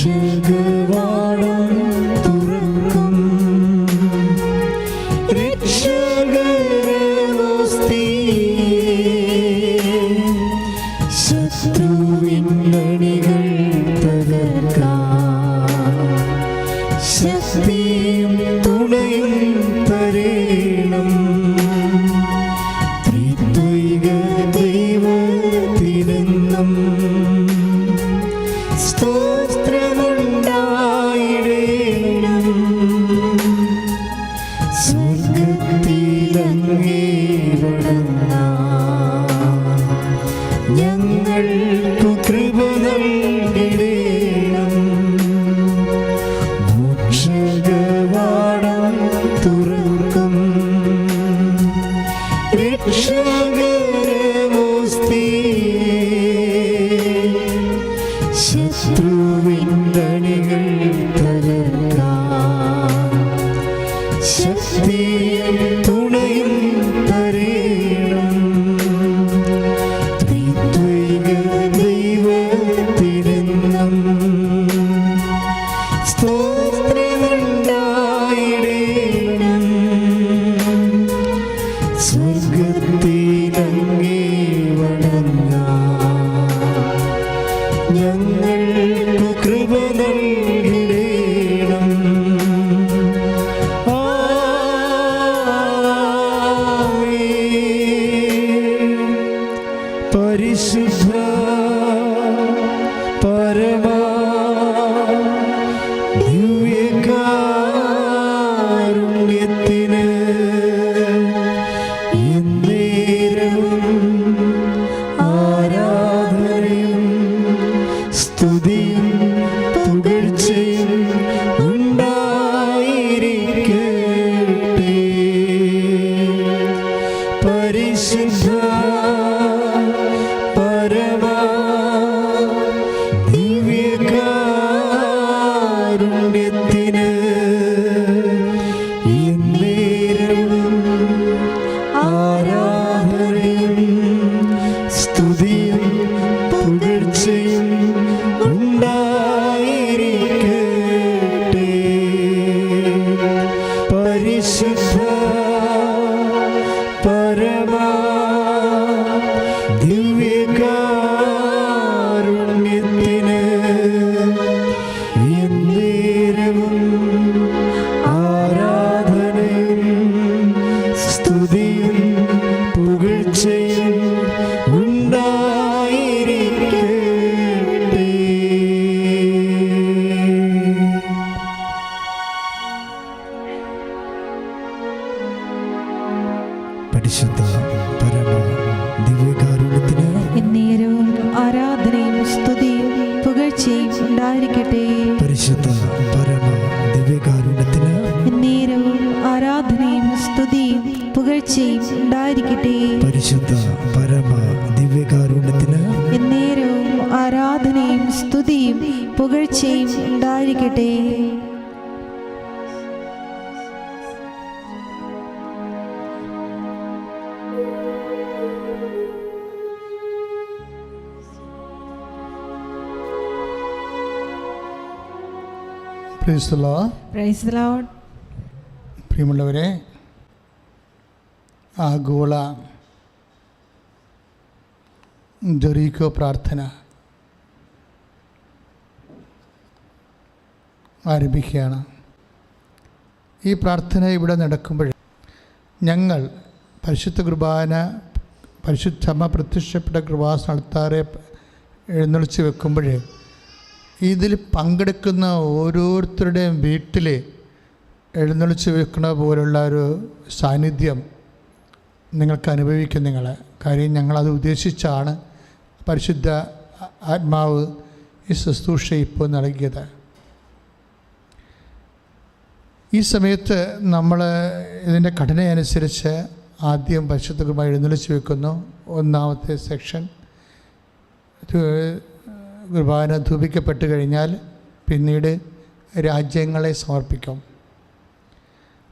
രക്ഷകവാടം തുറക്കും. രക്ഷകരമോസ്തി ശത്രുവിൻ അണികൾ തകർക്കാൻ ശക്തിയും തുണയും തരേണം. ത്രിത്വൈക ദൈവത്തിനെന്നും സ്തോത്രമുണ്ടായിടേണം. സ്വർഗ്ഗത്തിലങ്ങേ വണങ്ങാൻ ഞങ്ങൾക്കു കൃപ നൽകിടേണം. മോക്ഷകവാടം തുറക്കും. രക്ഷകരമോസ്തി ശത്രുവിൻ അണികൾ തകർക്കാൻ ശക്തിയും തുണയും തരേണം. ത്രിത്വൈക ദൈവത്തിനെന്നും സ്തോത്രമുണ്ടായിടേണം. സ്വർഗ്ഗത്തിലങ്ങേ വണങ്ങാൻ ഞങ്ങൾക്കു കൃപ നൽകിടേണം. പരിശുദ്ധ പരമാ ദിവ്യകാരുണ്യത്തിന് എന്നേരവും ആരാധനയും സ്തുതിയും പുകഴ്ചയും ഉണ്ടായിരിക്കട്ടെ. പരിശുദ്ധ പരമാ ദിവ്യകാരുണ്യത്തിന് എന്നേരവും ആരാധനയും സ്തുതിയും പുകഴ്ചയും ഉണ്ടായിരിക്കട്ടെ. പരിശുദ്ധ പരമാ ദിവ്യകാരുണ്യത്തിന് എന്നേരവും ആരാധനയും സ്തുതിയും പുകഴ്ചയും ഉണ്ടായിരിക്കട്ടെ. പരിശുദ്ധ പരമ ദിവ്യകാരുണ്യത്തിന് എന്നേരവും ആരാധനയും സ്തുതിയും പുകഴ്ചയും ഉണ്ടായിരിക്കട്ടെ. പരിശുദ്ധ പരമ ദിവ്യകാരുണ്യത്തിന് എന്നേരവും ആരാധനയും സ്തുതിയും പുകഴ്ചയും ഉണ്ടായിരിക്കട്ടെ. പരിശുദ്ധ പരമ ദിവ്യകാരുണ്യത്തിന് എന്നേരവും ആരാധനയും സ്തുതിയും പുകഴ്ചയും ഉണ്ടായിരിക്കട്ടെ. Praise the Lord. Praise the Lord. പ്രിയമുള്ളവരെ, ആഗോള ജെറീക്കോ പ്രാർത്ഥന ആരംഭിക്കുകയാണ്. ഈ പ്രാർത്ഥന ഇവിടെ നടക്കുമ്പോൾ ഞങ്ങൾ പരിശുദ്ധ കുർബാന പരിശുദ്ധമ്മ പ്രത്യക്ഷപ്പെട്ട കൃപാസനത്താറെ എഴുന്നള്ളിച്ച് വെക്കുമ്പോൾ ഇതിൽ പങ്കെടുക്കുന്ന ഓരോരുത്തരുടെയും വീട്ടിൽ എഴുന്നള്ളിച്ച് വെക്കുന്ന പോലുള്ള ഒരു സാന്നിധ്യം നിങ്ങൾക്ക് അനുഭവിക്കും. കാര്യം ഞങ്ങളത് ഉദ്ദേശിച്ചാണ് പരിശുദ്ധ ആത്മാവ് ഈ ശുശ്രൂഷ ഇപ്പോൾ നൽകിയത്. ഈ സമയത്ത് നമ്മൾ ഇതിൻ്റെ ഘടനയനുസരിച്ച് ആദ്യം പരിശുദ്ധ കുർബാന എഴുന്നള്ളിച്ച് വെക്കുന്നു. ഒന്നാമത്തെ സെക്ഷൻ കുർബാന ധൂപിക്കപ്പെട്ട് കഴിഞ്ഞാൽ പിന്നീട് രാജ്യങ്ങളെ സമർപ്പിക്കും.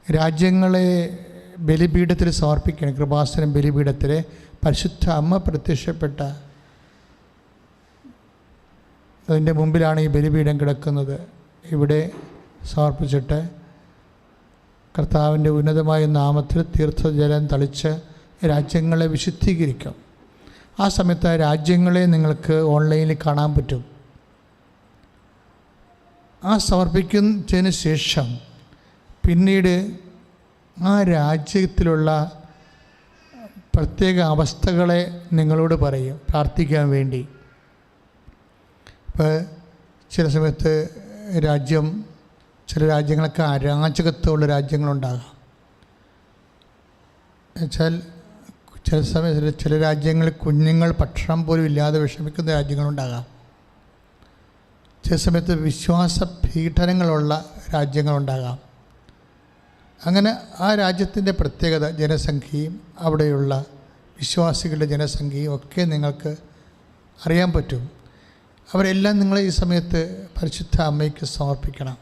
രാജ്യങ്ങളെ ബലിപീഠത്തിൽ സമർപ്പിക്കണം. കൃപാസനം ബലിപീഠത്തിൽ പരിശുദ്ധ അമ്മ പ്രത്യക്ഷപ്പെട്ട അതിൻ്റെ മുമ്പിലാണ് ഈ ബലിപീഠം കിടക്കുന്നത്. ഇവിടെ സമർപ്പിച്ചിട്ട് കർത്താവിൻ്റെ ഉന്നതമായ നാമത്തിൽ തീർത്ഥജലം തളിച്ച് രാജ്യങ്ങളെ വിശുദ്ധീകരിക്കും. ആ സമയത്ത് ആ രാജ്യങ്ങളെ നിങ്ങൾക്ക് ഓൺലൈനിൽ കാണാൻ പറ്റും. ആ സമർപ്പിക്കുന്നതിന് ശേഷം പിന്നീട് ആ രാജ്യത്തിലുള്ള പ്രത്യേക അവസ്ഥകളെ നിങ്ങളോട് പറയും പ്രാർത്ഥിക്കാൻ വേണ്ടി. ഇപ്പോൾ ചില സമയത്ത് ചില രാജ്യങ്ങളൊക്കെ അരാജകത്വമുള്ള രാജ്യങ്ങളുണ്ടാകാം. എന്നുവെച്ചാൽ ചില സമയത്ത് ചില രാജ്യങ്ങളിൽ കുഞ്ഞുങ്ങൾ ഭക്ഷണം പോലും ഇല്ലാതെ വിഷമിക്കുന്ന രാജ്യങ്ങളുണ്ടാകാം. ചില സമയത്ത് വിശ്വാസ പീഡനങ്ങളുള്ള രാജ്യങ്ങളുണ്ടാകാം. അങ്ങനെ ആ രാജ്യത്തിൻ്റെ പ്രത്യേകത, ജനസംഖ്യയും അവിടെയുള്ള വിശ്വാസികളുടെ ജനസംഖ്യയും ഒക്കെ നിങ്ങൾക്ക് അറിയാൻ പറ്റും. അവരെല്ലാം നിങ്ങൾ ഈ സമയത്ത് പരിശുദ്ധ അമ്മയ്ക്ക് സമർപ്പിക്കണം.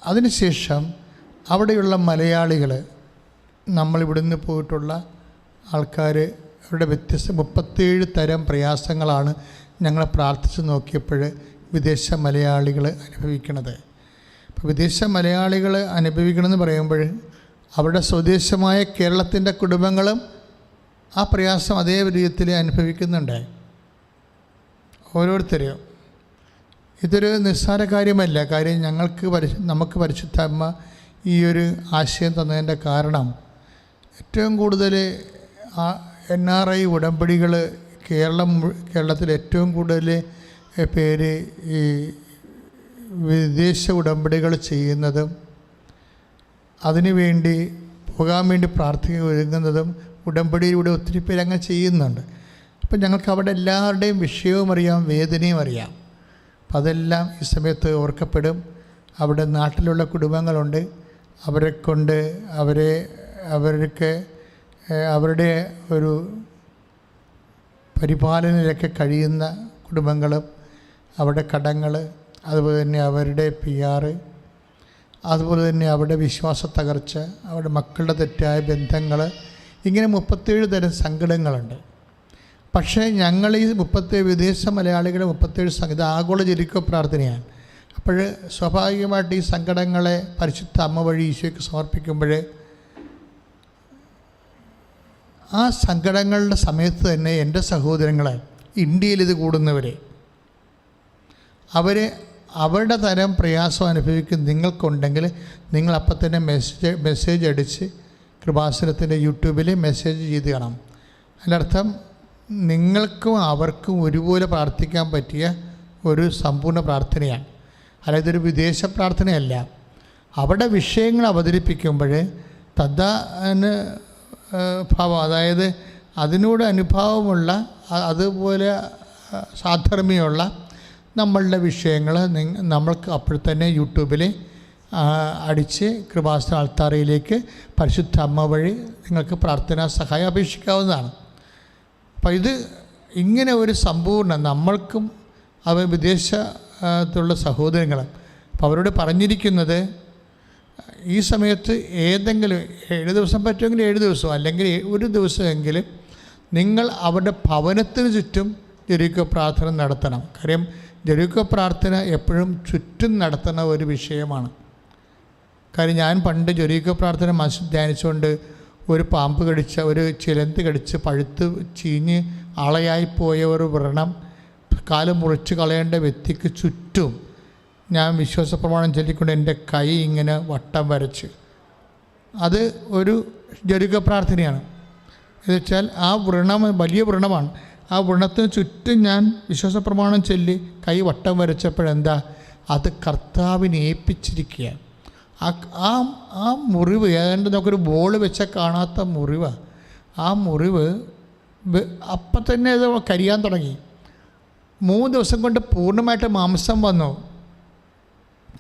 അതിനുശേഷം അവിടെയുള്ള മലയാളികൾ, നമ്മളിവിടുന്ന് പോയിട്ടുള്ള ആൾക്കാർ, അവരുടെ വ്യത്യസ്ത 37 തരം പ്രയാസങ്ങളാണ് ഞങ്ങൾ പ്രാർത്ഥിച്ച് നോക്കിയപ്പോൾ വിദേശ മലയാളികൾ അനുഭവിക്കുന്നത്. അപ്പോൾ വിദേശ മലയാളികൾ അനുഭവിക്കണമെന്ന് പറയുമ്പോൾ അവരുടെ സ്വദേശമായ കേരളത്തിൻ്റെ കുടുംബങ്ങളും ആ പ്രയാസം അതേ വിധത്തിൽ അനുഭവിക്കുന്നുണ്ട്. ഓരോരുത്തരും ഇതൊരു നിസ്സാര കാര്യമല്ല. കാര്യം നമുക്ക് പരിശുദ്ധ അമ്മ ഈ ഒരു ആശയം തന്നതിൻ്റെ കാരണം ഏറ്റവും കൂടുതൽ NRI ഉടമ്പടികൾ കേരളത്തിൽ ഏറ്റവും കൂടുതൽ പേര് ഈ വിദേശ ഉടമ്പടികൾ ചെയ്യുന്നതും അതിനുവേണ്ടി പോകാൻ വേണ്ടി പ്രാർത്ഥിക്കാൻ ഒരുങ്ങുന്നതും ഉടമ്പടിയിലൂടെ ഒത്തിരി പേര് അങ്ങനെ ചെയ്യുന്നുണ്ട്. അപ്പം ഞങ്ങൾക്ക് അവിടെ എല്ലാവരുടെയും വിഷയവും അറിയാം, വേദനയും അറിയാം. അപ്പം അതെല്ലാം ഈ സമയത്ത് ഓർക്കപ്പെടും. അവിടെ നാട്ടിലുള്ള കുടുംബങ്ങളുണ്ട്, അവരെ കൊണ്ട് അവർക്ക് അവരുടെ ഒരു പരിപാലനയിലൊക്കെ കഴിയുന്ന കുടുംബങ്ങളും അവരുടെ കടങ്ങൾ, അതുപോലെ തന്നെ അവരുടെ PR, അതുപോലെ തന്നെ അവരുടെ വിശ്വാസ തകർച്ച, അവരുടെ മക്കളുടെ തെറ്റായ ബന്ധങ്ങൾ, ഇങ്ങനെ 37 തരം സങ്കടങ്ങളുണ്ട്. പക്ഷേ ഞങ്ങൾ ഈ 37 വിദേശ മലയാളികളെ 37 ഇത് ആഗോള ജെരിക്കോ പ്രാർത്ഥനയാണ്. അപ്പോൾ സ്വാഭാവികമായിട്ട് ഈ സങ്കടങ്ങളെ പരിശുദ്ധ അമ്മ വഴി ഈശോയ്ക്ക് സമർപ്പിക്കുമ്പോൾ ആ സങ്കടങ്ങളുടെ സമയത്ത് തന്നെ എൻ്റെ സഹോദരങ്ങളെ, ഇന്ത്യയിൽ ഇത് കൂടുന്നവരെ, അവരുടെ തരം പ്രയാസം അനുഭവിക്കുന്ന നിങ്ങൾക്കുണ്ടെങ്കിൽ നിങ്ങൾ അപ്പം തന്നെ മെസ്സേജ് അടിച്ച് കൃപാസനത്തിൻ്റെ യൂട്യൂബിൽ മെസ്സേജ് ചെയ്ത് കാണാം. അതിൻ്റെ അർത്ഥം നിങ്ങൾക്കും അവർക്കും ഒരുപോലെ പ്രാർത്ഥിക്കാൻ പറ്റിയ ഒരു സമ്പൂർണ്ണ പ്രാർത്ഥനയാണ്. അതായത് ഒരു വിദേശ പ്രാർത്ഥനയല്ല. അവിടെ വിഷയങ്ങൾ അവതരിപ്പിക്കുമ്പോൾ ഭാവം, അതായത് അതിനോട് അനുഭാവമുള്ള, അതുപോലെ സാധർമ്മ്യമുള്ള നമ്മളുടെ വിഷയങ്ങൾ നമ്മൾക്ക് അപ്പോൾ തന്നെ യൂട്യൂബിൽ അടിച്ച് കൃപാസന ആൾത്താരയിലേക്ക് പരിശുദ്ധ അമ്മ വഴി നിങ്ങൾക്ക് പ്രാർത്ഥനാ സഹായം അപേക്ഷിക്കാവുന്നതാണ്. അപ്പം ഇത് ഇങ്ങനെ ഒരു സമ്പൂർണ്ണ നമ്മൾക്കും വിദേശത്തുള്ള സഹോദരങ്ങൾ, അപ്പോൾ അവരോട് പറഞ്ഞിരിക്കുന്നത് ഈ സമയത്ത് ഏതെങ്കിലും 7 ദിവസം പറ്റുമെങ്കിൽ 7 ദിവസം, അല്ലെങ്കിൽ ഒരു ദിവസമെങ്കിലും നിങ്ങൾ അവരുടെ ഭവനത്തിന് ചുറ്റും ജെരിക്കോ പ്രാർത്ഥന നടത്തണം. കാര്യം ജെരിക്കോ പ്രാർത്ഥന എപ്പോഴും ചുറ്റും നടത്തുന്ന ഒരു വിഷയമാണ്. കാര്യം ഞാൻ പണ്ട് ജെരിക്കോ പ്രാർത്ഥന മനസ്സിൽ ധ്യാനിച്ചുകൊണ്ട് ഒരു പാമ്പ് കടിച്ച, ഒരു ചിലന്തി കടിച്ച് പഴുത്ത് ചീഞ്ഞ് ആളയായിപ്പോയ ഒരു വ്രണം കാല് മുറിച്ച് കളയേണ്ട വ്യക്തിക്ക് ചുറ്റും ഞാൻ വിശ്വാസ പ്രമാണം ചൊല്ലിക്കൊണ്ട് എൻ്റെ കൈ ഇങ്ങനെ വട്ടം വരച്ച്, അത് ഒരു ജെരിക്കോ പ്രാർത്ഥനയാണ്. എന്നുവെച്ചാൽ ആ വ്രണം വലിയ വ്രണമാണ്. ആ വ്രണത്തിന് ചുറ്റും ഞാൻ വിശ്വാസ പ്രമാണം ചൊല്ലി കൈ വട്ടം വരച്ചപ്പോഴെന്താ, അത് കർത്താവിനെ ഏൽപ്പിച്ചിരിക്കുക. ആ മുറിവ് ഏതാണ്ട് നമുക്കൊരു ബോൾ വെച്ചാൽ കാണാത്ത മുറിവാണ്. ആ മുറിവ് അപ്പം തന്നെ അത് കരിയാൻ തുടങ്ങി. 3 ദിവസം കൊണ്ട് പൂർണ്ണമായിട്ട് മാംസം വന്നു.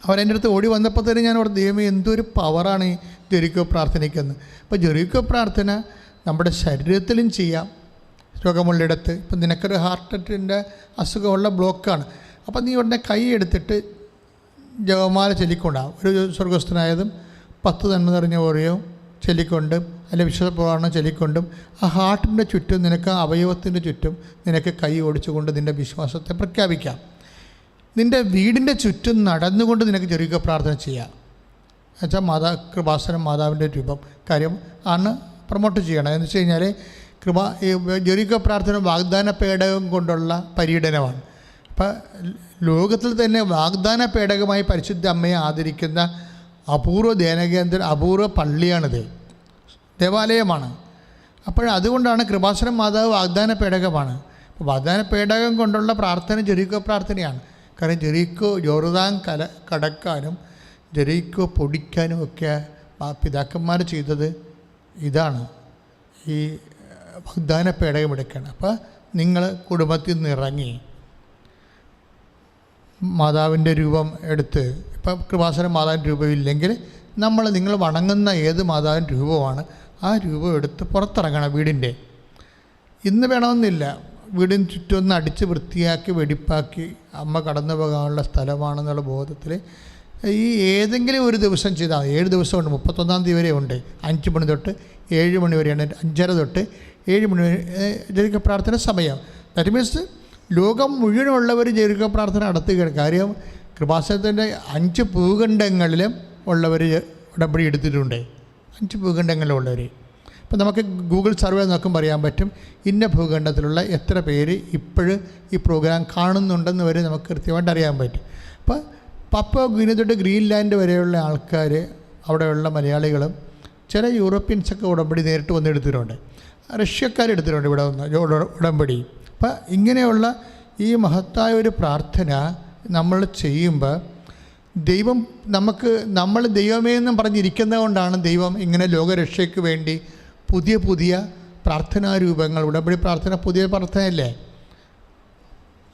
അവരെൻ്റെ അടുത്ത് ഓടി വന്നപ്പോൾ തന്നെ ഞാൻ അവിടെ ദൈവമേ എന്തൊരു പവറാണ് ഈ ജെരിക്കോ പ്രാർത്ഥനയ്ക്കെന്ന്. അപ്പോൾ ജെരിക്കോ പ്രാർത്ഥന നമ്മുടെ ശരീരത്തിലും ചെയ്യാം, രോഗമുള്ളിടത്ത്. ഇപ്പം നിനക്കൊരു ഹാർട്ടിൻ്റെ അസുഖമുള്ള ബ്ലോക്കാണ്, അപ്പം നീ ഉടനെ കൈ എടുത്തിട്ട് ജപമാല ചൊല്ലിക്കൊണ്ടാവും. ഒരു സ്വർഗസ്ഥനായതും 10 നന്മ നിറഞ്ഞ ഓരോ ചൊല്ലിക്കൊണ്ടും അല്ലെങ്കിൽ വിശുദ്ധ പ്രമാണം ചൊല്ലിക്കൊണ്ടും ആ ഹാർട്ടിൻ്റെ ചുറ്റും നിനക്ക് അവയവത്തിൻ്റെ ചുറ്റും നിനക്ക് കൈ ഓടിച്ചുകൊണ്ട് നിൻ്റെ വിശ്വാസത്തെ പ്രഖ്യാപിക്കാം. നിൻ്റെ വീടിൻ്റെ ചുറ്റും നടന്നുകൊണ്ട് നിനക്ക് ജെറിക്കോ പ്രാർത്ഥന ചെയ്യാം. എന്നുവെച്ചാൽ കൃപാസനം മാതാവിൻ്റെ രൂപം കാര്യം ആണ് പ്രൊമോട്ട് ചെയ്യണം. എന്ന് വെച്ച് കഴിഞ്ഞാൽ ജെറിക്കോ പ്രാർത്ഥന വാഗ്ദാന പേടകം കൊണ്ടുള്ള പര്യടനമാണ്. അപ്പം ലോകത്തിൽ തന്നെ വാഗ്ദാന പേടകമായി പരിശുദ്ധ അമ്മയെ ആദരിക്കുന്ന അപൂർവ ധ്യാനകേന്ദ്രം, അപൂർവ പള്ളിയാണിത്, ദേവാലയമാണ്. അതുകൊണ്ടാണ് കൃപാസനം മാതാവ് വാഗ്ദാന പേടകമാണ്. അപ്പോൾ വാഗ്ദാന പേടകം കൊണ്ടുള്ള പ്രാർത്ഥന ജെറിക്കോ പ്രാർത്ഥനയാണ്. കാരണം ജെറിക്കോ ജോർദാൻ കടക്കാനും ജെറിക്കോ പൊടിക്കാനും ഒക്കെ പിതാക്കന്മാർ ചെയ്തത് ഇതാണ്, ഈ വാഗ്ദാന പേടകം എടുക്കുകയാണ്. അപ്പോൾ നിങ്ങൾ കുടുംബത്തിൽ നിന്ന് ഇറങ്ങി മാതാവിൻ്റെ രൂപം എടുത്ത്, ഇപ്പം കൃപാസനം മാതാവിൻ്റെ രൂപമില്ലെങ്കിൽ നിങ്ങൾ വണങ്ങുന്ന ഏത് മാതാവിൻ്റെ രൂപമാണ് ആ രൂപം എടുത്ത് പുറത്തിറങ്ങണം വീടിൻ്റെ. ഇന്ന് വേണമെന്നില്ല, വീടിന് ചുറ്റൊന്ന് അടിച്ച് വൃത്തിയാക്കി വെടിപ്പാക്കി അമ്മ കടന്നു പോകാനുള്ള സ്ഥലമാണെന്നുള്ള ബോധത്തിൽ ഈ ഏതെങ്കിലും ഒരു ദിവസം ചെയ്താൽ 7 ദിവസമുണ്ട്, 31-ാം തീയതി വരെ ഉണ്ട്. 5 മണി തൊട്ട് 7 മണി വരെയാണ്, 5:30 തൊട്ട് 7 മണി വരെ ജെറിക്കോ പ്രാർത്ഥന സമയം. ദാറ്റ് മീൻസ് ലോകം മുഴുവനുള്ളവർ ജെറിക്കോ പ്രാർത്ഥന നടത്തുകയാണ്. കാര്യം കൃപാസനത്തിൻ്റെ 5 ഭൂഖണ്ഡങ്ങളിലും ഉള്ളവർ ഉടമ്പടി എടുത്തിട്ടുണ്ട്. 5 ഭൂഖണ്ഡങ്ങളിലുള്ളവർ. ഇപ്പം നമുക്ക് ഗൂഗിൾ സർവേ നോക്കുമ്പോൾ അറിയാൻ പറ്റും ഇന്ന ഭൂഖണ്ഡത്തിലുള്ള എത്ര പേര് ഇപ്പോഴും ഈ പ്രോഗ്രാം കാണുന്നുണ്ടെന്ന് വരെ നമുക്ക് കൃത്യമായിട്ട് അറിയാൻ പറ്റും. അപ്പോൾ പപ്പുവ ഗ്യൂനി തൊട്ട് ഗ്രീൻലാൻഡ് വരെയുള്ള ആൾക്കാർ, അവിടെയുള്ള മലയാളികളും ചില യൂറോപ്യൻസൊക്കെ ഉടമ്പടി നേരിട്ട് വന്ന് എടുത്തിട്ടുണ്ട്. റഷ്യക്കാരെടുത്തിട്ടുണ്ട് ഇവിടെ വന്ന് ഉടമ്പടി. അപ്പം ഇങ്ങനെയുള്ള ഈ മഹത്തായ ഒരു പ്രാർത്ഥന നമ്മൾ ചെയ്യുമ്പോൾ ദൈവം നമ്മൾ ദൈവമേ എന്നും പറഞ്ഞിരിക്കുന്നത് കൊണ്ടാണ് ദൈവം ഇങ്ങനെ ലോകരക്ഷയ്ക്ക് വേണ്ടി പുതിയ പുതിയ പ്രാർത്ഥനാരൂപങ്ങൾ, ഉടമ്പടി പ്രാർത്ഥന പുതിയ പ്രാർത്ഥനയല്ലേ.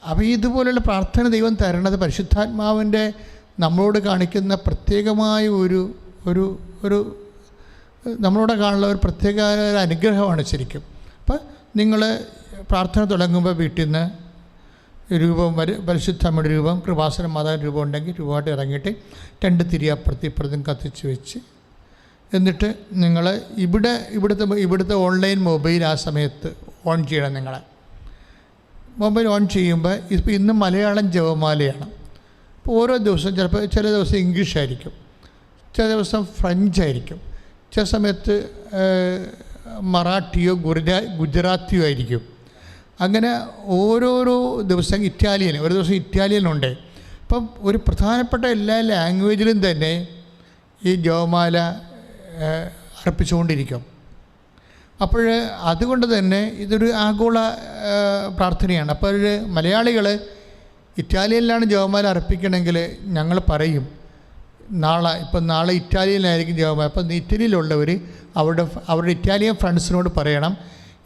അപ്പോൾ ഇതുപോലുള്ള പ്രാർത്ഥന ദൈവം തരണത് പരിശുദ്ധാത്മാവിൻ്റെ നമ്മളോട് കാണിക്കുന്ന പ്രത്യേകമായ ഒരു നമ്മളോട് കാണുന്ന ഒരു പ്രത്യേക അനുഗ്രഹമാണ് ശരിക്കും. അപ്പം നിങ്ങൾ പ്രാർത്ഥന തുടങ്ങുമ്പോൾ വീട്ടിൽ നിന്ന് രൂപം പരിശുദ്ധ അമ്മയുടെ രൂപം, കൃപാസനം മാതാവിൻ്റെ രൂപം ഉണ്ടെങ്കിൽ രൂപമായിട്ട് ഇറങ്ങിയിട്ട് 2 തിരി അപ്പുറത്തും കത്തിച്ച് വെച്ച്, എന്നിട്ട് നിങ്ങൾ ഇവിടുത്തെ ഓൺലൈൻ മൊബൈൽ ആ സമയത്ത് ഓൺ ചെയ്യണം. നിങ്ങളെ മൊബൈൽ ഓൺ ചെയ്യുമ്പോൾ ഇപ്പോൾ ഇന്ന് മലയാളം ജപമാലയാണ്. അപ്പോൾ ഓരോ ദിവസം ചിലപ്പോൾ ചില ദിവസം ഇംഗ്ലീഷ് ആയിരിക്കും, ചില ദിവസം ഫ്രഞ്ച് ആയിരിക്കും, ചില സമയത്ത് മറാഠിയോ ഗുജറാത്തിയോ ആയിരിക്കും. അങ്ങനെ ഓരോരോ ദിവസം ഇറ്റാലിയൻ, ഒരു ദിവസം ഇറ്റാലിയനുണ്ട്. അപ്പം ഒരു പ്രധാനപ്പെട്ട എല്ലാ ലാംഗ്വേജിലും തന്നെ ഈ ജപമാല അർപ്പിച്ചുകൊണ്ടിരിക്കും. അപ്പോൾ അതുകൊണ്ട് തന്നെ ഇതൊരു ആഗോള പ്രാർത്ഥനയാണ്. അപ്പോൾ മലയാളികൾ ഇറ്റാലിയനിലാണ് ജപമാല അർപ്പിക്കണമെങ്കിൽ ഞങ്ങൾ പറയും നാളെ ഇറ്റാലിയനിലായിരിക്കും ജപമാല. അപ്പം ഇറ്റലിയിലുള്ളവർ അവരുടെ ഇറ്റാലിയൻ ഫ്രണ്ട്സിനോട് പറയണം,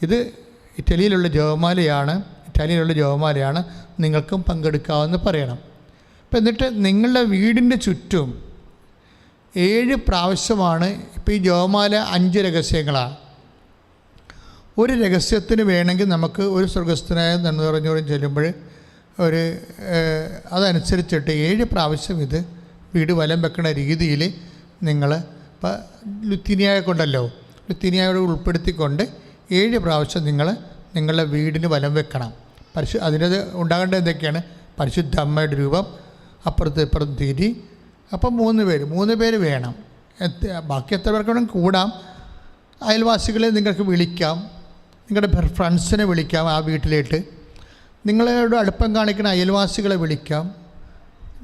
ഇത് ഇറ്റലിയിലുള്ള ജപമാലയാണ്, നിങ്ങൾക്കും പങ്കെടുക്കാമെന്ന് പറയണം. അപ്പം എന്നിട്ട് നിങ്ങളുടെ വീടിൻ്റെ ചുറ്റും 7 പ്രാവശ്യമാണ്. ഇപ്പോൾ ഈ ജപമാല 5 രഹസ്യങ്ങളാണ്. ഒരു രഹസ്യത്തിന് വേണമെങ്കിൽ നമുക്ക് ഒരു സ്വർഗസ്ഥനായ നന്മ പറഞ്ഞോറും ചെല്ലുമ്പോൾ അതനുസരിച്ചിട്ട് 7 പ്രാവശ്യം ഇത് വീട് വലം വെക്കുന്ന രീതിയിൽ നിങ്ങൾ ഇപ്പോൾ ലുത്തീനിയായ കൊണ്ടല്ലോ, ലുത്തീനിയായോട് ഉൾപ്പെടുത്തിക്കൊണ്ട് 7 പ്രാവശ്യം നിങ്ങളുടെ വീടിന് വലം വെക്കണം. അതിനത് ഉണ്ടാകേണ്ടത് എന്തൊക്കെയാണ്? പരിശുദ്ധ അമ്മയുടെ രൂപം, അപ്പുറത്തും തിരി. അപ്പം 3 പേര് വേണം. ബാക്കി എത്ര പേർക്ക് വേണം കൂടാം. അയൽവാസികളെ നിങ്ങൾക്ക് വിളിക്കാം, നിങ്ങളുടെ ഫ്രണ്ട്സിനെ വിളിക്കാം, ആ വീട്ടിലേക്ക് നിങ്ങളോട് അടുപ്പം കാണിക്കുന്ന അയൽവാസികളെ വിളിക്കാം,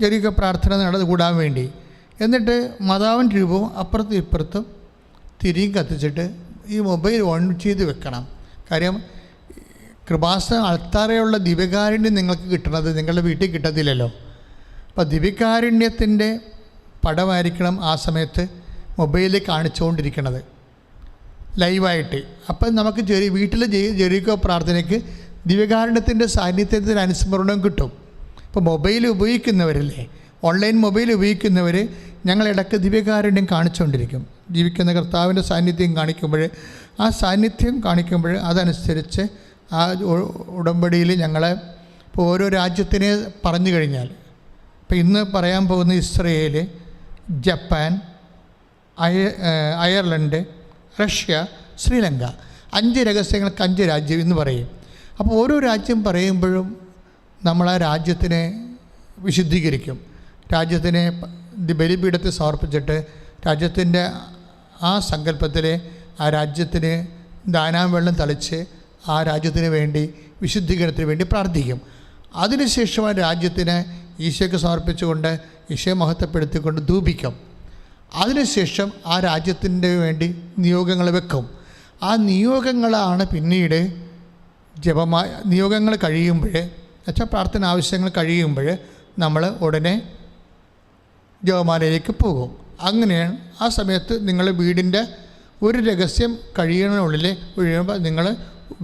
ജെറിക്കോ പ്രാർത്ഥന നടന്ന് കൂടാൻ വേണ്ടി. എന്നിട്ട് മാതാവിൻ്റെ രൂപവും അപ്പുറത്തും ഇപ്പുറത്തും തിരിയും കത്തിച്ചിട്ട് ഈ മൊബൈൽ ഓൺ ചെയ്ത് വെക്കണം. കാര്യം കൃപാസനം അൾത്താറയുള്ള ദിവ്യകാരുണ്യം നിങ്ങൾക്ക് കിട്ടണത് നിങ്ങളുടെ വീട്ടിൽ കിട്ടത്തില്ലല്ലോ. അപ്പോൾ ദിവ്യകാരുണ്യത്തിൻ്റെ പടമായിരിക്കണം ആ സമയത്ത് മൊബൈലിൽ കാണിച്ചുകൊണ്ടിരിക്കണത് ലൈവായിട്ട്. അപ്പം നമുക്ക് വീട്ടിൽ ജെറിക്കോ പ്രാർത്ഥനയ്ക്ക് ദിവ്യകാരുണ്യത്തിൻ്റെ സാന്നിധ്യത്തിന് അനുസ്മരണം കിട്ടും. ഇപ്പോൾ മൊബൈൽ ഉപയോഗിക്കുന്നവരല്ലേ, ഓൺലൈൻ മൊബൈൽ ഉപയോഗിക്കുന്നവർ ഞങ്ങൾ ഇടയ്ക്ക് ദിവ്യകാരുണ്യം കാണിച്ചുകൊണ്ടിരിക്കും. ജീവിക്കുന്ന കർത്താവിൻ്റെ സാന്നിധ്യം കാണിക്കുമ്പോൾ അതനുസരിച്ച് ആ ഉടമ്പടിയിൽ ഞങ്ങളെ ഇപ്പോൾ ഓരോ രാജ്യത്തിനെ പറഞ്ഞു കഴിഞ്ഞാൽ, ഇപ്പോൾ ഇന്ന് പറയാൻ പോകുന്ന Israel, Japan, Ireland, Russia, Sri Lanka. 5 രഹസ്യങ്ങൾക്ക് 5 രാജ്യം എന്ന് പറയും. അപ്പോൾ ഓരോ രാജ്യം പറയുമ്പോഴും നമ്മൾ ആ രാജ്യത്തിനെ വിശുദ്ധീകരിക്കും. രാജ്യത്തിനെ ബലിപീഠത്തിൽ സമർപ്പിച്ചിട്ട് രാജ്യത്തിൻ്റെ ആ സങ്കല്പത്തിൽ ആ രാജ്യത്തിന് ദാനാവെള്ളം തളിച്ച് ആ രാജ്യത്തിന് വേണ്ടി വിശുദ്ധീകരണത്തിന് വേണ്ടി പ്രാർത്ഥിക്കും. അതിനുശേഷം ആ രാജ്യത്തിന് ഈശോയ്ക്ക് സമർപ്പിച്ചുകൊണ്ട് ഈശോയെ മഹത്വപ്പെടുത്തിക്കൊണ്ട് ധൂപിക്കും. അതിനുശേഷം ആ രാജ്യത്തിൻ്റെ വേണ്ടി നിയോഗങ്ങൾ വെക്കും. ആ നിയോഗങ്ങളാണ് പിന്നീട് നിയോഗങ്ങൾ കഴിയുമ്പോൾ എന്നുവെച്ചാൽ പ്രാർത്ഥന ആവശ്യങ്ങൾ കഴിയുമ്പോൾ നമ്മൾ ഉടനെ ജപമാലയിലേക്ക് പോകും. അങ്ങനെയാണ് ആ സമയത്ത് നിങ്ങൾ വീടിൻ്റെ ഒരു രഹസ്യം കഴിയുന്നതിനുള്ളിൽ കഴിയുമ്പോൾ നിങ്ങൾ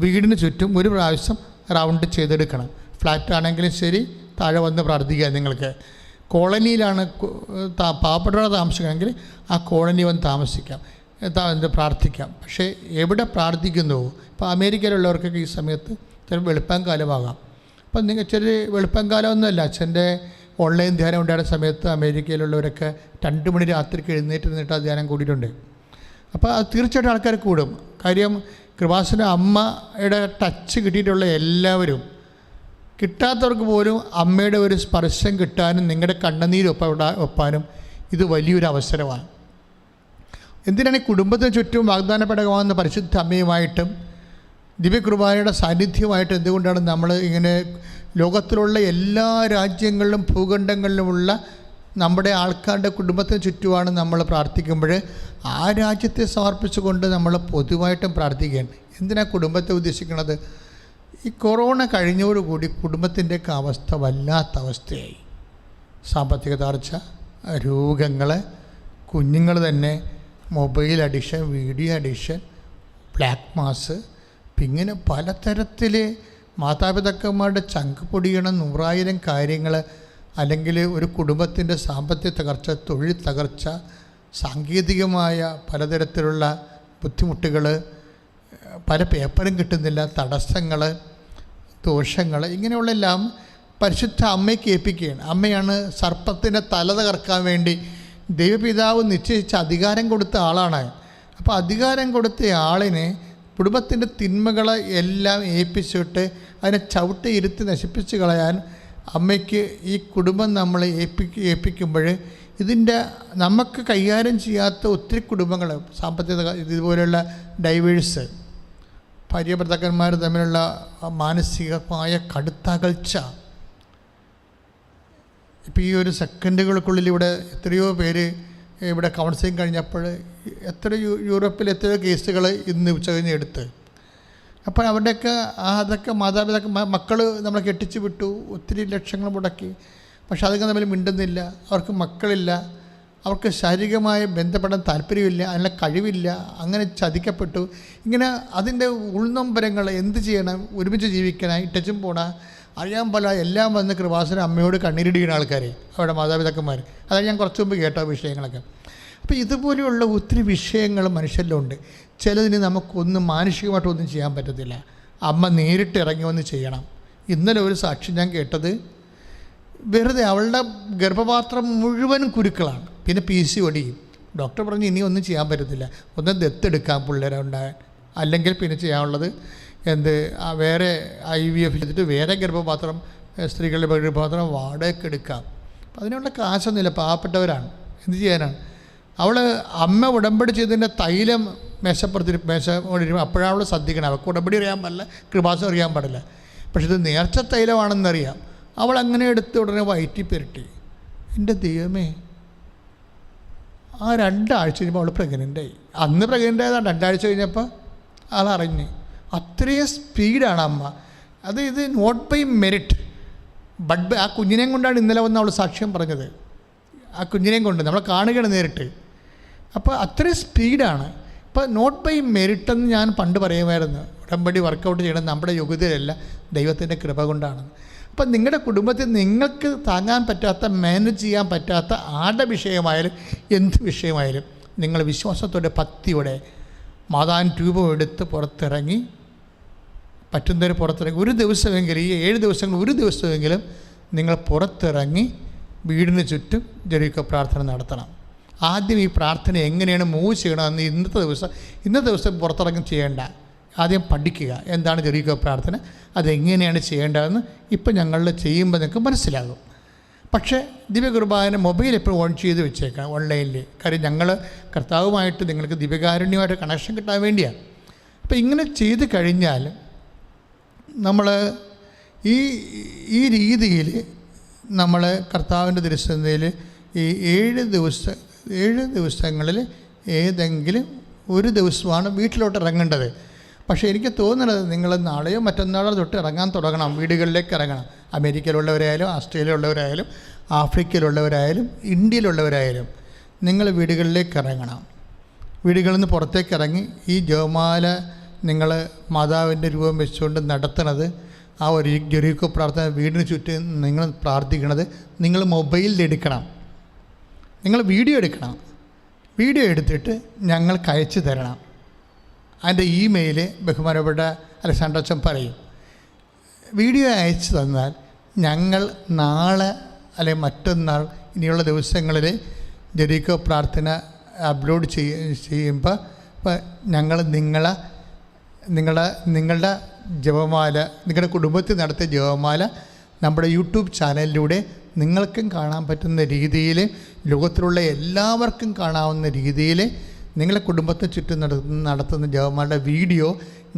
വീടിന് ചുറ്റും ഒരു പ്രാവശ്യം റൗണ്ട് ചെയ്തെടുക്കണം. ഫ്ലാറ്റ് ആണെങ്കിലും ശരി, താഴെ വന്ന് പ്രാർത്ഥിക്കുക. നിങ്ങൾക്ക് കോളനിയിലാണ് പാവപ്പെട്ടവരെ താമസിക്കണമെങ്കിൽ ആ കോളനി വന്ന് താമസിക്കാം, പ്രാർത്ഥിക്കാം. പക്ഷേ എവിടെ പ്രാർത്ഥിക്കുന്നുവോ, ഇപ്പോൾ അമേരിക്കയിലുള്ളവർക്കൊക്കെ ഈ സമയത്ത് ചിലപ്പോൾ വെളുപ്പം കാലമാകാം. അപ്പം നിങ്ങൾ ചെറിയ വെളുപ്പം കാലമൊന്നുമല്ല, അച്ഛൻ്റെ ഓൺലൈൻ ധ്യാനം ഉണ്ടായിരുന്ന സമയത്ത് അമേരിക്കയിലുള്ളവരൊക്കെ 2 മണി രാത്രിക്ക് എഴുന്നേറ്റ് ആ ധ്യാനം കൂടിയിട്ടുണ്ട്. അപ്പോൾ അത് തീർച്ചയായിട്ടും ആൾക്കാർ കൂടും. കാര്യം കൃപാസന അമ്മയുടെ ടച്ച് കിട്ടിയിട്ടുള്ള എല്ലാവരും, കിട്ടാത്തവർക്ക് പോലും അമ്മയുടെ ഒരു സ്പർശം കിട്ടാനും നിങ്ങളുടെ കണ്ണുനീര് ഒപ്പാനും ഇത് വലിയൊരു അവസരമാണ്. എന്തിനാണ് ഈ കുടുംബത്തിന് ചുറ്റും വാഗ്ദാനപ്പെടകമാകുന്ന പരിശുദ്ധ അമ്മയുമായിട്ടും ദിവ്യകൃപായുടെ സാന്നിധ്യമായിട്ട് എന്തുകൊണ്ടാണ് നമ്മൾ ഇങ്ങനെ ലോകത്തിലുള്ള എല്ലാ രാജ്യങ്ങളിലും ഭൂഖണ്ഡങ്ങളിലുമുള്ള നമ്മുടെ ആൾക്കാരുടെ കുടുംബത്തിന് ചുറ്റുമാണ് നമ്മൾ പ്രാർത്ഥിക്കുമ്പോൾ ആ രാജ്യത്തെ സമർപ്പിച്ചുകൊണ്ട് നമ്മൾ പൊതുവായിട്ടും പ്രാർത്ഥിക്കുകയാണ്. എന്തിനാണ് കുടുംബത്തെ ഉദ്ദേശിക്കുന്നത്? ഈ കൊറോണ കഴിഞ്ഞതോടുകൂടി കുടുംബത്തിൻ്റെയൊക്കെ അവസ്ഥ വല്ലാത്ത അവസ്ഥയായി. സാമ്പത്തിക തകർച്ച, രോഗങ്ങൾ, കുഞ്ഞുങ്ങൾ തന്നെ mobile addiction, video addiction, black mass, ഇങ്ങനെ പലതരത്തിൽ മാതാപിതാക്കന്മാരുടെ ചങ്ക് പൊടിയണം 100,000 കാര്യങ്ങൾ. അല്ലെങ്കിൽ ഒരു കുടുംബത്തിൻ്റെ സാമ്പത്തിക തകർച്ച, തൊഴിൽ തകർച്ച, സാങ്കേതികമായ പലതരത്തിലുള്ള ബുദ്ധിമുട്ടുകൾ, പല പേപ്പറും കിട്ടുന്നില്ല, തടസ്സങ്ങൾ, ദോഷങ്ങൾ, ഇങ്ങനെയുള്ളെല്ലാം പരിശുദ്ധ അമ്മയ്ക്ക് ഏൽപ്പിക്കുകയാണ്. അമ്മയാണ് സർപ്പത്തിൻ്റെ തല തകർക്കാൻ വേണ്ടി ദൈവപിതാവ് നിശ്ചയിച്ച അധികാരം കൊടുത്ത ആളാണ്. അപ്പോൾ അധികാരം കൊടുത്ത ആളിനെ കുടുംബത്തിൻ്റെ തിന്മകളെ എല്ലാം ഏൽപ്പിച്ചിട്ട് അതിനെ ചവിട്ടി ഇരുത്തി നശിപ്പിച്ച് കളയാൻ അമ്മയ്ക്ക് ഈ കുടുംബം നമ്മളെ ഏൽപ്പിക്കുമ്പോൾ ഇതിൻ്റെ നമുക്ക് കൈകാര്യം ചെയ്യാത്ത ഒത്തിരി കുടുംബങ്ങൾ, സാമ്പത്തിക ഇതുപോലെയുള്ള ഡൈവേഴ്സ്, ഭാര്യാഭർത്താക്കന്മാർ തമ്മിലുള്ള മാനസികമായ കടുത്തകൽച്ച. ഇപ്പോൾ ഈ ഒരു സെക്കൻഡുകൾക്കുള്ളിൽ ഇവിടെ എത്രയോ പേര് ഇവിടെ കൗൺസിലിംഗ് കഴിഞ്ഞപ്പോൾ യൂറോപ്പിൽ എത്രയോ കേസുകൾ ഇന്ന് ഉച്ചകഴിഞ്ഞ് എടുത്ത്. അപ്പോൾ അവരുടെയൊക്കെ അതൊക്കെ മക്കൾ നമ്മളെ കെട്ടിച്ച് വിട്ടു, ഒത്തിരി ലക്ഷങ്ങൾ മുടക്കി, പക്ഷെ അതൊക്കെ തമ്മിൽ മിണ്ടുന്നില്ല, അവർക്ക് മക്കളില്ല, അവർക്ക് ശാരീരികമായി ബന്ധപ്പെടാൻ താല്പര്യമില്ല, അതിനുള്ള കഴിവില്ല, അങ്ങനെ ചതിക്കപ്പെട്ടു. ഇങ്ങനെ അതിൻ്റെ ഉൾനൊമ്പരങ്ങൾ എന്ത് ചെയ്യണം, ഒരുമിച്ച് ജീവിക്കണം, ഇട്ടച്ചും പോണ അറിയാൻ പോലെ എല്ലാം വന്ന് കൃപാസന അമ്മയോട് കണ്ണീരിടിക്കുന്ന ആൾക്കാർ, അവരുടെ മാതാപിതാക്കന്മാർ. അതാണ് ഞാൻ കുറച്ച് മുമ്പ് കേട്ട വിഷയങ്ങളൊക്കെ. അപ്പോൾ ഇതുപോലെയുള്ള ഒത്തിരി വിഷയങ്ങൾ മനുഷ്യരിലുണ്ട്. ചിലതിന് നമുക്കൊന്നും മാനുഷികമായിട്ടൊന്നും ചെയ്യാൻ പറ്റത്തില്ല. അമ്മ നേരിട്ട് ഇറങ്ങി വന്ന് ചെയ്യണം. ഇന്നലെ ഒരു സാക്ഷി ഞാൻ കേട്ടത്, വെറുതെ അവളുടെ ഗർഭപാത്രം മുഴുവൻ കുരുക്കളാണ്, പിന്നെ PCOD. ഡോക്ടർ പറഞ്ഞു ഇനി ഒന്നും ചെയ്യാൻ പറ്റത്തില്ല, ഒന്ന് ദത്തെടുക്കാം പിള്ളേരെ ഉണ്ടാകാൻ, അല്ലെങ്കിൽ പിന്നെ ചെയ്യാനുള്ളത് വേറെ IVF ചെയ്തിട്ട് വേറെ ഗർഭപാത്രം, സ്ത്രീകളുടെ ഗർഭപാത്രം വാടകയ്ക്ക് എടുക്കാം. അപ്പം അതിനുള്ള കാശൊന്നുമില്ല, പാവപ്പെട്ടവരാണ്, എന്ത് ചെയ്യാനാണ്. അവൾ അമ്മ ഉടമ്പടി ചെയ്തതിൻ്റെ തൈലം മേശക്കൊണ്ടിരിക്കും. അപ്പോഴാണ് അവൾ ശ്രദ്ധിക്കണം, അവൾക്ക് ഉടമ്പടി അറിയാൻ പാടില്ല, കൃപാസം അറിയാൻ പാടില്ല, പക്ഷെ ഇത് നേർച്ച തൈലമാണെന്നറിയാം. അവൾ അങ്ങനെ എടുത്ത് ഉടനെ വയറ്റി പെരട്ടി. എൻ്റെ ദൈവമേ, ആ 2 ആഴ്ച കഴിഞ്ഞപ്പോൾ അവൾ പ്രഗ്നൻ്റായി. അന്ന് പ്രഗ്നൻ്റ് ആയതാണ്, 2 ആഴ്ച കഴിഞ്ഞപ്പോൾ ആളറിഞ്ഞ്. അത്രയും സ്പീഡാണ് അമ്മ. ഇത് നോട്ട് ബൈ മെറിറ്റ് ബട്ട് ആ കുഞ്ഞിനെയും കൊണ്ടാണ് ഇന്നലെ വന്ന് അവൾ സാക്ഷ്യം പറഞ്ഞത്. ആ കുഞ്ഞിനെയും കൊണ്ട് നമ്മൾ കാണുകയാണ് നേരിട്ട്. അപ്പോൾ അത്രയും സ്പീഡാണ്. ഇപ്പോൾ നോട്ട് ബൈ മെറിറ്റ് എന്ന് ഞാൻ പണ്ട് പറയുമായിരുന്നു. ഉടമ്പടി വർക്കൗട്ട് ചെയ്യണം നമ്മുടെ യോഗ്യതയല്ല, ദൈവത്തിൻ്റെ കൃപ കൊണ്ടാണ്. അപ്പം നിങ്ങളുടെ കുടുംബത്തിൽ നിങ്ങൾക്ക് താങ്ങാൻ പറ്റാത്ത, മാനേജ് ചെയ്യാൻ പറ്റാത്ത ആരുടെ വിഷയമായാലും എന്ത് വിഷയമായാലും നിങ്ങൾ വിശ്വാസത്തോടെ ഭക്തിയോടെ മാതാൻ രൂപം എടുത്ത് പുറത്തിറങ്ങി, പറ്റുന്നവർ പുറത്തിറങ്ങി ഒരു ദിവസമെങ്കിലും, ഈ 7 ദിവസങ്ങൾ ഒരു ദിവസമെങ്കിലും നിങ്ങൾ പുറത്തിറങ്ങി വീടിന് ചുറ്റും ജെറിക്കോ പ്രാർത്ഥന നടത്തണം. ആദ്യം ഈ പ്രാർത്ഥന എങ്ങനെയാണ് മൂവ് ചെയ്യണമെന്ന് ഇന്നത്തെ ദിവസം പുറത്തിറങ്ങി ചെയ്യേണ്ട. ആദ്യം പഠിക്കുക എന്താണ് ജെറിക്കോ പ്രാർത്ഥന, അതെങ്ങനെയാണ് ചെയ്യേണ്ടതെന്ന് ഇപ്പം ഞങ്ങൾ ചെയ്യുമ്പോൾ നിങ്ങൾക്ക് മനസ്സിലാകും. പക്ഷേ ദിവ്യകുർബാന മൊബൈൽ എപ്പോഴും ഓൺ ചെയ്ത് വെച്ചേക്കണം ഓൺലൈനിൽ. കാര്യം ഞങ്ങൾ കർത്താവുമായിട്ട് നിങ്ങൾക്ക് ദിവ്യകാരുണ്യമായിട്ട് കണക്ഷൻ കിട്ടാൻ വേണ്ടിയാണ്. അപ്പോൾ ഇങ്ങനെ ചെയ്ത് കഴിഞ്ഞാൽ നമ്മൾ ഈ രീതിയിൽ നമ്മൾ കർത്താവിൻ്റെ തിരുസന്നിധിയിൽ ഈ 7 ദിവസങ്ങളിൽ ഏതെങ്കിലും ഒരു ദിവസമാണ് വീട്ടിലോട്ട് ഇറങ്ങേണ്ടത്. പക്ഷേ എനിക്ക് തോന്നുന്നത് നിങ്ങൾ നാളെയോ മറ്റന്നാളോ തൊട്ട് ഇറങ്ങാൻ തുടങ്ങണം, വീടുകളിലേക്ക് ഇറങ്ങണം. അമേരിക്കയിലുള്ളവരായാലും ആസ്ട്രേലിയയിലുള്ളവരായാലും ആഫ്രിക്കയിലുള്ളവരായാലും ഇന്ത്യയിലുള്ളവരായാലും നിങ്ങൾ വീടുകളിലേക്ക് ഇറങ്ങണം. വീടുകളിൽ നിന്ന് പുറത്തേക്ക് ഇറങ്ങി ഈ ജപമാല നിങ്ങൾ മാതാവിൻ്റെ രൂപം വെച്ചുകൊണ്ട് നടത്തുന്നത്, ആ ഒരു ജെറിക്കോ പ്രാർത്ഥന വീടിന് ചുറ്റും നിങ്ങൾ പ്രാർത്ഥിക്കണത് നിങ്ങൾ മൊബൈലിലെടുക്കണം. നിങ്ങൾ വീഡിയോ എടുക്കണം. വീഡിയോ എടുത്തിട്ട് ഞങ്ങൾക്ക് അയച്ചു തരണം. അതിൻ്റെ ഇമെയിൽ ബഹുമാനപ്പെട്ട അലക്സാണ്ടർ അച്ഛൻ പറയും. വീഡിയോ അയച്ചു തന്നാൽ ഞങ്ങൾ നാളെ അല്ലെങ്കിൽ മറ്റന്നാൾ ഇനിയുള്ള ദിവസങ്ങളിൽ ജെറിക്കോ പ്രാർത്ഥന അപ്ലോഡ് ചെയ്യുമ്പോൾ ഞങ്ങൾ നിങ്ങളുടെ ജപമാല, നിങ്ങളുടെ കുടുംബത്തിൽ നടത്തിയ ജപമാല നമ്മുടെ യൂട്യൂബ് ചാനലിലൂടെ നിങ്ങൾക്കും കാണാൻ പറ്റുന്ന രീതിയിൽ, ലോകത്തിലുള്ള എല്ലാവർക്കും കാണാവുന്ന രീതിയിൽ നിങ്ങളുടെ കുടുംബത്തെ ചുറ്റും നടത്തുന്ന ജപമാലയുടെ വീഡിയോ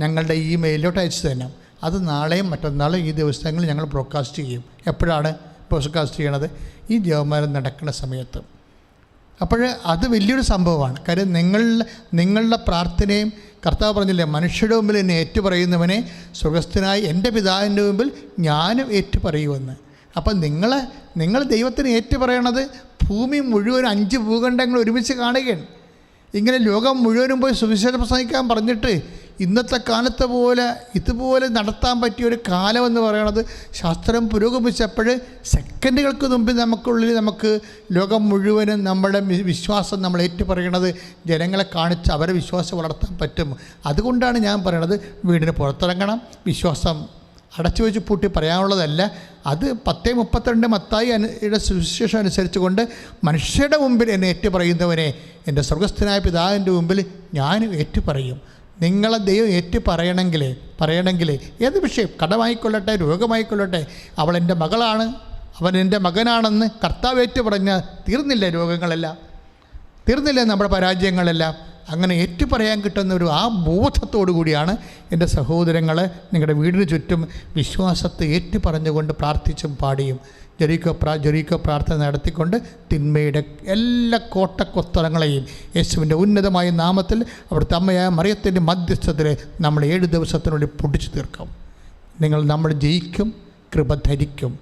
ഞങ്ങളുടെ ഇമെയിലോട്ട് അയച്ചു തരണം. അത് നാളെയും മറ്റന്നാളും ഈ ദിവസങ്ങളിൽ ഞങ്ങൾ ബ്രോഡ്കാസ്റ്റ് ചെയ്യും. എപ്പോഴാണ് ബ്രോഡ്കാസ്റ്റ് ചെയ്യണത്? ഈ ജപമാല നടക്കുന്ന സമയത്ത്. അപ്പോൾ അത് വലിയൊരു സംഭവമാണ്. കാര്യം നിങ്ങളുടെ പ്രാർത്ഥനയും കർത്താവ് പറഞ്ഞില്ലേ, മനുഷ്യരുടെ മുമ്പിൽ എന്നെ ഏറ്റുപറയുന്നവനെ സ്വർഗസ്ഥനായി എൻ്റെ പിതാവിൻ്റെ മുമ്പിൽ ഞാനും ഏറ്റുപറയുമെന്ന്. അപ്പം നിങ്ങൾ ദൈവത്തിന് ഏറ്റുപറയണത് ഭൂമി മുഴുവൻ 5 ഭൂഖണ്ഡങ്ങൾ ഒരുമിച്ച് കാണുകയാണ്. ഇങ്ങനെ ലോകം മുഴുവനും പോയി സുവിശേഷം പ്രസംഗിക്കാൻ പറഞ്ഞിട്ട് ഇന്നത്തെ കാലത്തെ പോലെ ഇതുപോലെ നടത്താൻ പറ്റിയൊരു കാലമെന്ന് പറയണത് ശാസ്ത്രം പുരോഗമിച്ചപ്പോൾ സെക്കൻഡുകൾക്ക് മുമ്പ് നമുക്ക് ലോകം മുഴുവനും നമ്മുടെ വിശ്വാസം നമ്മൾ ഏറ്റുപറയണത് ജനങ്ങളെ കാണിച്ച് അവരെ വിശ്വാസം വളർത്താൻ പറ്റും. അതുകൊണ്ടാണ് ഞാൻ പറയണത്, വീടിന് പുറത്തിറങ്ങണം. വിശ്വാസം അടച്ചു വെച്ച് പൂട്ടി പറയാനുള്ളതല്ല. അത് 10:32 മത്തായിയുടെ സുവിശേഷം അനുസരിച്ച് കൊണ്ട് മനുഷ്യരുടെ മുമ്പിൽ എന്നെ ഏറ്റുപറയുന്നവനെ എൻ്റെ സ്വർഗസ്ഥനായ പിതാവിൻ്റെ മുമ്പിൽ ഞാനും ഏറ്റുപറയും. നിങ്ങളെ ദൈവം പറയണമെങ്കിൽ ഏത് വിഷയം, കടമായിക്കൊള്ളട്ടെ, രോഗമായിക്കൊള്ളട്ടെ, അവൾ എൻ്റെ മകളാണ്, അവൻ എൻ്റെ മകനാണെന്ന് കർത്താവ് ഏറ്റുപറഞ്ഞാൽ തീർന്നില്ലേ രോഗങ്ങളെല്ലാം, തീർന്നില്ലേ നമ്മുടെ പരാജയങ്ങളെല്ലാം. അങ്ങനെ ഏറ്റുപറയാൻ കിട്ടുന്ന ആ ബോധത്തോടു കൂടിയാണ് എൻ്റെ സഹോദരങ്ങൾ നിങ്ങളുടെ വീടിന് ചുറ്റും വിശ്വാസത്തെ ഏറ്റുപറഞ്ഞുകൊണ്ട് പ്രാർത്ഥിച്ചും പാടിയും ജെറിക്കോ പ്രാർത്ഥന നടത്തിക്കൊണ്ട് തിന്മയുടെ എല്ലാ കോട്ടക്കൊത്തളങ്ങളെയും യേശുവിൻ്റെ ഉന്നതമായ നാമത്തിൽ അവിടുത്തെ അമ്മയായ മറിയത്തിൻ്റെ മധ്യസ്ഥത്തിൽ നമ്മൾ 7 ദിവസത്തിനുള്ളിൽ പൊടിച്ചു തീർക്കും. നമ്മൾ ജയിക്കും, കൃപ ധരിക്കും.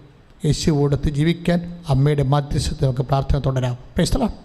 യേശുവോടൊത്ത് ജീവിക്കാൻ അമ്മയുടെ മധ്യസ്ഥത്തിൽ നമുക്ക് പ്രാർത്ഥന തുടരാം. Praise the Lord.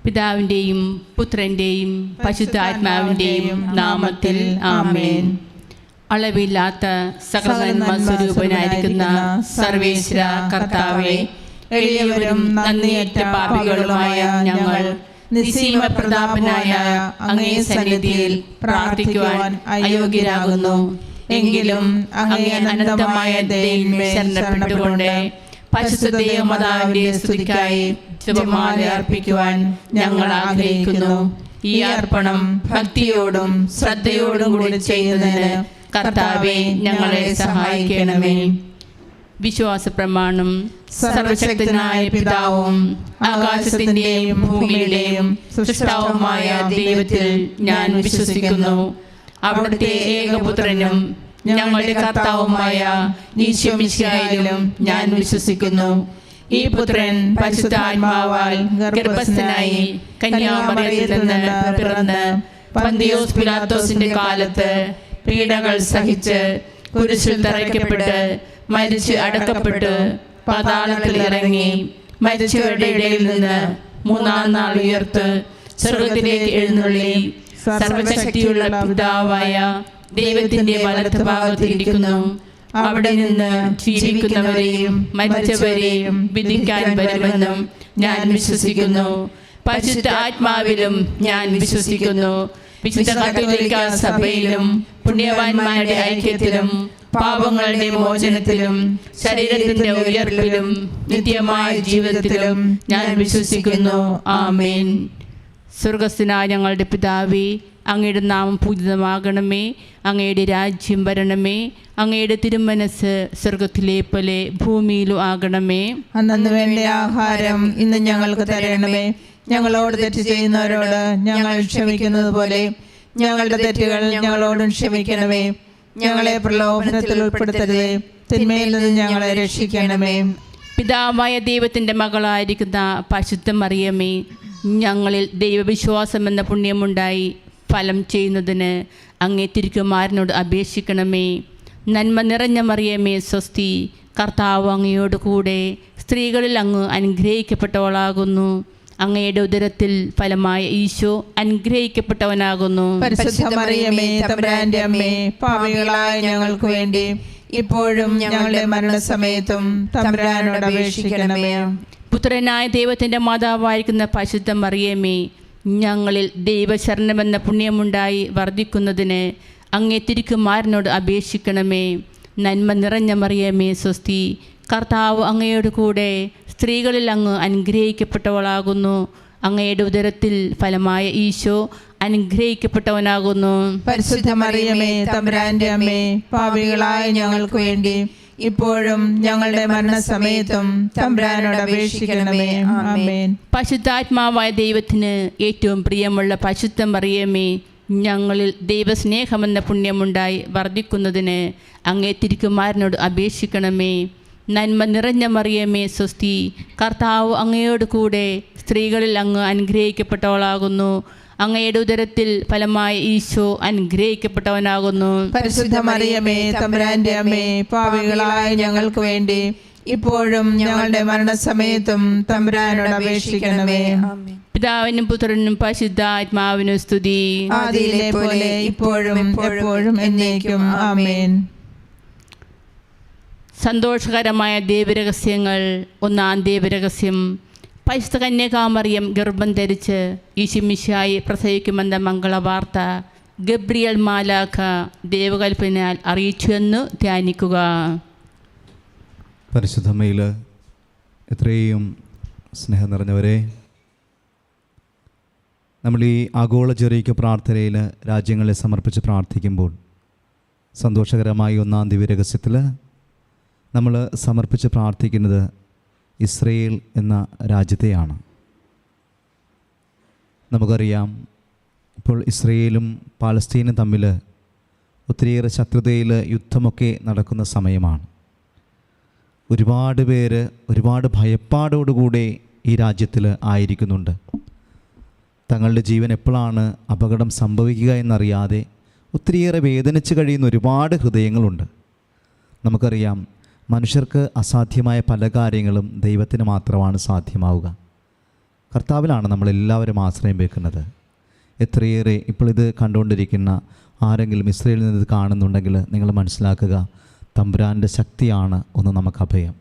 പിതാവിൻ്റെയും പുത്രൻ്റെയും പരിശുദ്ധാത്മാവിൻ്റെയും നാമത്തിൽ ആമേൻ. അളവില്ലാത്ത സകലനന്മ സ്വരൂപനായിരിക്കുന്ന സർവേശ്വര കർത്താവേ, എളിയവരും നന്ദിയേറ്റ പാപികളുമായ ഞങ്ങൾ നിസ്സീമ പ്രതാപനായ അങ്ങേ സന്നിധിയിൽ പ്രാർത്ഥിക്കുവാൻ അയോഗ്യരാകുന്നു. എങ്കിലും അങ്ങേ അനന്തമായ ദയയിൽ ശരണപ്പെട്ടുകൊണ്ട് പരിശുദ്ധ ദൈവമാതാവിന്റെ സ്തുതിക്കായി ജപമാല അർപ്പിക്കുവാൻ ഞങ്ങൾ ആഗ്രഹിക്കുന്നു. ഈ അർപ്പണം ഭക്തിയോടും ശ്രദ്ധയോടും കൂടി ചെയ്യുന്നതിന് കർത്താവേ ഞങ്ങളെ സഹായിക്കണമേ. വിശ്വാസ പ്രമാണം. സർവശക്തനായ പിതാവും ആകാശത്തിന്റെയും ഭൂമിയുടെയും സൃഷ്ടാവുമായ ദൈവത്തിൽ ഞാൻ വിശ്വസിക്കുന്നു. അവിടുത്തെ ഏകപുത്രനും ഞങ്ങളുടെ കർത്താവുമായ ഈശോ മിശിഹായിലും ഞാൻ വിശ്വസിക്കുന്നു. ഈ പുത്രൻ പരിശുദ്ധാത്മാവാൽ ഗർഭസ്ഥനായി കന്യാമറിയത്തിൽ നിന്ന് പിറന്ന് പന്തിയോസ് പിലാത്തോസിന്റെ കാലത്ത് പീഡകൾ സഹിച്ച് കുരിശിൽ തറയ്ക്കപ്പെട്ട് മരിച്ച് അടക്കപ്പെട്ട് പാതാളത്തിൽ ഇറങ്ങി മരിച്ചവരുടെ ഇടയിൽ നിന്ന് മൂന്നാം നാൾ ഉയർത്ത് സ്വർഗ്ഗത്തിലേക്ക് എഴുന്നള്ളി സർവശക്തിയുള്ള പിതാവായ ദൈവത്തിന്റെ വലത്ത് ഭാഗത്തിരിക്കുന്നു. അവിടെ നിന്ന് ജീവിക്കുന്നവരെയും മരിച്ചവരെയും വിധിക്കാൻ വരുമെന്നും ഞാൻ വിശ്വസിക്കുന്നു. പരിശുദ്ധ ആത്മാവിലും ഞാൻ വിശ്വസിക്കുന്നു. വിശുദ്ധ കത്തോലിക്കാ സഭയിലും പുണ്യവാന്മാരുടെ ഐക്യത്തിലും പാപങ്ങളുടെ മോചനത്തിലും ശരീരത്തിന്റെ ഉയർപ്പിലും നിത്യമായ ജീവിതത്തിലും ഞാൻ വിശ്വസിക്കുന്നു. ആമേൻ. സ്വർഗസ്ഥനായ ഞങ്ങളുടെ പിതാവേ, അങ്ങയുടെ നാമം പൂജിതമാകണമേ. അങ്ങയുടെ രാജ്യം വരണമേ. അങ്ങയുടെ തിരുമനസ് സ്വർഗത്തിലെ പോലെ ഭൂമിയിലും ആകണമേ. അന്നു വേണ്ട ആഹാരം ഇന്ന് ഞങ്ങൾക്ക് തരണമേ. ഞങ്ങളോട് തെറ്റ് ചെയ്യുന്നവരോട് ഞങ്ങൾ ക്ഷമിക്കുന്നത് പോലെ ഞങ്ങളുടെ തെറ്റുകൾ ഞങ്ങളോടും ക്ഷമിക്കണമേ. ഞങ്ങളെ പ്രലോഭനത്തിൽ ഉൾപ്പെടുത്തരുതേ, തിന്മയിൽ നിന്ന് ഞങ്ങളെ രക്ഷിക്കണമേ. പിതാവായ ദൈവത്തിൻ്റെ മകളായിരിക്കുന്ന പരിശുദ്ധ മറിയമേ, ഞങ്ങളിൽ ദൈവവിശ്വാസം എന്ന പുണ്യമുണ്ടായി ഫലം ചെയ്യുന്നതിന് അങ്ങേ തിരുക്കുമാരനോട് അപേക്ഷിക്കണമേ. നന്മ നിറഞ്ഞ മറിയമേ സ്വസ്തി, കർത്താവ് അങ്ങയോട് കൂടെ സ്ത്രീകളിൽ അങ്ങ് അനുഗ്രഹിക്കപ്പെട്ടവളാകുന്നു. അങ്ങയുടെ ഉദരത്തിൽ ഫലമായ ഈശോ അനുഗ്രഹിക്കപ്പെട്ടവനാകുന്നു. പരിശുദ്ധ മറിയമേ, തമ്പുരാന്റെ അമ്മേ, പാപികളായ ഞങ്ങൾക്ക് വേണ്ടി ഇപ്പോഴും ഞങ്ങളുടെ മരണസമയത്തും തമ്പുരാനോട് അപേക്ഷിക്കണമേ. പുത്രനായ ദൈവത്തിൻ്റെ മാതാവായിരിക്കുന്ന പരിശുദ്ധ മറിയമേ, ഞങ്ങളിൽ ദൈവശരണമെന്ന പുണ്യമുണ്ടായി വർദ്ധിക്കുന്നതിന് അങ്ങേ തിരുക്കുമാരനോട് അപേക്ഷിക്കണമേ. നന്മ നിറഞ്ഞ മറിയമേ സ്വസ്തി, കർത്താവ് അങ്ങയോട് കൂടെ സ്ത്രീകളിൽ അങ്ങ് അനുഗ്രഹിക്കപ്പെട്ടവളാകുന്നു. അങ്ങയുടെ ഉദരത്തിൽ ഫലമായ ഈശോ അനുഗ്രഹിക്കപ്പെട്ടവനാകുന്നു. പരിശുദ്ധ മറിയമേ, തമ്പുരാന്റെ അമ്മേ, പാപികളായ ഞങ്ങൾക്ക് വേണ്ടി ഇപ്പോഴും ഞങ്ങളുടെ മരണസമയത്തും തമ്പുരാനോട് അപേക്ഷിക്കണമേ. ആമേൻ. പരിശുദ്ധാത്മാവായ ദൈവത്തിന് ഏറ്റവും പ്രിയമുള്ള പരിശുദ്ധ മറിയമേ, ഞങ്ങളിൽ ദൈവസ്നേഹമെന്ന പുണ്യമുണ്ടായി വർദ്ധിക്കുന്നതിന് അങ്ങേ തിരുക്കുമാരനോട് അപേക്ഷിക്കണമേ. നന്മ നിറഞ്ഞ മറിയമേ സ്വസ്തി, കർത്താവ് അങ്ങയോട് കൂടെ സ്ത്രീകളിൽ അങ്ങ് അനുഗ്രഹിക്കപ്പെട്ടവളാകുന്നു. അങ്ങയുടെ ഉദരത്തിൽ ഫലമായ ഈശോ അനുഗ്രഹിക്കപ്പെട്ടവനാകുന്നു. പരിശുദ്ധ മറിയമേ, തമ്പുരാന്റെ അമ്മേ, പാപികളായ ഞങ്ങൾക്ക് വേണ്ടി ഇപ്പോഴും ഞങ്ങളുടെ മരണസമയത്തും തമ്പുരാനോട് അപേക്ഷിക്കണമേ. പിതാവിനും പുത്രനും പരിശുദ്ധാത്മാവിനും സ്തുതി. ആദിയിലെ പോലെ ഇപ്പോഴും എപ്പോഴും എന്നേക്കും. ആമേൻ. സന്തോഷകരമായ ദൈവരഹസ്യങ്ങൾ. ഒന്നാം ദൈവരഹസ്യം, പരിശുദ്ധ കന്യകാമറിയം ഗർഭം ധരിച്ച് ഈശോമിശിഹായെ പ്രസവിക്കുമെന്ന മംഗളവാർത്ത ഗബ്രിയേൽ മാലാഖ ദൈവകൽപ്പനയാൽ അറിയിച്ചു എന്ന് ധ്യാനിക്കുക. പരിശുദ്ധമ്മയിൽ എത്രയും സ്നേഹം നിറഞ്ഞവരെ, നമ്മൾ ഈ ആഗോള ജെറീക്ക പ്രാർത്ഥനയിൽ രാജ്യങ്ങളെ സമർപ്പിച്ച് പ്രാർത്ഥിക്കുമ്പോൾ സന്തോഷകരമായി ഒന്നാം ദിവ്യരഹസ്യത്തിൽ നമ്മൾ സമർപ്പിച്ച് പ്രാർത്ഥിക്കുന്നത് ഇസ്രയേൽ എന്ന രാജ്യത്തെയാണ്. നമുക്കറിയാം, ഇപ്പോൾ ഇസ്രയേലും പാലസ്തീനും തമ്മിൽ ഒത്തിരിയേറെ ശത്രുതയിൽ യുദ്ധമൊക്കെ നടക്കുന്ന സമയമാണ്. ഒരുപാട് പേര് ഒരുപാട് ഭയപ്പാടോടുകൂടെ ഈ രാജ്യത്തിൽ ആയിരിക്കുന്നുണ്ട്. തങ്ങളുടെ ജീവൻ എപ്പോഴാണ് അപകടം സംഭവിക്കുക എന്നറിയാതെ ഒത്തിരിയേറെ വേദനിച്ച് കഴിയുന്ന ഒരുപാട് ഹൃദയങ്ങളുണ്ട്. നമുക്കറിയാം, മനുഷ്യർക്ക് അസാധ്യമായ പല കാര്യങ്ങളും ദൈവത്തിന് മാത്രമാണ് സാധ്യമാവുക. കർത്താവിലാണ് നമ്മളെല്ലാവരും ആശ്രയം വെക്കുന്നത്. എത്രയേറെ ഇപ്പോൾ ഇത് കണ്ടുകൊണ്ടിരിക്കുന്ന ആരെങ്കിലും ഇസ്രയേലിൽ നിന്ന് ഇത് കാണുന്നുണ്ടെങ്കിൽ നിങ്ങൾ മനസ്സിലാക്കുക, തമ്പുരാൻ്റെ ശക്തിയാണ് ഒന്ന് നമുക്ക് അഭയം.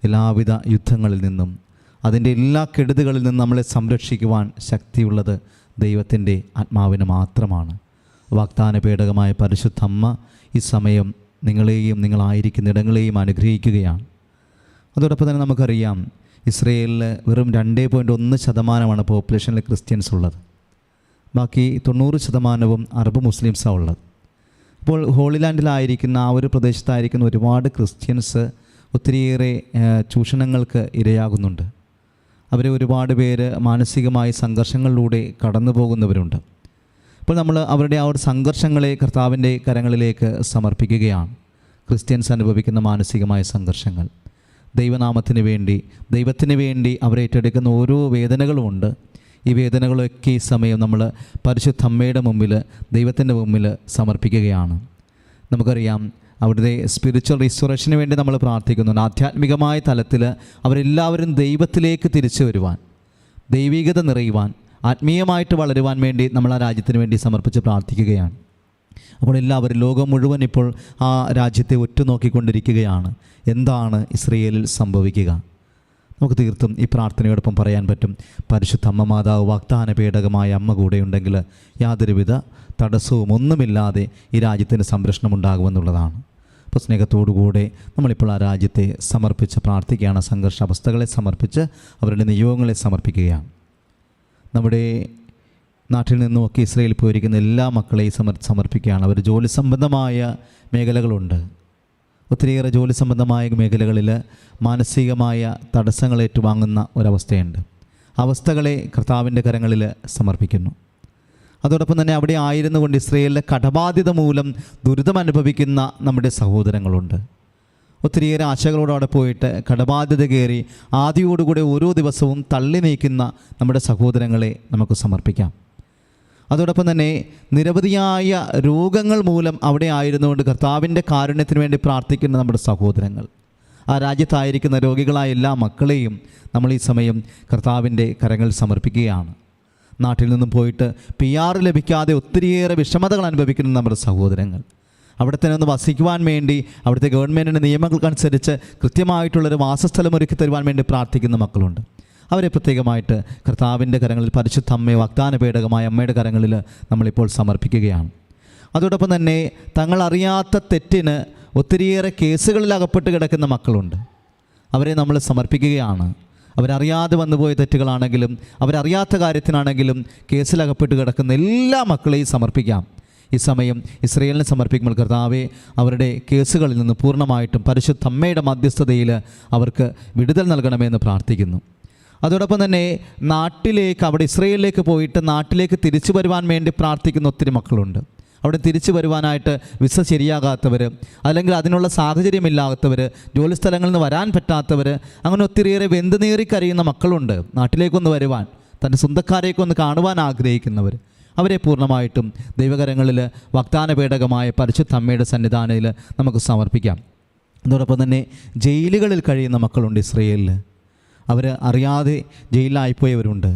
എല്ലാവിധ യുദ്ധങ്ങളിൽ നിന്നും അതിൻ്റെ എല്ലാ കെടുതികളിൽ നിന്നും നമ്മളെ സംരക്ഷിക്കുവാൻ ശക്തിയുള്ളത് ദൈവത്തിൻ്റെ ആത്മാവിന് മാത്രമാണ്. വാഗ്ദാന പേടകമായ പരിശുദ്ധ അമ്മ ഈ സമയം നിങ്ങളെയും നിങ്ങളായിരിക്കുന്ന ഇടങ്ങളെയും അനുഗ്രഹിക്കുകയാണ്. അതോടൊപ്പം തന്നെ നമുക്കറിയാം, ഇസ്രയേലിൽ വെറും 2.1% പോപ്പുലേഷനിൽ ക്രിസ്ത്യൻസ് ഉള്ളത്. ബാക്കി 90% അറബ് മുസ്ലിംസാണ് ഉള്ളത്. അപ്പോൾ ഹോളിലാൻഡിലായിരിക്കുന്ന ആ ഒരു പ്രദേശത്തായിരിക്കുന്ന ഒരുപാട് ക്രിസ്ത്യൻസ് ഒത്തിരിയേറെ ചൂഷണങ്ങൾക്ക് ഇരയാകുന്നുണ്ട്. അവരെ ഒരുപാട് പേര് മാനസികമായി സംഘർഷങ്ങളിലൂടെ കടന്നു പോകുന്നവരുണ്ട്. അപ്പോൾ നമ്മൾ അവരുടെ ആ ഒരു സംഘർഷങ്ങളെ കർത്താവിൻ്റെ കരങ്ങളിലേക്ക് സമർപ്പിക്കുകയാണ്. ക്രിസ്ത്യൻസ് അനുഭവിക്കുന്ന മാനസികമായ സംഘർഷങ്ങൾ, ദൈവനാമത്തിന് വേണ്ടി, ദൈവത്തിന് വേണ്ടി അവർ ഏറ്റെടുക്കുന്ന ഓരോ വേദനകളുമുണ്ട്. ഈ വേദനകളൊക്കെ ഈ സമയം നമ്മൾ പരിശുദ്ധ അമ്മയുടെ മുമ്പിൽ, ദൈവത്തിൻ്റെ മുമ്പിൽ സമർപ്പിക്കുകയാണ്. നമുക്കറിയാം, അവിടുത്തെ സ്പിരിച്വൽ റിസ്റ്റോറേഷന് വേണ്ടി നമ്മൾ പ്രാർത്ഥിക്കുന്നുണ്ട്. ആധ്യാത്മികമായ തലത്തിൽ അവരെല്ലാവരും ദൈവത്തിലേക്ക് തിരിച്ചു വരുവാൻ, ദൈവികത നിറയുവാൻ, ആത്മീയമായിട്ട് വളരുവാൻ വേണ്ടി നമ്മൾ ആ രാജ്യത്തിന് വേണ്ടി സമർപ്പിച്ച് പ്രാർത്ഥിക്കുകയാണ്. അപ്പോൾ എല്ലാവരും, ലോകം മുഴുവൻ ഇപ്പോൾ ആ രാജ്യത്തെ ഉറ്റുനോക്കിക്കൊണ്ടിരിക്കുകയാണ്. എന്താണ് ഇസ്രയേലിൽ സംഭവിക്കുക? നമുക്ക് തീർത്തും ഈ പ്രാർത്ഥനയോടൊപ്പം പറയാൻ പറ്റും, പരിശുദ്ധ അമ്മ മാതാവ്, വാഗ്ദാന പേടകമായ അമ്മ കൂടെയുണ്ടെങ്കിൽ യാതൊരുവിധ തടസ്സവും ഒന്നുമില്ലാതെ ഈ രാജ്യത്തിന് സംരക്ഷണം ഉണ്ടാകുമെന്നുള്ളതാണ്. അപ്പോൾ സ്നേഹത്തോടുകൂടെ നമ്മളിപ്പോൾ ആ രാജ്യത്തെ സമർപ്പിച്ച് പ്രാർത്ഥിക്കുകയാണ്. സംഘർഷ അവസ്ഥകളെ സമർപ്പിച്ച് അവരുടെ നിയോഗങ്ങളെ സമർപ്പിക്കുകയാണ്. നമ്മുടെ നാട്ടിൽ നിന്നുമൊക്കെ ഇസ്രയേലിൽ പോയിരിക്കുന്ന എല്ലാ മക്കളെയും സമർപ്പിക്കുകയാണ്. അവർ ജോലി സംബന്ധമായ മേഖലകളുണ്ട്. ഒത്തിരിയേറെ ജോലി സംബന്ധമായ മേഖലകളിൽ മാനസികമായ തടസ്സങ്ങൾ ഏറ്റുവാങ്ങുന്ന ഒരവസ്ഥയുണ്ട്. അവസ്ഥകളെ കർത്താവിൻ്റെ കരങ്ങളിൽ സമർപ്പിക്കുന്നു. അതോടൊപ്പം തന്നെ അവിടെ ആയിരുന്നു കൊണ്ട് ഇസ്രയേലിലെ കടബാധ്യത മൂലം ദുരിതം അനുഭവിക്കുന്ന നമ്മുടെ സഹോദരങ്ങളുണ്ട്. ഒത്തിരിയേറെ ആശകളോട് അവിടെ പോയിട്ട് കടബാധ്യത കയറി ആദിയോടുകൂടെ ഓരോ ദിവസവും തള്ളി നീക്കുന്ന നമ്മുടെ സഹോദരങ്ങളെ നമുക്ക് സമർപ്പിക്കാം. അതോടൊപ്പം തന്നെ നിരവധിയായ രോഗങ്ങൾ മൂലം അവിടെ ആയിരുന്നുകൊണ്ട് കർത്താവിൻ്റെ കാരുണ്യത്തിന് വേണ്ടി പ്രാർത്ഥിക്കുന്ന നമ്മുടെ സഹോദരങ്ങൾ, ആ രാജ്യത്തായിരിക്കുന്ന രോഗികളായ എല്ലാ മക്കളെയും നമ്മൾ ഈ സമയം കർത്താവിൻ്റെ കരങ്ങളിൽ സമർപ്പിക്കുകയാണ്. നാട്ടിൽ നിന്നും പോയിട്ട് PR ലഭിക്കാതെ ഒത്തിരിയേറെ വിഷമതകൾ അനുഭവിക്കുന്ന നമ്മുടെ സഹോദരങ്ങൾ, അവിടെ തന്നെ ഒന്ന് വസിക്കുവാൻ വേണ്ടി അവിടുത്തെ ഗവൺമെൻറ്റിൻ്റെ നിയമങ്ങൾക്കനുസരിച്ച് കൃത്യമായിട്ടുള്ളൊരു വാസസ്ഥലം ഒരുക്കി തരുവാൻ വേണ്ടി പ്രാർത്ഥിക്കുന്ന മക്കളുണ്ട്. അവരെ പ്രത്യേകമായിട്ട് കർത്താവിൻ്റെ കരങ്ങളിൽ, പരിശുദ്ധ അമ്മയെ, വാഗ്ദാന പേടകമായ അമ്മയുടെ കരങ്ങളിൽ നമ്മളിപ്പോൾ സമർപ്പിക്കുകയാണ്. അതോടൊപ്പം തന്നെ തങ്ങളറിയാത്ത തെറ്റിന് ഒത്തിരിയേറെ കേസുകളിൽ അകപ്പെട്ട് കിടക്കുന്ന മക്കളുണ്ട്. അവരെ നമ്മൾ സമർപ്പിക്കുകയാണ്. അവരറിയാതെ വന്നുപോയ തെറ്റുകളാണെങ്കിലും അവരറിയാത്ത കാര്യത്തിനാണെങ്കിലും കേസിലകപ്പെട്ട് കിടക്കുന്ന എല്ലാ മക്കളെയും സമർപ്പിക്കാം. ഈ സമയം ഇസ്രയേലിനെ സമർപ്പിക്കുമ്പോൾ കർത്താവെ, അവരുടെ കേസുകളിൽ നിന്ന് പൂർണ്ണമായിട്ടും പരിശുദ്ധ അമ്മയുടെ മധ്യസ്ഥതയിൽ അവർക്ക് വിടുതൽ നൽകണമെന്ന് പ്രാർത്ഥിക്കുന്നു. അതോടൊപ്പം തന്നെ നാട്ടിലേക്ക്, അവിടെ ഇസ്രയേലിലേക്ക് പോയിട്ട് നാട്ടിലേക്ക് തിരിച്ചു വരുവാൻ വേണ്ടി പ്രാർത്ഥിക്കുന്ന ഒത്തിരി മക്കളുണ്ട്. അവിടെ തിരിച്ചു വരുവാനായിട്ട് വിസ ശരിയാകാത്തവർ, അല്ലെങ്കിൽ അതിനുള്ള സാഹചര്യമില്ലാത്തവർ, ജോലിസ്ഥലങ്ങളിൽ നിന്ന് വരാൻ പറ്റാത്തവർ, അങ്ങനെ ഒത്തിരിയേറെ വെന്തുനീറി കരയുന്ന മക്കളുണ്ട്. നാട്ടിലേക്കൊന്ന് വരുവാൻ, തൻ്റെ സ്വന്തക്കാരെയൊക്കെ കാണുവാൻ ആഗ്രഹിക്കുന്നവർ, അവരെ പൂർണ്ണമായിട്ടും ദൈവകരങ്ങളിൽ വാഗ്ദാന പേടകമായ പരിശുദ്ധ അമ്മയുടെ സന്നിധാനത്തിൽ നമുക്ക് സമർപ്പിക്കാം. അതോടൊപ്പം തന്നെ ജയിലുകളിൽ കഴിയുന്ന മക്കളുണ്ട് ഇസ്രയേലിൽ. അവർ അറിയാതെ ജയിലിലായിപ്പോയവരുണ്ട്.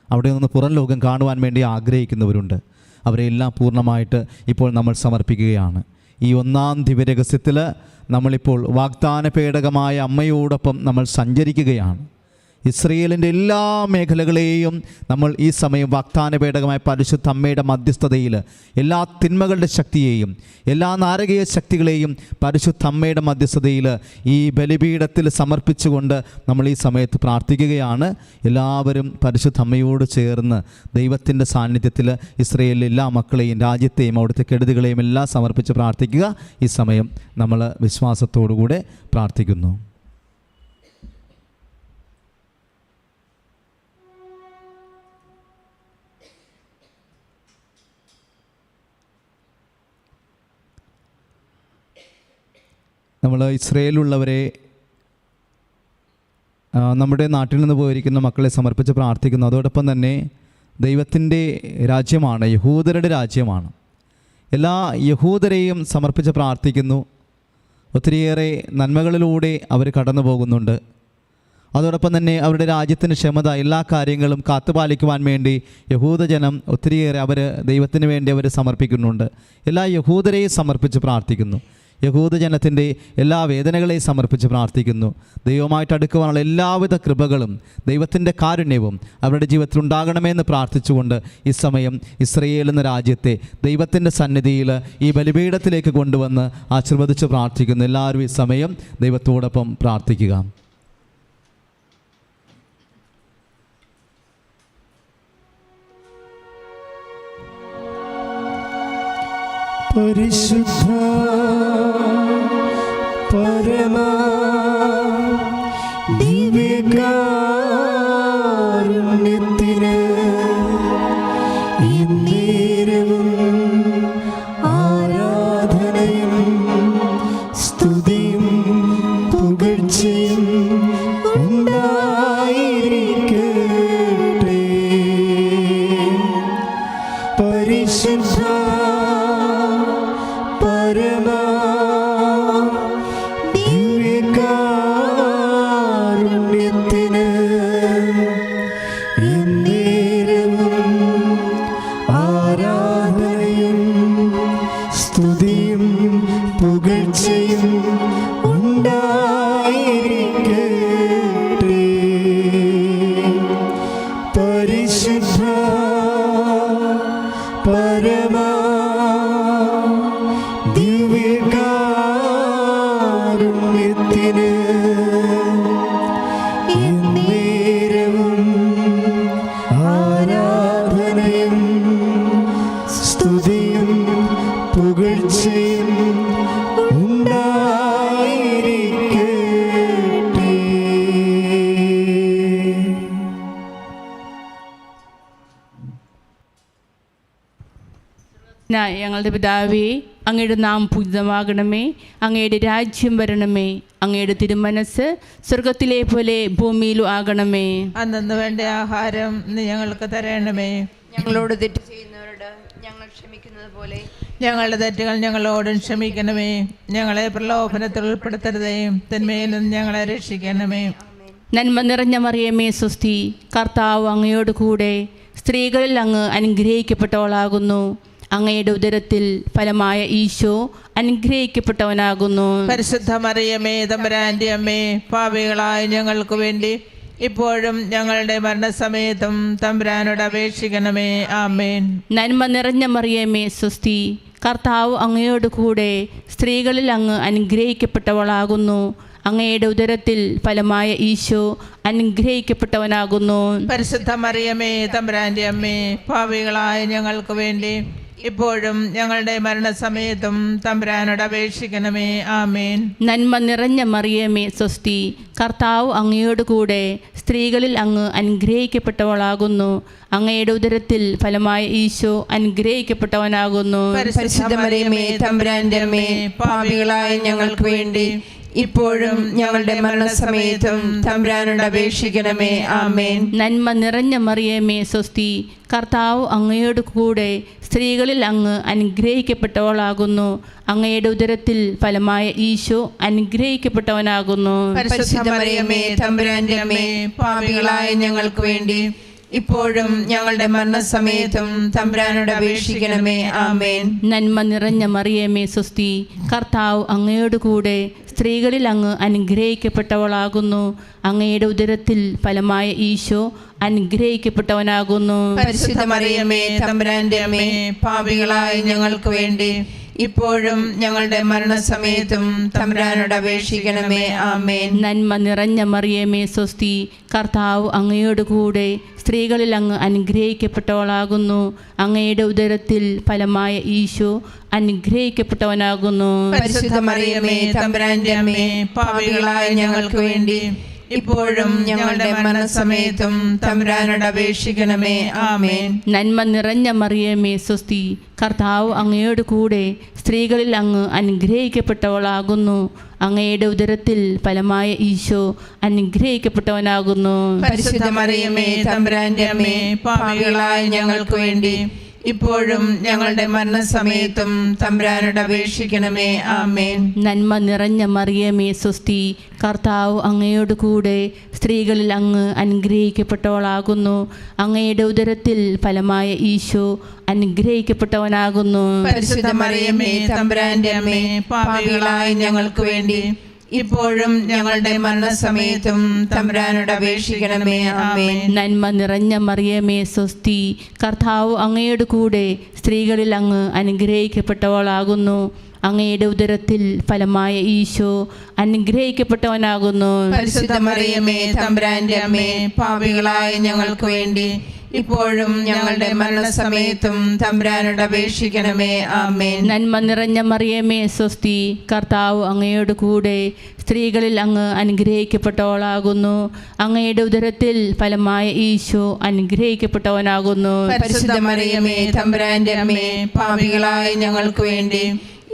അവിടെ നിന്ന് പുറം ലോകം കാണുവാൻ വേണ്ടി ആഗ്രഹിക്കുന്നവരുണ്ട്. അവരെല്ലാം പൂർണ്ണമായിട്ട് ഇപ്പോൾ നമ്മൾ സമർപ്പിക്കുകയാണ്. ഈ ഒന്നാം ദിവ്യരഹസ്യത്തിൽ നമ്മളിപ്പോൾ വാഗ്ദാന പേടകമായ അമ്മയോടൊപ്പം നമ്മൾ സഞ്ചരിക്കുകയാണ്. ഇസ്രയേലിൻ്റെ എല്ലാ മേഖലകളെയും നമ്മൾ ഈ സമയം വാഗ്ദാന പേടകമായ പരിശുദ്ധ അമ്മയുടെ മധ്യസ്ഥതയിൽ എല്ലാ തിന്മകളുടെ ശക്തിയെയും എല്ലാ നാരകീയ ശക്തികളെയും പരിശുദ്ധ അമ്മയുടെ മധ്യസ്ഥതയിൽ ഈ ബലിപീഠത്തിൽ സമർപ്പിച്ചുകൊണ്ട് നമ്മൾ ഈ സമയത്ത് പ്രാർത്ഥിക്കുകയാണ്. എല്ലാവരും പരിശുദ്ധ അമ്മയോട് ചേർന്ന് ദൈവത്തിൻ്റെ സാന്നിധ്യത്തിൽ ഇസ്രയേലിലെ എല്ലാ മക്കളെയും രാജ്യത്തെയും അവിടുത്തെ കെടുതികളെയും എല്ലാം സമർപ്പിച്ച് പ്രാർത്ഥിക്കുക. ഈ സമയം നമ്മൾ വിശ്വാസത്തോടുകൂടെ പ്രാർത്ഥിക്കുന്നു. നമ്മൾ ഇസ്രയേലുള്ളവരെ, നമ്മുടെ നാട്ടിൽ നിന്ന് പോയിരിക്കുന്ന മക്കളെ സമർപ്പിച്ച് പ്രാർത്ഥിക്കുന്നു. അതോടൊപ്പം തന്നെ ദൈവത്തിൻ്റെ രാജ്യമാണ്, യഹൂദരുടെ രാജ്യമാണ്. എല്ലാ യഹൂദരെയും സമർപ്പിച്ച് പ്രാർത്ഥിക്കുന്നു. ഒത്തിരിയേറെ നന്മകളിലൂടെ അവർ കടന്നു പോകുന്നുണ്ട്. അതോടൊപ്പം തന്നെ അവരുടെ രാജ്യത്തിന് ക്ഷമത, എല്ലാ കാര്യങ്ങളും കാത്തുപാലിക്കുവാൻ വേണ്ടി യഹൂദജനം ഒത്തിരിയേറെ അവർ ദൈവത്തിന് വേണ്ടി അവർ സമർപ്പിക്കുന്നുണ്ട്. എല്ലാ യഹൂദരെയും സമർപ്പിച്ച് പ്രാർത്ഥിക്കുന്നു. യഹൂദജനത്തിൻ്റെ എല്ലാ വേദനകളെയും സമർപ്പിച്ച് പ്രാർത്ഥിക്കുന്നു. ദൈവമായിട്ട് അടുക്കുവാനുള്ള എല്ലാവിധ കൃപകളും ദൈവത്തിൻ്റെ കാരുണ്യവും അവരുടെ ജീവിതത്തിൽ ഉണ്ടാകണമെന്ന് പ്രാർത്ഥിച്ചുകൊണ്ട് ഈ സമയം ഇസ്രയേൽ എന്ന രാജ്യത്തെ ദൈവത്തിൻ്റെ സന്നിധിയിൽ ഈ ബലിപീഠത്തിലേക്ക് കൊണ്ടുവന്ന് ആശീർവദിച്ച് പ്രാർത്ഥിക്കുന്നു. എല്ലാവരും ഈ സമയം ദൈവത്തോടൊപ്പം പ്രാർത്ഥിക്കുക. പരിശുദ്ധ പരമ ദിവ്യകാരുണ്യത്തിന് എന്നേരവും ആരാധനയും സ്തുതിയും പുകഴ്ചയും സ്തുതിയും പുകഴ്ചയും ഉണ്ടായിരിക്കട്ടെ. ഞങ്ങളുടെ പിതാവേ, അങ്ങയുടെ നാമം പൂജിതമാകണമേ, അങ്ങയുടെ രാജ്യം വരണമേ, അങ്ങയുടെ തിരുമനസ് സ്വർഗത്തിലെ പോലെ ഭൂമിയിലും ആകണമേ. അന്നു വേണ്ട ആഹാരം ഇന്ന് ഞങ്ങൾക്ക് തരണമേ. ഞങ്ങളോട് തെറ്റ് ചെയ്യുന്നവരോട് ഞങ്ങൾ ക്ഷമിക്കുന്നത് പോലെ ഞങ്ങളുടെ തെറ്റുകൾ ഞങ്ങളോടും ക്ഷമിക്കണമേ. ഞങ്ങളെ പ്രലോഭനത്തിൽ ഉൾപ്പെടുത്തരുതേ, തിന്മയിൽ നിന്ന് ഞങ്ങളെ രക്ഷിക്കണമേ. നന്മ നിറഞ്ഞ മറിയമേ സ്വസ്തി, കർത്താവ് അങ്ങയോട് കൂടെ സ്ത്രീകളിൽ അങ്ങ് അനുഗ്രഹിക്കപ്പെട്ടവളാകുന്നു. അങ്ങയുടെ ഉദരത്തിൽ ഫലമായ ഈശോ അനുഗ്രഹിക്കപ്പെട്ടവനാകുന്നു. പരിശുദ്ധ മറിയമേ, തമ്പുരാന്റെ അമ്മേ, പാപികളായ ഞങ്ങൾക്ക് വേണ്ടി ഇപ്പോഴും ഞങ്ങളുടെ മരണസമയത്തും തമ്പുരാനോട് അപേക്ഷിക്കണമേ. ആമേൻ. നന്മ നിറഞ്ഞ മറിയമേ സ്വസ്തി, കർത്താവ് അങ്ങയോട് കൂടെ സ്ത്രീകളിൽ അങ്ങ് അനുഗ്രഹിക്കപ്പെട്ടവളാകുന്നു. അങ്ങയുടെ ഉദരത്തിൽ ഫലമായ ഈശോ അനുഗ്രഹിക്കപ്പെട്ടവനാകുന്നു. പരിശുദ്ധ മറിയമേ, തമ്പുരാന്റെ അമ്മേ, പാപികളായ ഞങ്ങൾക്ക് വേണ്ടി ഇപ്പോഴും ഞങ്ങളുടെ മരണസമയത്തും തമ്പുരാനോട് അപേക്ഷിക്കണമേ. ആമേൻ. നന്മ നിറഞ്ഞ മറിയമേ സ്വസ്തി, കർത്താവ് അങ്ങയോട് കൂടെ സ്ത്രീകളിൽ അങ്ങ് അനുഗ്രഹിക്കപ്പെട്ടവളാകുന്നു. അങ്ങയുടെ ഉദരത്തിൽ ഫലമായ ഈശോ അനുഗ്രഹിക്കപ്പെട്ടവനാകുന്നു. പരിശുദ്ധ മറിയമേ, തമ്പുരാന്റെ അമ്മേ, പാപികളായ ഞങ്ങൾക്ക് വേണ്ടി ഇപ്പോഴും ഞങ്ങളുടെ മരണസമയത്തും തമ്പുരാനോട് അപേക്ഷിക്കണമേ. ആമേൻ. നന്മ നിറഞ്ഞ മറിയമേ സ്വസ്തി, കർത്താവ് അങ്ങയോട് കൂടെ സ്ത്രീകളിൽ അങ്ങ് അനുഗ്രഹിക്കപ്പെട്ടവളാകുന്നു. അങ്ങയുടെ ഉദരത്തിൽ ഫലമായ ഈശോ അനുഗ്രഹിക്കപ്പെട്ടവനാകുന്നു. പരിശുദ്ധ മറിയമേ, തമ്പുരാന്റെ അമ്മേ, പാപികളായ ഞങ്ങൾക്ക് വേണ്ടി ഇപ്പോഴും ഞങ്ങളുടെ മരണസമയത്തും തമ്പുരാനോട് അപേക്ഷിക്കണമേ. ആമേൻ. നന്മ നിറഞ്ഞ മറിയമേ സ്വസ്തി, കർത്താവ് അങ്ങയോട് കൂടെ സ്ത്രീകളിൽ അങ്ങ് അനുഗ്രഹിക്കപ്പെട്ടവളാകുന്നു. അങ്ങയുടെ ഉദരത്തിൽ ഫലമായ ഈശോ അനുഗ്രഹിക്കപ്പെട്ടവനാകുന്നു. പരിശുദ്ധ മറിയമേ, തമ്പുരാന്റെ അമ്മേ, പാപികളായ ഞങ്ങൾക്ക് വേണ്ടി ഇപ്പോഴും ഞങ്ങളുടെ മരണസമയത്തും തമ്പുരാനോട് അപേക്ഷിക്കണമേ. ആമേൻ. നന്മ നിറഞ്ഞ മറിയമേ സ്വസ്തി, കർത്താവ് അങ്ങയോട് കൂടെ സ്ത്രീകളിൽ അങ്ങ് അനുഗ്രഹിക്കപ്പെട്ടവളാകുന്നു. അങ്ങയുടെ ഉദരത്തിൽ ഫലമായ ഈശോ അനുഗ്രഹിക്കപ്പെട്ടവനാകുന്നു. പരിശുദ്ധ മറിയമേ, തമ്പുരാന്റെ അമ്മേ, പാപികളായ ഞങ്ങൾക്ക് വേണ്ടി ഇപ്പോഴും ഞങ്ങളുടെ മരണസമയത്തും തമ്പുരാനോട് അപേക്ഷിക്കണമേ. ആമേൻ. നന്മ നിറഞ്ഞ മറിയമേ സ്വസ്തി, കർത്താവ് അങ്ങയോട് കൂടെ സ്ത്രീകളിൽ അങ്ങ് അനുഗ്രഹിക്കപ്പെട്ടവളാകുന്നു. അങ്ങയുടെ ഉദരത്തിൽ ഫലമായ ഈശോ അനുഗ്രഹിക്കപ്പെട്ടവനാകുന്നു. പരിശുദ്ധ മറിയമേ, തമ്പുരാന്റെ അമ്മേ, പാപികളായ ഞങ്ങൾക്ക് വേണ്ടി ഇപ്പോഴും ഞങ്ങളുടെ മരണസമയത്തും തമ്പുരാനോട് അപേക്ഷിക്കണമേ. ആമേൻ. നന്മ നിറഞ്ഞ മറിയമേ സ്വസ്തി, കർത്താവ് അങ്ങയോട് കൂടെ സ്ത്രീകളിൽ അങ്ങ് അനുഗ്രഹിക്കപ്പെട്ടവളാകുന്നു. അങ്ങയുടെ ഉദരത്തിൽ ഫലമായ ഈശോ അനുഗ്രഹിക്കപ്പെട്ടവനാകുന്നു. പരിശുദ്ധ മറിയമേ, തമ്പുരാന്റെ അമ്മേ, പാപികളായ ഞങ്ങൾക്ക് വേണ്ടി ഇപ്പോഴും ഞങ്ങളുടെ മരണസമയത്തും തമ്പുരാനോട് അപേക്ഷിക്കണമേ. ആമേൻ. നന്മ നിറഞ്ഞ മറിയമേ സ്വസ്തി, കർത്താവ് അങ്ങയോട് കൂടെ സ്ത്രീകളിൽ അങ്ങ് അനുഗ്രഹിക്കപ്പെട്ടവളാകുന്നു. അങ്ങയുടെ ഉദരത്തിൽ ഫലമായ ഈശോ അനുഗ്രഹിക്കപ്പെട്ടവനാകുന്നു. പരിശുദ്ധ മറിയമേ, തമ്പുരാന്റെ അമ്മേ, പാപികളായ ഞങ്ങൾക്ക് വേണ്ടി ഇപ്പോഴും ഞങ്ങളുടെ മരണസമയത്തും തമ്പുരാനോട് അപേക്ഷിക്കണമേ. ആമേൻ. നന്മ നിറഞ്ഞ മറിയമേ സ്വസ്തി, കർത്താവ് അങ്ങയോട് കൂടെ സ്ത്രീകളിൽ അങ്ങ് അനുഗ്രഹിക്കപ്പെട്ടവളാകുന്നു. അങ്ങയുടെ ഉദരത്തിൽ ഫലമായ ഈശോ അനുഗ്രഹിക്കപ്പെട്ടവനാകുന്നു. പരിശുദ്ധ മറിയമേ, തമ്പുരാന്റെ അമ്മേ, പാപികളായ ഞങ്ങൾക്ക് വേണ്ടി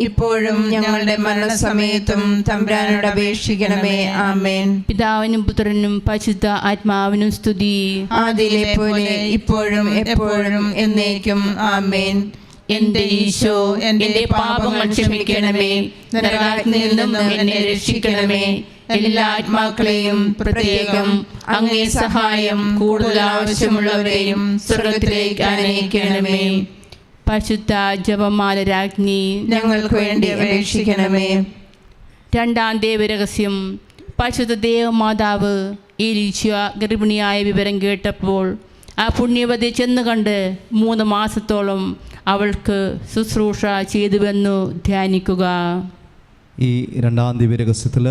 ഇപ്പോഴും ഞങ്ങളുടെ മരണസമയത്തും തമ്പുരാനോട് അപേക്ഷിക്കണമേ. ആമേൻ. പിതാവിനും പുത്രനും പരിശുദ്ധ ആത്മാവിനും സ്തുതി. ആദിയിലെ പോലെ ഇപ്പോഴും എപ്പോഴും എന്നേക്കും. ആമേൻ. എന്റെ ഈശോ, എന്റെ പാപങ്ങൾ ക്ഷമിക്കണമേ, നരകാഗ്നിയിൽ നിന്നും എന്നെ രക്ഷിക്കണമേ. എല്ലാ ആത്മാക്കളെയും പ്രത്യേകം അങ്ങേ സഹായം കൂടുതൽ ആവശ്യമുള്ളവരെയും സ്വർഗത്തിലേക്ക് അനയിക്കണമേ. പരിശുദ്ധ ജപമാല രാജ്ഞി, ഞങ്ങൾക്ക് വേണ്ടി അപേക്ഷിക്കണമേ. രണ്ടാം ദേവരഹസ്യം. പരിശുദ്ധ ദേവമാതാവ് ഈശോ ഗർഭിണിയായ വിവരം കേട്ടപ്പോൾ ആ പുണ്യവതി ചെന്ന് കണ്ട് 3 മാസത്തോളം അവൾക്ക് ശുശ്രൂഷ ചെയ്തുവെന്നു ധ്യാനിക്കുക. ഈ രണ്ടാം ദിവ്യരഹസ്യത്തിൽ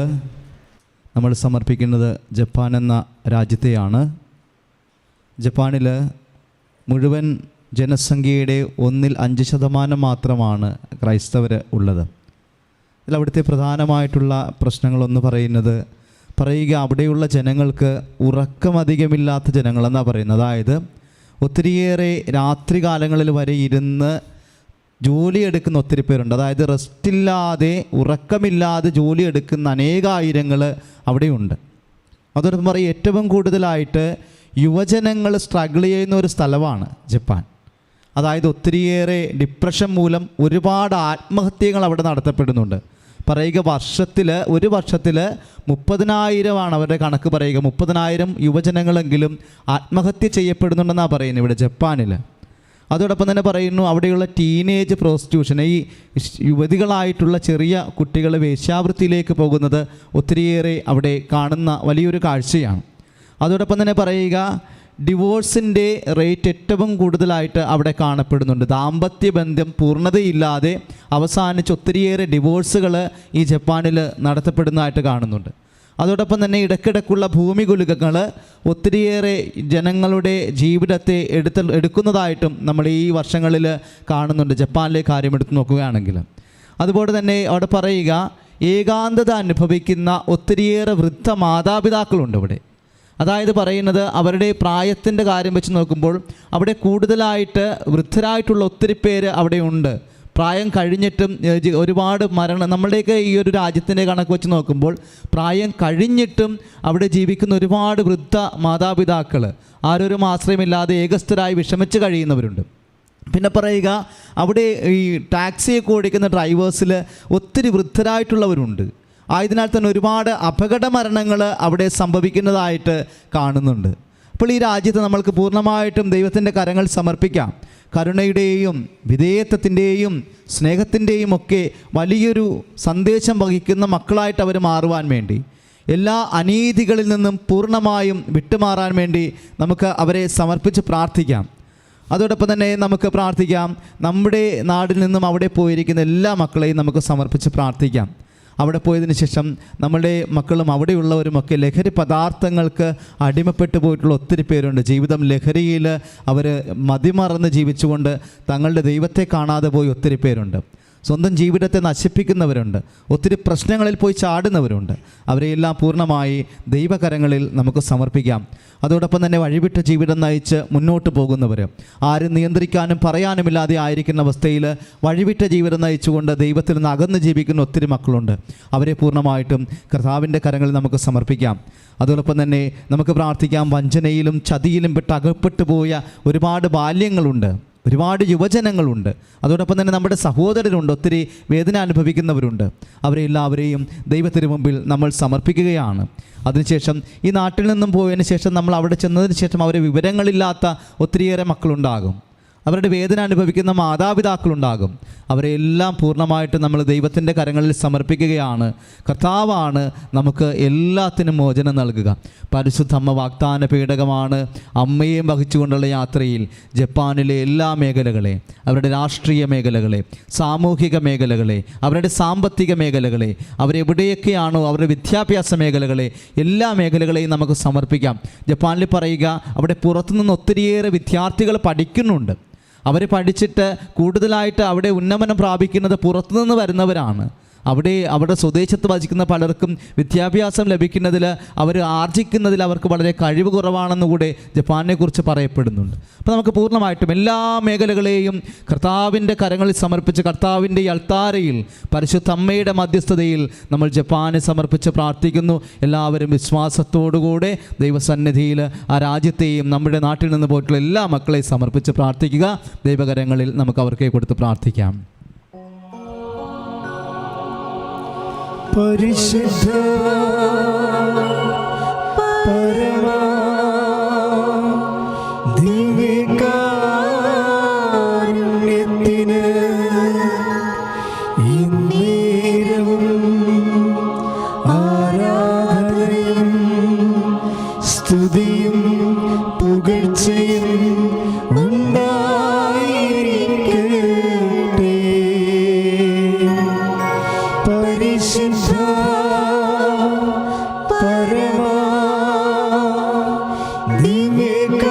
നമ്മൾ സമർപ്പിക്കുന്നത് ജപ്പാൻ എന്ന രാജ്യത്തെയാണ്. ജപ്പാനിൽ മുഴുവൻ ജനസംഖ്യയുടെ 1/5% മാത്രമാണ് ക്രൈസ്തവർ ഉള്ളത്. ഇതിൽ അവിടുത്തെ പ്രധാനമായിട്ടുള്ള പ്രശ്നങ്ങളൊന്ന് പറയുക അവിടെയുള്ള ജനങ്ങൾക്ക് ഉറക്കമധികമില്ലാത്ത ജനങ്ങളെന്നാണ് പറയുന്നത്. അതായത് ഒത്തിരിയേറെ രാത്രി കാലങ്ങളിൽ വരെ ഇരുന്ന് ജോലിയെടുക്കുന്ന ഒത്തിരി പേരുണ്ട്. അതായത് റെസ്റ്റില്ലാതെ ഉറക്കമില്ലാതെ ജോലിയെടുക്കുന്ന അനേകായിരങ്ങൾ അവിടെയുണ്ട്. അതോടൊപ്പം പറയും ഏറ്റവും കൂടുതലായിട്ട് യുവജനങ്ങൾ സ്ട്രഗിൾ ചെയ്യുന്ന ഒരു സ്ഥലമാണ് ജപ്പാൻ. അതായത് ഒത്തിരിയേറെ ഡിപ്രഷൻ മൂലം ഒരുപാട് ആത്മഹത്യകൾ അവിടെ നടത്തപ്പെടുന്നുണ്ട്. പറയുക ഒരു വർഷത്തിൽ 30,000 അവരുടെ കണക്ക് പറയുക. 30,000 യുവജനങ്ങളെങ്കിലും ആത്മഹത്യ ചെയ്യപ്പെടുന്നുണ്ടെന്നാണ് പറയുന്നത് ഇവിടെ ജപ്പാനിൽ. അതോടൊപ്പം തന്നെ പറയുന്നു അവിടെയുള്ള ടീനേജ് പ്രോസ്റ്റിറ്റ്യൂഷൻ, ഈ യുവതികളായിട്ടുള്ള ചെറിയ കുട്ടികൾ വേശ്യാവൃത്തിയിലേക്ക് പോകുന്നത് ഒത്തിരിയേറെ അവിടെ കാണുന്ന വലിയൊരു കാഴ്ചയാണ്. അതോടൊപ്പം തന്നെ പറയുക ഡിവോഴ്സിൻ്റെ റേറ്റ് ഏറ്റവും കൂടുതലായിട്ട് അവിടെ കാണപ്പെടുന്നുണ്ട്. ദാമ്പത്യ ബന്ധം പൂർണ്ണതയില്ലാതെ അവസാനിച്ച് ഒത്തിരിയേറെ ഡിവോഴ്സുകൾ ഈ ജപ്പാനിൽ നടത്തപ്പെടുന്നതായിട്ട് കാണുന്നുണ്ട്. അതോടൊപ്പം തന്നെ ഇടയ്ക്കിടയ്ക്കുള്ള ഭൂമികുലുക്കങ്ങൾ ഒത്തിരിയേറെ ജനങ്ങളുടെ ജീവിതത്തെ എടുക്കുന്നതായിട്ടും നമ്മൾ ഈ വർഷങ്ങളിൽ കാണുന്നുണ്ട് ജപ്പാനിലെ കാര്യം എടുത്ത് നോക്കുകയാണെങ്കിൽ. അതുപോലെ തന്നെ അവിടെ പറയുക ഏകാന്തത അനുഭവിക്കുന്ന ഒത്തിരിയേറെ വൃദ്ധ മാതാപിതാക്കളുണ്ട് ഇവിടെ. അതായത് പറയുന്നത് അവരുടെ പ്രായത്തിൻ്റെ കാര്യം വെച്ച് നോക്കുമ്പോൾ അവിടെ കൂടുതലായിട്ട് വൃദ്ധരായിട്ടുള്ള ഒത്തിരി പേര് അവിടെയുണ്ട്. പ്രായം കഴിഞ്ഞിട്ടും ഒരുപാട് നമ്മളുടെയൊക്കെ ഈ ഒരു രാജ്യത്തിൻ്റെ കണക്ക് വെച്ച് നോക്കുമ്പോൾ പ്രായം കഴിഞ്ഞിട്ടും അവിടെ ജീവിക്കുന്ന ഒരുപാട് വൃദ്ധ മാതാപിതാക്കൾ ആരൊരു ആശ്രയമില്ലാതെ ഏകസ്ഥരായി വിഷമിച്ച് കഴിയുന്നവരുണ്ട്. പിന്നെ പറയുക അവിടെ ഈ ടാക്സിയൊക്കെ ഓടിക്കുന്ന ഡ്രൈവേഴ്സിൽ ഒത്തിരി വൃദ്ധരായിട്ടുള്ളവരുണ്ട്. ആയതിനാൽ തന്നെ ഒരുപാട് അപകട മരണങ്ങൾ അവിടെ സംഭവിക്കുന്നതായിട്ട് കാണുന്നുണ്ട്. അപ്പോൾ ഈ രാജ്യത്ത് നമ്മൾക്ക് പൂർണ്ണമായിട്ടും ദൈവത്തിൻ്റെ കരങ്ങൾ സമർപ്പിക്കാം. കരുണയുടെയും വിധേയത്വത്തിൻ്റെയും സ്നേഹത്തിൻ്റെയും ഒക്കെ വലിയൊരു സന്ദേശം വഹിക്കുന്ന മക്കളായിട്ട് അവർ മാറുവാൻ വേണ്ടി, എല്ലാ അനീതികളിൽ നിന്നും പൂർണ്ണമായും വിട്ടുമാറാൻ വേണ്ടി നമുക്ക് അവരെ സമർപ്പിച്ച് പ്രാർത്ഥിക്കാം. അതോടൊപ്പം തന്നെ നമുക്ക് പ്രാർത്ഥിക്കാം നമ്മുടെ നാടിൽ നിന്നും അവിടെ പോയിരിക്കുന്ന എല്ലാ മക്കളെയും നമുക്ക് സമർപ്പിച്ച് പ്രാർത്ഥിക്കാം. അവിടെ പോയതിന് ശേഷം നമ്മളുടെ മക്കളും അവിടെയുള്ളവരുമൊക്കെ ലഹരി പദാർത്ഥങ്ങൾക്ക് അടിമപ്പെട്ടു പോയിട്ടുള്ള ഒത്തിരി പേരുണ്ട്. ജീവിതം ലഹരിയിൽ അവർ മതിമറന്ന് ജീവിച്ചുകൊണ്ട് തങ്ങളുടെ ദൈവത്തെ കാണാതെ പോയി ഒത്തിരി പേരുണ്ട്. സ്വന്തം ജീവിതത്തെ നശിപ്പിക്കുന്നവരുണ്ട്. ഒത്തിരി പ്രശ്നങ്ങളിൽ പോയി ചാടുന്നവരുണ്ട്. അവരെയെല്ലാം പൂർണ്ണമായി ദൈവകരങ്ങളിൽ നമുക്ക് സമർപ്പിക്കാം. അതോടൊപ്പം തന്നെ വഴിവിട്ട ജീവിതം നയിച്ച് മുന്നോട്ട് പോകുന്നവർ, ആരും നിയന്ത്രിക്കാനും പറയാനുമില്ലാതെ ആയിരിക്കുന്ന അവസ്ഥയിൽ വഴിവിട്ട ജീവിതം നയിച്ചുകൊണ്ട് ദൈവത്തിൽ നിന്ന് അകന്ന് ജീവിക്കുന്ന ഒത്തിരി മക്കളുണ്ട്. അവരെ പൂർണ്ണമായിട്ടും കർത്താവിൻ്റെ കരങ്ങളിൽ നമുക്ക് സമർപ്പിക്കാം. അതോടൊപ്പം തന്നെ നമുക്ക് പ്രാർത്ഥിക്കാം. വഞ്ചനയിലും ചതിയിലും അകപ്പെട്ടു പോയ ഒരുപാട് ബാല്യങ്ങളുണ്ട്, ഒരുപാട് യുവജനങ്ങളുണ്ട്. അതോടൊപ്പം തന്നെ നമ്മുടെ സഹോദരരുണ്ട്, ഒത്തിരി വേദന അനുഭവിക്കുന്നവരുണ്ട്. അവരെല്ലാവരെയും ദൈവത്തിന് മുമ്പിൽ നമ്മൾ സമർപ്പിക്കുകയാണ്. അതിനുശേഷം ഈ നാട്ടിൽ നിന്നും പോയതിന് ശേഷം നമ്മൾ അവിടെ ചെന്നതിന് ശേഷം അവരെ വിവരങ്ങളില്ലാത്ത ഒത്തിരിയേറെ മക്കളുണ്ടാകും. അവരുടെ വേദന അനുഭവിക്കുന്ന മാതാപിതാക്കളുണ്ടാകും. അവരെല്ലാം പൂർണ്ണമായിട്ട് നമ്മൾ ദൈവത്തിൻ്റെ കരങ്ങളിൽ സമർപ്പിക്കുകയാണ്. കർത്താവാണ് നമുക്ക് എല്ലാത്തിനും മോചനം നൽകുക. പരിശുദ്ധ അമ്മ വാഗ്ദാന പേടകമാണ്. അമ്മയെയും വഹിച്ചുകൊണ്ടുള്ള യാത്രയിൽ ജപ്പാനിലെ എല്ലാ മേഖലകളെ, അവരുടെ രാഷ്ട്രീയ മേഖലകളെ, സാമൂഹിക മേഖലകളെ, അവരുടെ സാമ്പത്തിക മേഖലകളെ, അവരെവിടെയൊക്കെയാണോ അവരുടെ വിദ്യാഭ്യാസ മേഖലകളെ, എല്ലാ മേഖലകളെയും നമുക്ക് സമർപ്പിക്കാം. ജപ്പാനിൽ പറയുക അവിടെ പുറത്തുനിന്ന് ഒത്തിരിയേറെ വിദ്യാർത്ഥികൾ പഠിക്കുന്നുണ്ട്. അവർ പഠിച്ചിട്ട് കൂടുതലായിട്ട് അവിടെ ഉന്നമനം പ്രാപിക്കുന്നത് പുറത്തുനിന്ന് വരുന്നവരാണ്. അവിടെ സ്വദേശത്ത് വസിക്കുന്ന പലർക്കും വിദ്യാഭ്യാസം ലഭിക്കുന്നതിൽ, അവർ ആർജിക്കുന്നതിൽ അവർക്ക് വളരെ കഴിവ് കുറവാണെന്നുകൂടെ ജപ്പാനെ കുറിച്ച് പറയപ്പെടുന്നുണ്ട്. അപ്പോൾ നമുക്ക് പൂർണ്ണമായിട്ടും എല്ലാ മേഖലകളെയും കർത്താവിൻ്റെ കരങ്ങളിൽ സമർപ്പിച്ച് കർത്താവിൻ്റെ ഈ അൾത്താരയിൽ പരിശുദ്ധ അമ്മയുടെ മധ്യസ്ഥതയിൽ നമ്മൾ ജപ്പാനെ സമർപ്പിച്ച് പ്രാർത്ഥിക്കുന്നു. എല്ലാവരും വിശ്വാസത്തോടുകൂടെ ദൈവസന്നിധിയിൽ ആ രാജ്യത്തെയും നമ്മുടെ നാട്ടിൽ നിന്ന് പോയിട്ടുള്ള എല്ലാ മക്കളെയും സമർപ്പിച്ച് പ്രാർത്ഥിക്കുക. ദൈവകരങ്ങളിൽ നമുക്ക് അവർക്ക് കൊടുത്ത് പ്രാർത്ഥിക്കാം. പരിശുദ്ധ പരമ ദിവ്യകാരുണ്യത്തിന് എന്നേരവും ആരാധനയും സ്തുതിയും പുകഴ്ചയും ഉണ്ടായിരിക്കട്ടെ. പരിശുദ്ധ പരമ ദിവ്യകാരുണ്യത്തിന്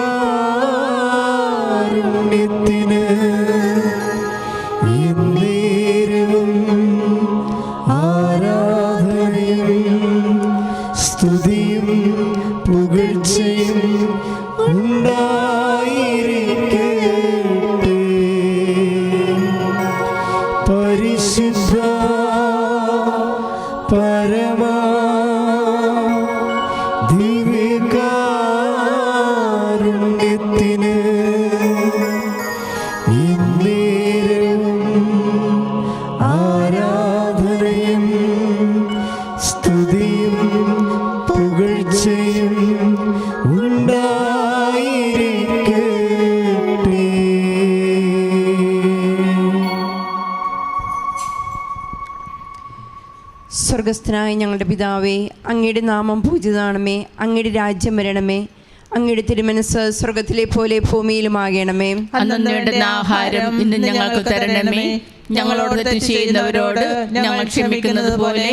എന്നേരവും ആരാധനയും സ്തുതിയും പുകഴ്ചയും ഉണ്ടായിരിക്കട്ടെ. പരിശുദ്ധ പരമാ ദിവ്യകാരുണ്യത്തിന് എന്നേരവും ആരാധനയും സ്തുതിയും പുകഴ്ചയും ഉണ്ടായിരിക്കട്ടെ. സ്വർഗസ്ഥനായ ഞങ്ങളുടെ പിതാവേ, അങ്ങയുടെ നാമം പൂജിതമാണമേ. അങ്ങയുടെ രാജ്യം വരണമേ. അങ്ങയുടെ തിരുമനസ് സ്വർഗത്തിലെ പോലെ ഭൂമിയിലുമാകണമേ. അന്നു വേണ്ടുന്ന ആഹാരം ഇന്ന് ഞങ്ങൾക്ക് തരണമേ. ഞങ്ങളോട് തെറ്റ് ചെയ്യുന്നവരോട് ഞങ്ങൾ ക്ഷമിക്കുന്നത് പോലെ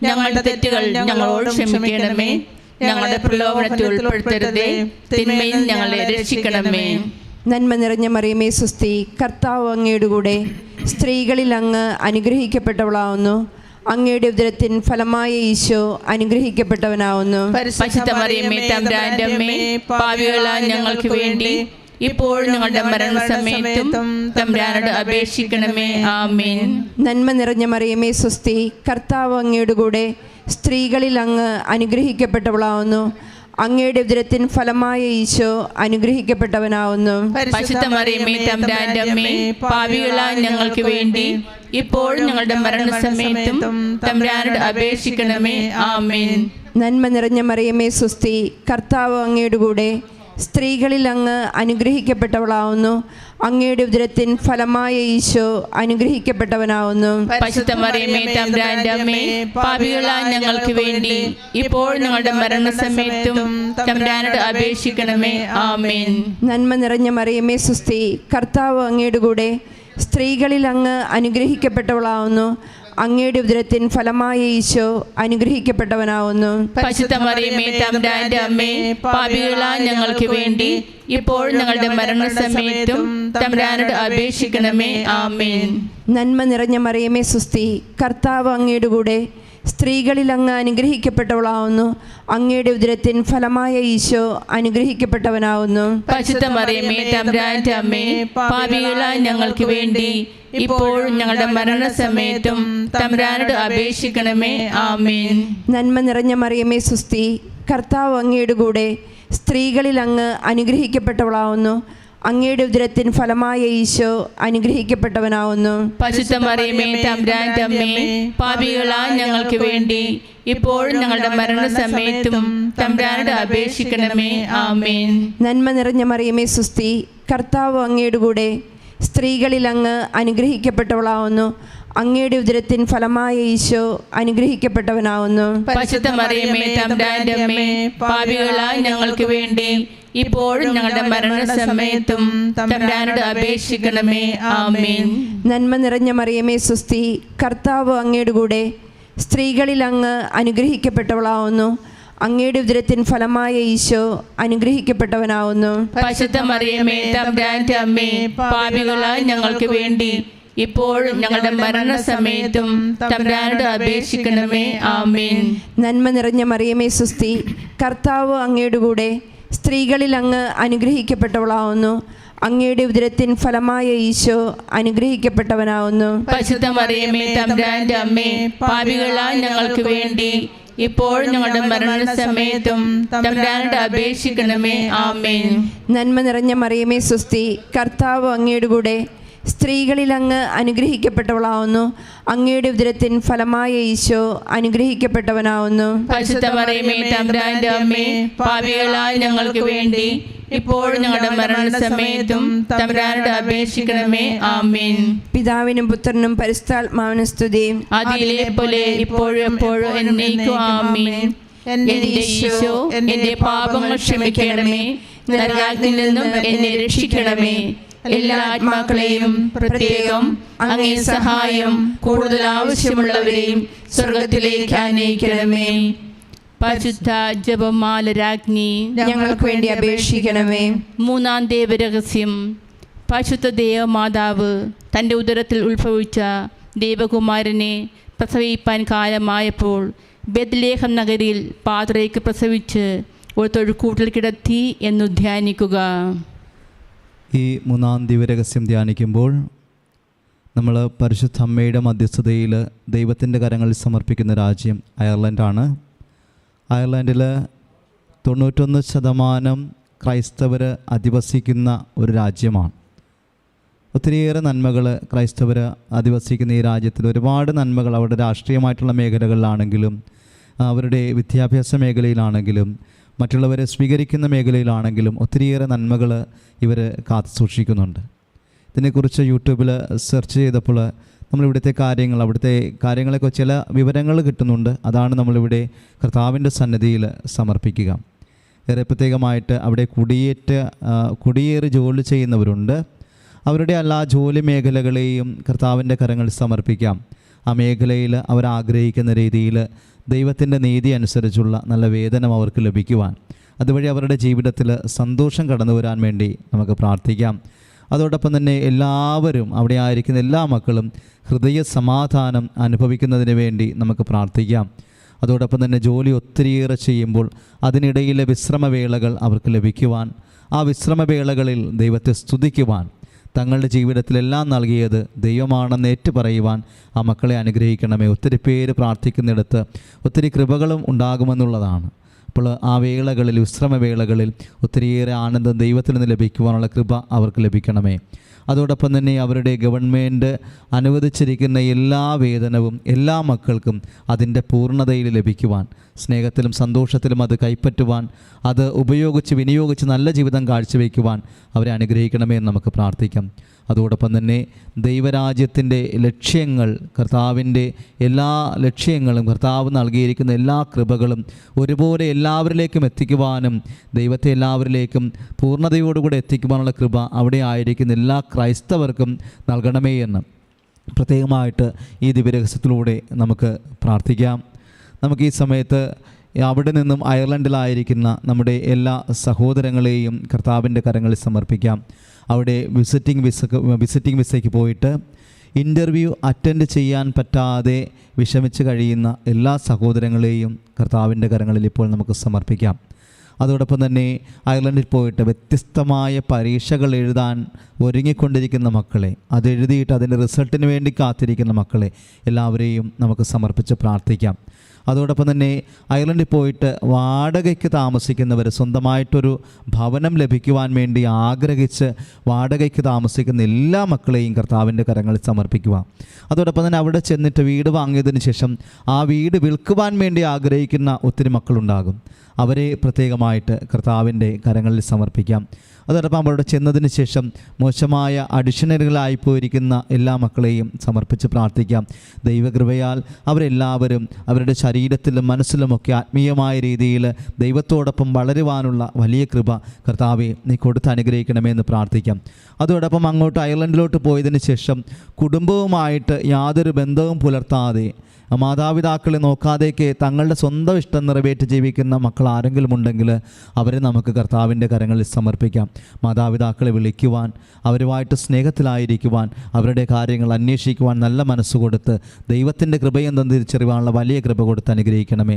ഞങ്ങളുടെ തെറ്റുകൾ ഞങ്ങളോട് ക്ഷമിക്കണമേ. ഞങ്ങളുടെ പ്രലോഭനത്തിൽ ഉൾപ്പെടുത്തരുതേ, തിന്മയിൽ ഞങ്ങളെ രക്ഷിക്കണമേ. നന്മ നിറഞ്ഞ മറിയമേ സുസ്തി, കർത്താവ് അങ്ങയുടെ കൂടെ, സ്ത്രീകളിൽ അങ്ങ് അനുഗ്രഹിക്കപ്പെട്ടവളാവുന്നു. അങ്ങയുടെ ഉദരത്തിൻ ഫലമായ ഈശോ അനുഗ്രഹിക്കപ്പെട്ടവനാവുന്നു. പരിശുദ്ധ മറിയമേ തമ്പുരാന്റെ അമ്മേ, പാപികളായ ഞങ്ങൾക്ക് വേണ്ടി ഇപ്പോഴും ഞങ്ങളുടെ മരണസമയത്തും തമ്പുരാനോട് അപേക്ഷിക്കണമേ. ആമേൻ. നന്മ നിറഞ്ഞ മറിയമേ സുസ്തി, കർത്താവ് അങ്ങയുടെ കൂടെ, സ്ത്രീകളിൽ അങ്ങ് അനുഗ്രഹിക്കപ്പെട്ടവളാവുന്നു. അങ്ങയുടെ ഉദരത്തിൻ ഫലമായ ഈശോ അനുഗ്രഹിക്കപ്പെട്ടവനാവുന്നു. പരിശുദ്ധ മറിയമേ തമ്പുരാന്റെ അമ്മേ, പാപികളായ ഞങ്ങൾക്ക് വേണ്ടി ഇപ്പോഴും ഞങ്ങളുടെ മരണസമയത്തും തമ്പുരാനോട് അപേക്ഷിക്കണമേ. ആമേൻ. നന്മ നിറഞ്ഞ മറിയമേ സുസ്തി, കർത്താവ് അങ്ങയുടെ കൂടെ, സ്ത്രീകളിൽ അങ്ങ് അനുഗ്രഹിക്കപ്പെട്ടവളാവുന്നു. അങ്ങയുടെ ഉദരത്തിൻ ഫലമായ ഈശോ അനുഗ്രഹിക്കപ്പെട്ടവനാവുന്നു. പരിശുദ്ധ മറിയമേ തമ്പുരാന്റെ അമ്മേ, പാപികളായ ഞങ്ങൾക്ക് വേണ്ടി ഇപ്പോഴും ഞങ്ങളുടെ മരണസമയത്തും തമ്പുരാനോട് അപേക്ഷിക്കണമേ. ആമേൻ. നന്മ നിറഞ്ഞ മറിയമേ സുസ്തി, കർത്താവ് അങ്ങയുടെ കൂടെ, സ്ത്രീകളിൽ അങ്ങ് അനുഗ്രഹിക്കപ്പെട്ടവളാവുന്നു. അങ്ങയുടെ ഉദരത്തിൻ ഫലമായ ഈശോ അനുഗ്രഹിക്കപ്പെട്ടവനാവുന്നു. പരിശുദ്ധ മറിയമേ തമ്പുരാന്റെ അമ്മേ, പാപികളായ ഞങ്ങൾക്ക് വേണ്ടി ഇപ്പോഴും ഞങ്ങളുടെ മരണസമയത്തും തമ്പുരാനോട് അപേക്ഷിക്കണമേ. ആമേൻ. നന്മ നിറഞ്ഞ മറിയമേ സുസ്തി, കർത്താവ് അങ്ങയുടെ കൂടെ, സ്ത്രീകളിൽ അങ്ങ് അനുഗ്രഹിക്കപ്പെട്ടവളാവുന്നു. അങ്ങയുടെ ഉദരത്തിൻ ഫലമായ ഈശോ അനുഗ്രഹിക്കപ്പെട്ടവനാവുന്നു. പരിശുദ്ധ മറിയമേ തമ്പുരാന്റെ അമ്മേ, പാപികളായ ഞങ്ങൾക്ക് വേണ്ടി ഇപ്പോഴും ഞങ്ങളുടെ മരണസമയത്തും തമ്പുരാനോട് അപേക്ഷിക്കണമേ. ആമേൻ. നന്മ നിറഞ്ഞ മറിയമേ സുസ്തി, കർത്താവ് അങ്ങയുടെ കൂടെ, സ്ത്രീകളിൽ അങ്ങ് അനുഗ്രഹിക്കപ്പെട്ടവളാവുന്നു. അങ്ങയുടെ ഉദരത്തിൻ ഫലമായ ഈശോ അനുഗ്രഹിക്കപ്പെട്ടവനാവുന്നു. പരിശുദ്ധ മറിയമേ തമ്പുരാന്റെ അമ്മേ, പാപികളായ ഞങ്ങൾക്ക് വേണ്ടി ഇപ്പോഴും ഞങ്ങളുടെ മരണസമയത്തും തമ്പുരാനോട് അപേക്ഷിക്കണമേ. ആമേൻ. നന്മ നിറഞ്ഞ മറിയമേ സുസ്തി, കർത്താവ് അങ്ങയുടെ കൂടെ, സ്ത്രീകളിൽ അങ്ങ് അനുഗ്രഹിക്കപ്പെട്ടവളാവുന്നു. അങ്ങയുടെ ഉദരത്തിൻ ഫലമായ ഈശോ അനുഗ്രഹിക്കപ്പെട്ടവനാവുന്നു. പരിശുദ്ധ മറിയമേ തമ്പുരാന്റെ അമ്മേ, പാപികളായ ഞങ്ങൾക്ക് വേണ്ടി ഇപ്പോഴും ഞങ്ങളുടെ മരണസമയത്തും തമ്പുരാനോട് അപേക്ഷിക്കണമേ. ആമേൻ. നന്മ നിറഞ്ഞ മറിയമേ സുസ്തി, കർത്താവ് അങ്ങയുടെ കൂടെ, സ്ത്രീകളിൽ അങ്ങ് അനുഗ്രഹിക്കപ്പെട്ടവളാവുന്നു. അങ്ങയുടെ ഉദരത്തിൻ ഫലമായ ഈശോ അനുഗ്രഹിക്കപ്പെട്ടവനാവുന്നു. പരിശുദ്ധ മറിയമേ തമ്പുരാന്റെ അമ്മേ, പാപികളായ ഞങ്ങൾക്ക് വേണ്ടി ഇപ്പോഴും ഞങ്ങളുടെ മരണസമയത്തും തമ്പുരാനോട് അപേക്ഷിക്കണമേ. ആമേൻ. നന്മ നിറഞ്ഞ മറിയമേ സുസ്തി, കർത്താവ് അങ്ങയുടെ കൂടെ, സ്ത്രീകളിൽ അങ്ങ് അനുഗ്രഹിക്കപ്പെട്ടവളാവുന്നു. അങ്ങയുടെ ഉദരത്തിൻ ഫലമായ ഈശോ അനുഗ്രഹിക്കപ്പെട്ടവനാവുന്നു. പരിശുദ്ധ മറിയമേ തമ്പുരാന്റെ അമ്മേ, പാപികളായ ഞങ്ങൾക്ക് വേണ്ടി ഇപ്പോഴും ഞങ്ങളുടെ മരണസമയത്തും തമ്പുരാനോട് അപേക്ഷിക്കണമേ. ആമേൻ. നന്മ നിറഞ്ഞ മറിയമേ സുസ്തി, കർത്താവ് അങ്ങയുടെ കൂടെ, സ്ത്രീകളിൽ അങ്ങ് അനുഗ്രഹിക്കപ്പെട്ടവളാവുന്നു. അങ്ങയുടെ ഉദരത്തിൻ ഫലമായ ഈശോ അനുഗ്രഹിക്കപ്പെട്ടവനാവുന്നു. പരിശുദ്ധ മറിയമേ തമ്പുരാന്റെ അമ്മേ, പാപികളായ ഞങ്ങൾക്ക് വേണ്ടി ഇപ്പോഴും ഞങ്ങളുടെ മരണസമയത്തും തമ്പുരാനോട് അപേക്ഷിക്കണമേ. ആമേൻ. പിതാവിനും പുത്രനും പരിശുദ്ധാത്മാവിനും സ്തുതി. ആദിയിലെ പോലെ ഇപ്പോഴും എപ്പോഴും എന്നേക്കും. ആമേൻ. എന്റെ ഈശോ, എന്റെ പാപങ്ങൾ ക്ഷമിക്കണമേ. നരകാഗ്നിയിൽ നിന്നും എന്നെ രക്ഷിക്കണമേ. എല്ലാ ആത്മാക്കളെയും പ്രത്യേകം അങ്ങേ സഹായം കൂടുതൽ ആവശ്യമുള്ളവരെയും സ്വർഗത്തിലേക്ക് ആനയിക്കണമേ. പരിശുദ്ധ ജപമാല രാജ്ഞി, ഞങ്ങൾക്ക് വേണ്ടി അപേക്ഷിക്കണമേ. മൂന്നാം ദേവരഹസ്യം. പരിശുദ്ധ ദേവമാതാവ് തൻ്റെ ഉദരത്തിൽ ഉത്ഭവിച്ച ദേവകുമാരനെ പ്രസവിപ്പാൻ കാലമായപ്പോൾ ബെത്ലേഹം നഗരിയിൽ പാത്രയ്ക്ക് പ്രസവിച്ച് ഒരു തൊഴുക്കൂട്ടിൽ കിടത്തി എന്നു ധ്യാനിക്കുക. ഈ മൂന്നാം ദിവ്യരഹസ്യം ധ്യാനിക്കുമ്പോൾ നമ്മൾ പരിശുദ്ധ അമ്മയുടെ മധ്യസ്ഥതയിൽ ദൈവത്തിൻ്റെ കരങ്ങളിൽ സമർപ്പിക്കുന്ന രാജ്യം അയർലൻഡാണ്. അയർലൻഡിൽ 91% ക്രൈസ്തവർ അധിവസിക്കുന്ന ഒരു രാജ്യമാണ്. ഒത്തിരിയേറെ നന്മകൾ ക്രൈസ്തവർ അധിവസിക്കുന്ന ഈ രാജ്യത്തിൽ ഒരുപാട് നന്മകൾ അവരുടെ രാഷ്ട്രീയമായിട്ടുള്ള മേഖലകളിലാണെങ്കിലും അവരുടെ വിദ്യാഭ്യാസ മേഖലയിലാണെങ്കിലും മറ്റുള്ളവരെ സ്വീകരിക്കുന്ന മേഖലയിലാണെങ്കിലും ഒത്തിരിയേറെ നന്മകൾ ഇവർ കാത്തു സൂക്ഷിക്കുന്നുണ്ട്. ഇതിനെക്കുറിച്ച് യൂട്യൂബിൽ സെർച്ച് ചെയ്തപ്പോൾ നമ്മളിവിടുത്തെ അവിടുത്തെ കാര്യങ്ങളെക്കുറിച്ച് ചില വിവരങ്ങൾ കിട്ടുന്നുണ്ട്. അതാണ് നമ്മളിവിടെ കർത്താവിൻ്റെ സന്നിധിയിൽ സമർപ്പിക്കുക. ഏറെ പ്രത്യേകമായിട്ട് അവിടെ കുടിയേറി ജോലി ചെയ്യുന്നവരുണ്ട്. അവരുടെ എല്ലാ ജോലി മേഖലകളെയും കർത്താവിൻ്റെ കരങ്ങളിൽ സമർപ്പിക്കാം. ആ മേഖലയിൽ അവരാഗ്രഹിക്കുന്ന രീതിയിൽ ദൈവത്തിൻ്റെ നീതി അനുസരിച്ചുള്ള നല്ല വേതനം അവർക്ക് ലഭിക്കുവാൻ, അതുവഴി അവരുടെ ജീവിതത്തിൽ സന്തോഷം കടന്നു വരാൻ വേണ്ടി നമുക്ക് പ്രാർത്ഥിക്കാം. അതോടൊപ്പം തന്നെ എല്ലാവരും അവിടെ ആയിരിക്കുന്ന എല്ലാ മക്കളും ഹൃദയ സമാധാനം അനുഭവിക്കുന്നതിന് വേണ്ടി നമുക്ക് പ്രാർത്ഥിക്കാം. അതോടൊപ്പം തന്നെ ജോലി ഒത്തിരിയേറെ ചെയ്യുമ്പോൾ അതിനിടയിലെ വിശ്രമവേളകൾ അവർക്ക് ലഭിക്കുവാൻ, ആ വിശ്രമവേളകളിൽ ദൈവത്തെ സ്തുതിക്കുവാൻ, തങ്ങളുടെ ജീവിതത്തിലെല്ലാം നൽകിയത് ദൈവമാണെന്ന് ഏറ്റുപറയുവാൻ ആ മക്കളെ അനുഗ്രഹിക്കണമേ. ഒത്തിരി പേര് പ്രാർത്ഥിക്കുന്നിടത്ത് ഒത്തിരി കൃപകളും ഉണ്ടാകുമെന്നുള്ളതാണ്. അപ്പോൾ ആ വേളകളിൽ, വിശ്രമവേളകളിൽ ഒത്തിരിയേറെ ആനന്ദം ദൈവത്തിൽ നിന്ന് ലഭിക്കുവാനുള്ള കൃപ അവർക്ക് ലഭിക്കണമേ. അതോടൊപ്പം തന്നെ അവരുടെ ഗവൺമെൻറ് അനുവദിച്ചിരിക്കുന്ന എല്ലാ വേതനവും എല്ലാ മക്കൾക്കും അതിൻ്റെ പൂർണ്ണതയിൽ ലഭിക്കുവാൻ, സ്നേഹത്തിലും സന്തോഷത്തിലും അത് കൈപ്പറ്റുവാൻ, അത് വിനിയോഗിച്ച് നല്ല ജീവിതം കാഴ്ചവെക്കുവാൻ അവരെ അനുഗ്രഹിക്കണമേ എന്ന് നമുക്ക് പ്രാർത്ഥിക്കാം. അതോടൊപ്പം തന്നെ ദൈവരാജ്യത്തിൻ്റെ ലക്ഷ്യങ്ങൾ, കർത്താവിൻ്റെ എല്ലാ ലക്ഷ്യങ്ങളും, കർത്താവ് നൽകിയിരിക്കുന്ന എല്ലാ കൃപകളും ഒരുപോലെ എല്ലാവരിലേക്കും എത്തിക്കുവാനും ദൈവത്തെ എല്ലാവരിലേക്കും പൂർണ്ണതയോടുകൂടെ എത്തിക്കുവാനുള്ള കൃപ അവിടെ ആയിരിക്കുന്ന എല്ലാ ക്രൈസ്തവർക്കും നൽകണമേ എന്ന് പ്രത്യേകമായിട്ട് ഈ ദിവ്യരഹസ്യത്തിലൂടെ നമുക്ക് പ്രാർത്ഥിക്കാം. നമുക്ക് ഈ സമയത്ത് അവിടെ നിന്നും അയർലൻഡിലായിരിക്കുന്ന നമ്മുടെ എല്ലാ സഹോദരങ്ങളെയും കർത്താവിൻ്റെ കരങ്ങളിൽ സമർപ്പിക്കാം. അവിടെ വിസിറ്റിംഗ് വിസയ്ക്ക് പോയിട്ട് ഇൻ്റർവ്യൂ അറ്റൻഡ് ചെയ്യാൻ പറ്റാതെ വിഷമിച്ച് കഴിയുന്ന എല്ലാ സഹോദരങ്ങളെയും കർത്താവിൻ്റെ കരങ്ങളിൽ ഇപ്പോൾ നമുക്ക് സമർപ്പിക്കാം. അതോടൊപ്പം തന്നെ അയർലൻഡിൽ പോയിട്ട് വ്യത്യസ്തമായ പരീക്ഷകൾ എഴുതാൻ ഒരുങ്ങിക്കൊണ്ടിരിക്കുന്ന മക്കളെ, അതെഴുതിയിട്ട് അതിൻ്റെ റിസൾട്ടിന് വേണ്ടി കാത്തിരിക്കുന്ന മക്കളെ എല്ലാവരെയും നമുക്ക് സമർപ്പിച്ച് പ്രാർത്ഥിക്കാം. അതോടൊപ്പം തന്നെ അയർലൻഡിൽ പോയിട്ട് വാടകയ്ക്ക് താമസിക്കുന്നവർ, സ്വന്തമായിട്ടൊരു ഭവനം ലഭിക്കുവാൻ വേണ്ടി ആഗ്രഹിച്ച് വാടകയ്ക്ക് താമസിക്കുന്ന എല്ലാ മക്കളെയും കർത്താവിൻ്റെ കരങ്ങളിൽ സമർപ്പിക്കുക. അതോടൊപ്പം തന്നെ അവിടെ ചെന്നിട്ട് വീട് വാങ്ങിയതിന് ശേഷം ആ വീട് വിൽക്കുവാൻ വേണ്ടി ആഗ്രഹിക്കുന്ന ഒത്തിരി മക്കളുണ്ടാകും. അവരെ പ്രത്യേകമായിട്ട് കർത്താവിൻ്റെ കരങ്ങളിൽ സമർപ്പിക്കാം. അതോടൊപ്പം അവിടെ ചെന്നതിന് ശേഷം മോശമായ അഡിഷണറികളായിപ്പോയിരിക്കുന്ന എല്ലാ മക്കളെയും സമർപ്പിച്ച് പ്രാർത്ഥിക്കാം. ദൈവകൃപയാൽ അവരെല്ലാവരും അവരുടെ ശരീരത്തിലും മനസ്സിലുമൊക്കെ ആത്മീയമായ രീതിയിൽ ദൈവത്തോടൊപ്പം വളരുവാനുള്ള വലിയ കൃപ കർത്താവെ നീ കൊടുത്ത് അനുഗ്രഹിക്കണമെന്ന് പ്രാർത്ഥിക്കാം. അതോടൊപ്പം അങ്ങോട്ട് അയർലൻഡിലോട്ട് പോയതിന് ശേഷം കുടുംബവുമായിട്ട് യാതൊരു ബന്ധവും പുലർത്താതെ, മാതാപിതാക്കളെ നോക്കാതെയൊക്കെ തങ്ങളുടെ സ്വന്തം ഇഷ്ടം നിറവേറ്റി ജീവിക്കുന്ന മക്കൾ ആരെങ്കിലും ഉണ്ടെങ്കിൽ അവരെ നമുക്ക് കർത്താവിൻ്റെ കരങ്ങളിൽ സമർപ്പിക്കാം. മാതാപിതാക്കളെ വിളിക്കുവാൻ, അവരുമായിട്ട് സ്നേഹത്തിലായിരിക്കുവാൻ, അവരുടെ കാര്യങ്ങൾ അന്വേഷിക്കുവാൻ നല്ല മനസ്സ് കൊടുത്ത് ദൈവത്തിൻ്റെ കൃപയെന്തെന്ന് തിരിച്ചറിവാനുള്ള വലിയ കൃപ കൊടുത്ത് അനുഗ്രഹിക്കണമേ.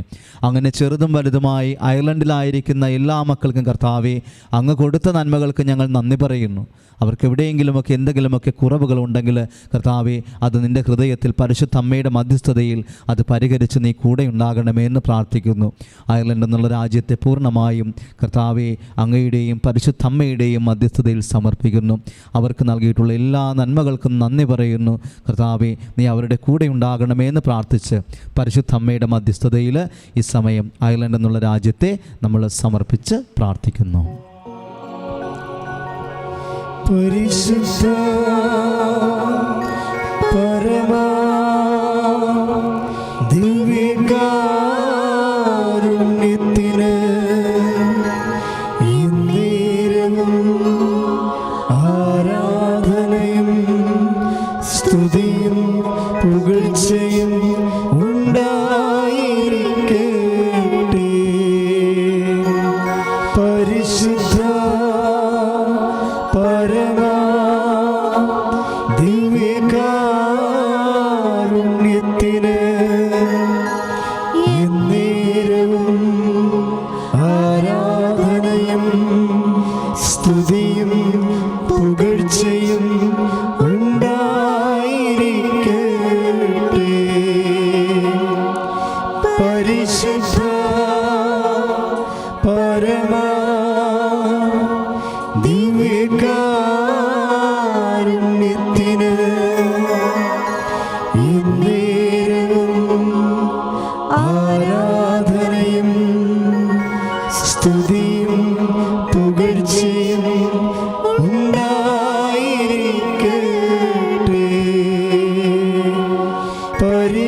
അങ്ങനെ ചെറുതും വലുതുമായി അയർലൻഡിലായിരിക്കുന്ന എല്ലാ മക്കൾക്കും കർത്താവെ അങ്ങ് കൊടുത്ത നന്മകൾക്ക് ഞങ്ങൾ നന്ദി പറയുന്നു. അവർക്ക് എവിടെയെങ്കിലുമൊക്കെ എന്തെങ്കിലുമൊക്കെ കുറവുകളുണ്ടെങ്കിൽ കർത്താവെ അത് നിൻ്റെ ഹൃദയത്തിൽ പരിശുദ്ധ അമ്മയുടെ മധ്യസ്ഥതയിൽ അത് പരിഹരിച്ച് നീ കൂടെ ഉണ്ടാകണമേ എന്ന് പ്രാർത്ഥിക്കുന്നു. അയർലൻഡ് എന്നുള്ള രാജ്യത്തെ പൂർണ്ണമായും കർത്താവെ അങ്ങയുടെയും പരിശുദ്ധ അമ്മയുടെയും മധ്യസ്ഥതയിൽ സമർപ്പിക്കുന്നു. അവർക്ക് നൽകിയിട്ടുള്ള എല്ലാ നന്മകൾക്കും നന്ദി പറയുന്നു. കർത്താവെ നീ അവരുടെ കൂടെ ഉണ്ടാകണമേ എന്ന് പ്രാർത്ഥിച്ച് പരിശുദ്ധ അമ്മയുടെ മധ്യസ്ഥതയിൽ ഈ സമയം അയർലൻഡ് എന്നുള്ള രാജ്യത്തെ നമ്മൾ സമർപ്പിച്ച് പ്രാർത്ഥിക്കുന്നു. പരിശുദ്ധ പരമാ ദിവ്യകാരുണ്യത്തിന് എന്നേരവും ആരാധനയും സ്തുതിയും പുകഴ്ചയും ഉണ്ടായിരിക്കട്ടെ. പരിശുദ്ധ പരമാ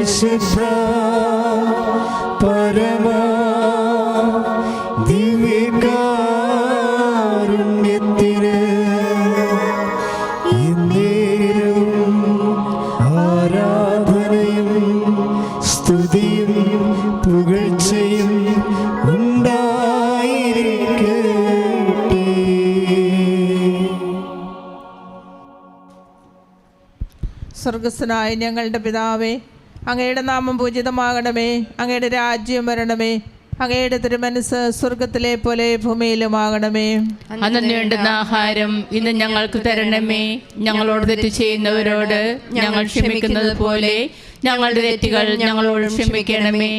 പരിശുദ്ധ പരമ ദിവ്യകാരുണ്യത്തിന് എന്നേരവും ആരാധനയും സ്തുതിയും പുകഴ്ചയും ഉണ്ടായിരിക്കട്ടെ. സ്വർഗസ്ഥനായ ഞങ്ങളുടെ പിതാവേ, അങ്ങയുടെ നാമം പൂജിതമാകണമേ. അങ്ങയുടെ രാജ്യം വരണമേ. അങ്ങയുടെ തിരുമനസ് സ്വർഗത്തിലെ പോലെ ഭൂമിയിലുമാകണമേ. അന്നു വേണ്ടുന്ന ആഹാരം ഇന്ന് ഞങ്ങൾക്ക് തരണമേ. ഞങ്ങളോട് തെറ്റ് ചെയ്യുന്നവരോട് ഞങ്ങൾ ക്ഷമിക്കുന്നത് പോലെ ഞങ്ങളുടെ തെറ്റുകൾ ഞങ്ങളോട് ക്ഷമിക്കണമേ.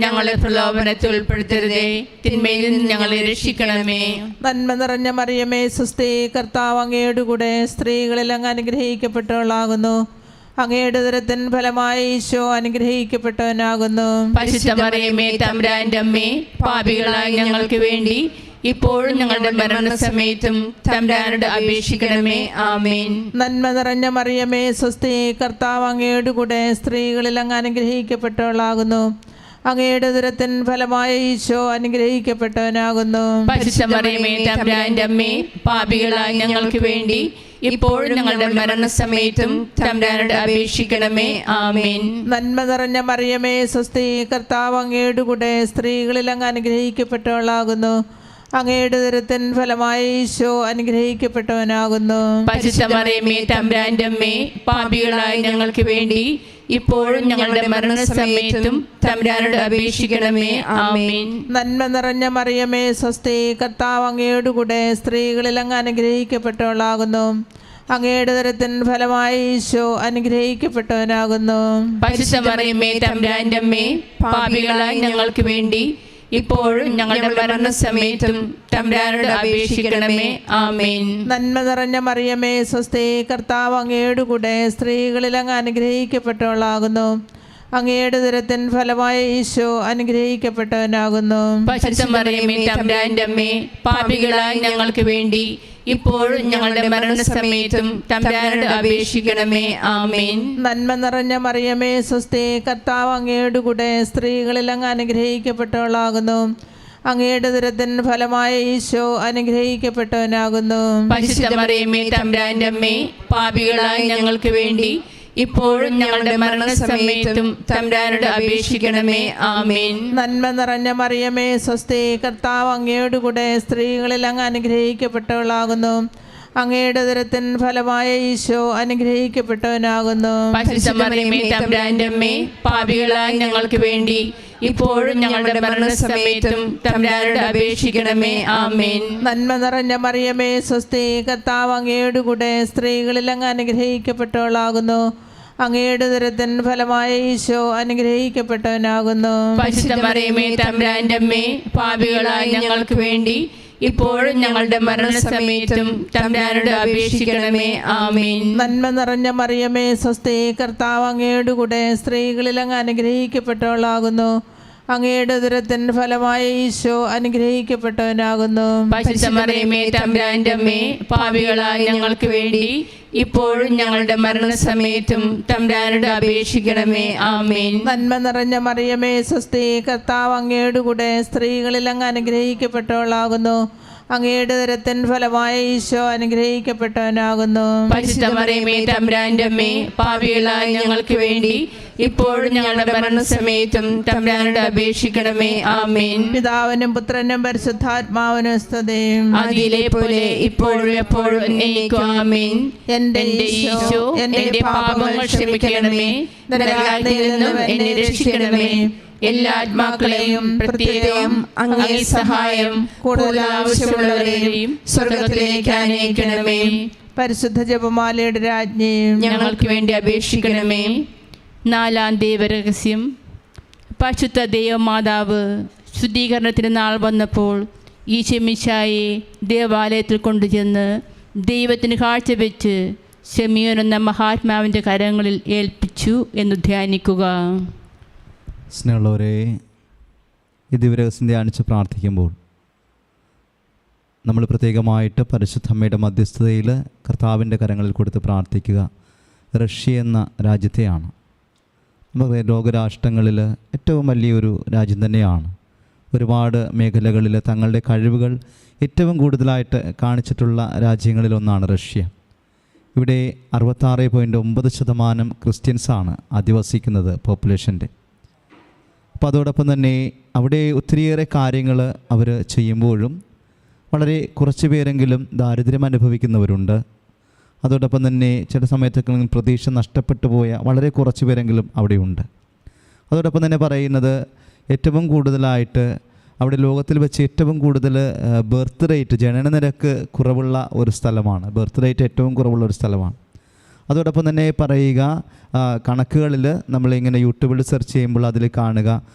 ഞങ്ങളെ പ്രലോഭനത്തിൽ ഉൾപ്പെടുത്തരുതേ, തിന്മയിൽ നിന്ന് ഞങ്ങളെ രക്ഷിക്കണമേ. നന്മ നിറഞ്ഞ മറിയമേ, സ്വസ്തി, കർത്താവ് അങ്ങയുടെ കൂടെ സ്ത്രീകളിൽ അങ്ങ് അനുഗ്രഹിക്കപ്പെട്ടവളാകുന്നു. അങ്ങയുടെ ഉദരത്തിൻ ഫലമായി ഈശോ അനുഗ്രഹിക്കപ്പെട്ടവനാകുന്നു. പരിശുദ്ധ മറിയമേ, തമ്പുരാന്റെ അമ്മേ, പാപികളായ ഞങ്ങൾക്ക് വേണ്ടി ഇപ്പോഴും ഞങ്ങളുടെ മരണസമയത്തും തമ്പുരാനോട് അപേക്ഷിക്കണമേ. ആമേൻ. നന്മ നിറഞ്ഞ മറിയമേ, സ്വസ്തി, കർത്താവ് അങ്ങയുടെ കൂടെ സ്ത്രീകളിൽ അങ്ങ് അനുഗ്രഹിക്കപ്പെട്ടവളാകുന്നു. അങ്ങയുടെ ഉദരത്തിൻ ഫലമായ ഈശോ അനുഗ്രഹിക്കപ്പെട്ടവനാകുന്നു. പരിശുദ്ധ മറിയമേ, തമ്പുരാന്റെ അമ്മേ, പാപികളായ ഞങ്ങൾക്ക് വേണ്ടി ഇപ്പോഴും ഞങ്ങളുടെ മരണസമയത്തും തമ്പുരാനോട് അപേക്ഷിക്കണമേ. ആമേൻ. നന്മ നിറഞ്ഞ മറിയമേ, സ്വസ്തി, കർത്താവ് അങ്ങയുടെ കൂടെ സ്ത്രീകളിൽ അങ്ങ് അനുഗ്രഹിക്കപ്പെട്ടവളാകുന്നു. അങ്ങയുടെ ഉദരത്തിൻ ഫലമായ ഈശോ അനുഗ്രഹിക്കപ്പെട്ടവനാകുന്നു. പരിശുദ്ധ മറിയമേ, തമ്പുരാന്റെ അമ്മേ, പാപികളായ ഞങ്ങൾക്ക് വേണ്ടി ഇപ്പോഴും ഞങ്ങളുടെ മരണസമയത്തും തമ്പുരാനോട് അപേക്ഷിക്കണമേ. ആമേൻ. നന്മ നിറഞ്ഞ മറിയമേ, സ്വസ്തി, കർത്താവ് അങ്ങയുടെ കൂടെ സ്ത്രീകളിൽ അങ്ങ് അനുഗ്രഹിക്കപ്പെട്ടവളാകുന്നു. അങ്ങയുടെ ഉദരത്തിൻ ഫലമായ ഈശോ അനുഗ്രഹിക്കപ്പെട്ടവനാകുന്നു. പരിശുദ്ധ മറിയമേ, തമ്പുരാന്റെ അമ്മേ, പാപികളായ ഞങ്ങൾക്ക് വേണ്ടി ഇപ്പോഴും ഞങ്ങളുടെ മരണസമയത്തും തമ്പുരാനോട് അപേക്ഷിക്കണമേ. ആമേൻ. നന്മ നിറഞ്ഞ മറിയമേ, സ്വസ്തി, കർത്താവ് അങ്ങയുടെ കൂടെ സ്ത്രീകളിൽ അങ്ങ് അനുഗ്രഹിക്കപ്പെട്ടവളാകുന്നു. അങ്ങയുടെ ഉദരത്തിൻ ഫലമായ ഈശോ അനുഗ്രഹിക്കപ്പെട്ടവനാകുന്നു. പരിശുദ്ധ മറിയമേ, തമ്പുരാന്റെ അമ്മേ, പാപികളായ ഞങ്ങൾക്ക് വേണ്ടി ഇപ്പോഴും ഞങ്ങളുടെ മരണസമയത്തും തമ്പുരാനോട് അപേക്ഷിക്കണമേ. ആമേൻ. നന്മ നിറഞ്ഞ മറിയമേ, സ്വസ്തി, കർത്താവ് അങ്ങയുടെ കൂടെ സ്ത്രീകളിൽ അങ്ങ് അനുഗ്രഹിക്കപ്പെട്ടവളാകുന്നു. അങ്ങയുടെ ഉദരത്തിൻ ഫലമായ ഈശോ അനുഗ്രഹിക്കപ്പെട്ടവനാകുന്നു. പരിശുദ്ധ മറിയമേ, തമ്പുരാന്റെ അമ്മേ, പാപികളായ ഞങ്ങൾക്ക് വേണ്ടി ഇപ്പോഴും ഞങ്ങളുടെ മരണസമയത്തും തമ്പുരാനോട് അപേക്ഷിക്കണമേ. ആമേൻ. നന്മ നിറഞ്ഞ മറിയമേ, സ്വസ്തി, കർത്താവ് അങ്ങയുടെ കൂടെ സ്ത്രീകളിൽ അങ്ങ് അനുഗ്രഹിക്കപ്പെട്ടവളാകുന്നു. അങ്ങയുടെ ഉദരത്തിൻ ഫലമായ ഈശോ അനുഗ്രഹിക്കപ്പെട്ടവനാകുന്നു. പരിശുദ്ധ മറിയമേ, തമ്പുരാന്റെ അമ്മേ, പാപികളായ ഞങ്ങൾക്ക് വേണ്ടി ഇപ്പോഴും ഞങ്ങളുടെ മരണസമയത്തും തമ്പുരാനോട് അപേക്ഷിക്കണമേ. ആമേൻ. നന്മ നിറഞ്ഞ മറിയമേ, സ്വസ്തി, കർത്താവ് അങ്ങയുടെ കൂടെ സ്ത്രീകളിൽ അങ്ങ് അനുഗ്രഹിക്കപ്പെട്ടവളാകുന്നു. അങ്ങയുടെ ഉദരത്തിൻ ഫലമായ ഈശോ അനുഗ്രഹിക്കപ്പെട്ടവനാകുന്നു. പരിശുദ്ധ മറിയമേ, തമ്പുരാന്റെ അമ്മേ, പാപികളായ ഞങ്ങൾക്ക് വേണ്ടി ഇപ്പോഴും ഞങ്ങളുടെ മരണസമയത്തും തമ്പുരാനോട് അപേക്ഷിക്കണമേ. ആമേൻ. നന്മ നിറഞ്ഞ മറിയമേ, സ്വസ്തി, കർത്താവ് അങ്ങയുടെ കൂടെ സ്ത്രീകളിൽ അങ്ങ് അനുഗ്രഹിക്കപ്പെട്ടവളാകുന്നു. അങ്ങയുടെ ഉദരത്തിൻ ഫലമായ ഈശോ അനുഗ്രഹിക്കപ്പെട്ടവനാകുന്നു. പരിശുദ്ധ മറിയമേ, തമ്പുരാന്റെ അമ്മേ, പാപികളായ ഞങ്ങൾക്ക് വേണ്ടി ഇപ്പോഴും ഞങ്ങളുടെ മരണസമയത്തും തമ്പുരാനോട് അപേക്ഷിക്കണമേ. ആമേൻ. നന്മ നിറഞ്ഞ മറിയമേ, സ്വസ്തി, കർത്താവ് അങ്ങയുടെ കൂടെ സ്ത്രീകളിൽ അങ്ങ് അനുഗ്രഹിക്കപ്പെട്ടവളാകുന്നു. അങ്ങയുടെ ഉദരത്തിൻ ഫലമായ ഈശോ അനുഗ്രഹിക്കപ്പെട്ടവനാകുന്നു. പരിശുദ്ധ മറിയമേ, തമ്പുരാന്റെ അമ്മേ, പാപികളായ ഞങ്ങൾക്ക് വേണ്ടി ഇപ്പോഴും ഞങ്ങളുടെ മരണസമയത്തും തമ്പുരാനോട് അപേക്ഷിക്കണമേ. ആമേൻ. പിതാവിനും പുത്രനും പരിശുദ്ധാത്മാവിനും സ്തുതി. ആദിയിലെ പോലെ ഇപ്പോഴും എപ്പോഴും എന്നേക്കും. ആമേൻ. എൻ്റെ ഈശോ, എൻ്റെ പാപങ്ങൾ ക്ഷമിക്കണമേ. നരകാഗ്നിയിൽ നിന്നും എന്നെ രക്ഷിക്കണമേ. എല്ലാ ആത്മാക്കളെയും പ്രത്യേകം അങ്ങേ സഹായം കൂടുതൽ ആവശ്യമുള്ളവരെയും സ്വർഗത്തിലേക്ക് അനയിക്കണമേ. പരിശുദ്ധ ജപമാലയുടെ രാജ്ഞി, ഞങ്ങൾക്ക് വേണ്ടി അപേക്ഷിക്കണമേ. 4-ാം ദൈവരഹസ്യം. പരിശുദ്ധ ദൈവമാതാവ് ശുദ്ധീകരണത്തിന് നാൾ വന്നപ്പോൾ ഈ ശെമിശായെ ദേവാലയത്തിൽ കൊണ്ടുചെന്ന് ദൈവത്തിന് കാഴ്ചവെച്ച് ശെമിയോൻ എന്ന മഹാത്മാവിൻ്റെ കരങ്ങളിൽ ഏൽപ്പിച്ചു എന്ന് ധ്യാനിക്കുക. സ്നേഹമുള്ളവരെ, ഈ ദിവരഹസ്യം ധ്യാനിച്ച് പ്രാർത്ഥിക്കുമ്പോൾ നമ്മൾ പ്രത്യേകമായിട്ട് പരിശുദ്ധമ്മയുടെ മധ്യസ്ഥതയിൽ കർത്താവിൻ്റെ കരങ്ങളിൽ കൊടുത്ത് പ്രാർത്ഥിക്കുക റഷ്യ എന്ന രാജ്യത്തെയാണ്. നമുക്ക് ലോകരാഷ്ട്രങ്ങളിൽ ഏറ്റവും വലിയൊരു രാജ്യം തന്നെയാണ്. ഒരുപാട് മേഖലകളിൽ തങ്ങളുടെ കഴിവുകൾ ഏറ്റവും കൂടുതലായിട്ട് കാണിച്ചിട്ടുള്ള രാജ്യങ്ങളിലൊന്നാണ് റഷ്യ. ഇവിടെ 66.9% ക്രിസ്ത്യൻസാണ് അധിവസിക്കുന്നത് പോപ്പുലേഷൻ്റെ. അപ്പോൾ അതോടൊപ്പം തന്നെ അവിടെ ഒത്തിരിയേറെ കാര്യങ്ങൾ അവർ ചെയ്യുമ്പോഴും വളരെ കുറച്ച് പേരെങ്കിലും ദാരിദ്ര്യം അനുഭവിക്കുന്നവരുണ്ട്. അതോടൊപ്പം തന്നെ ചില സമയത്തൊക്കെ പ്രതീക്ഷ നഷ്ടപ്പെട്ടു പോയ വളരെ കുറച്ച് പേരെങ്കിലും അവിടെയുണ്ട്. അതോടൊപ്പം തന്നെ പറയുന്നത് ഏറ്റവും കൂടുതലായിട്ട് അവിടെ ലോകത്തിൽ വെച്ച് ഏറ്റവും കൂടുതൽ ബർത്ത് റേറ്റ്, ജനന നിരക്ക് കുറവുള്ള ഒരു സ്ഥലമാണ്. ബർത്ത് റേറ്റ് ഏറ്റവും കുറവുള്ള ഒരു സ്ഥലമാണ്. അതോടൊപ്പം തന്നെ പറയുക, കണക്കുകളിൽ നമ്മളിങ്ങനെ യൂട്യൂബിൽ സെർച്ച് ചെയ്യുമ്പോൾ അതിൽ കാണുക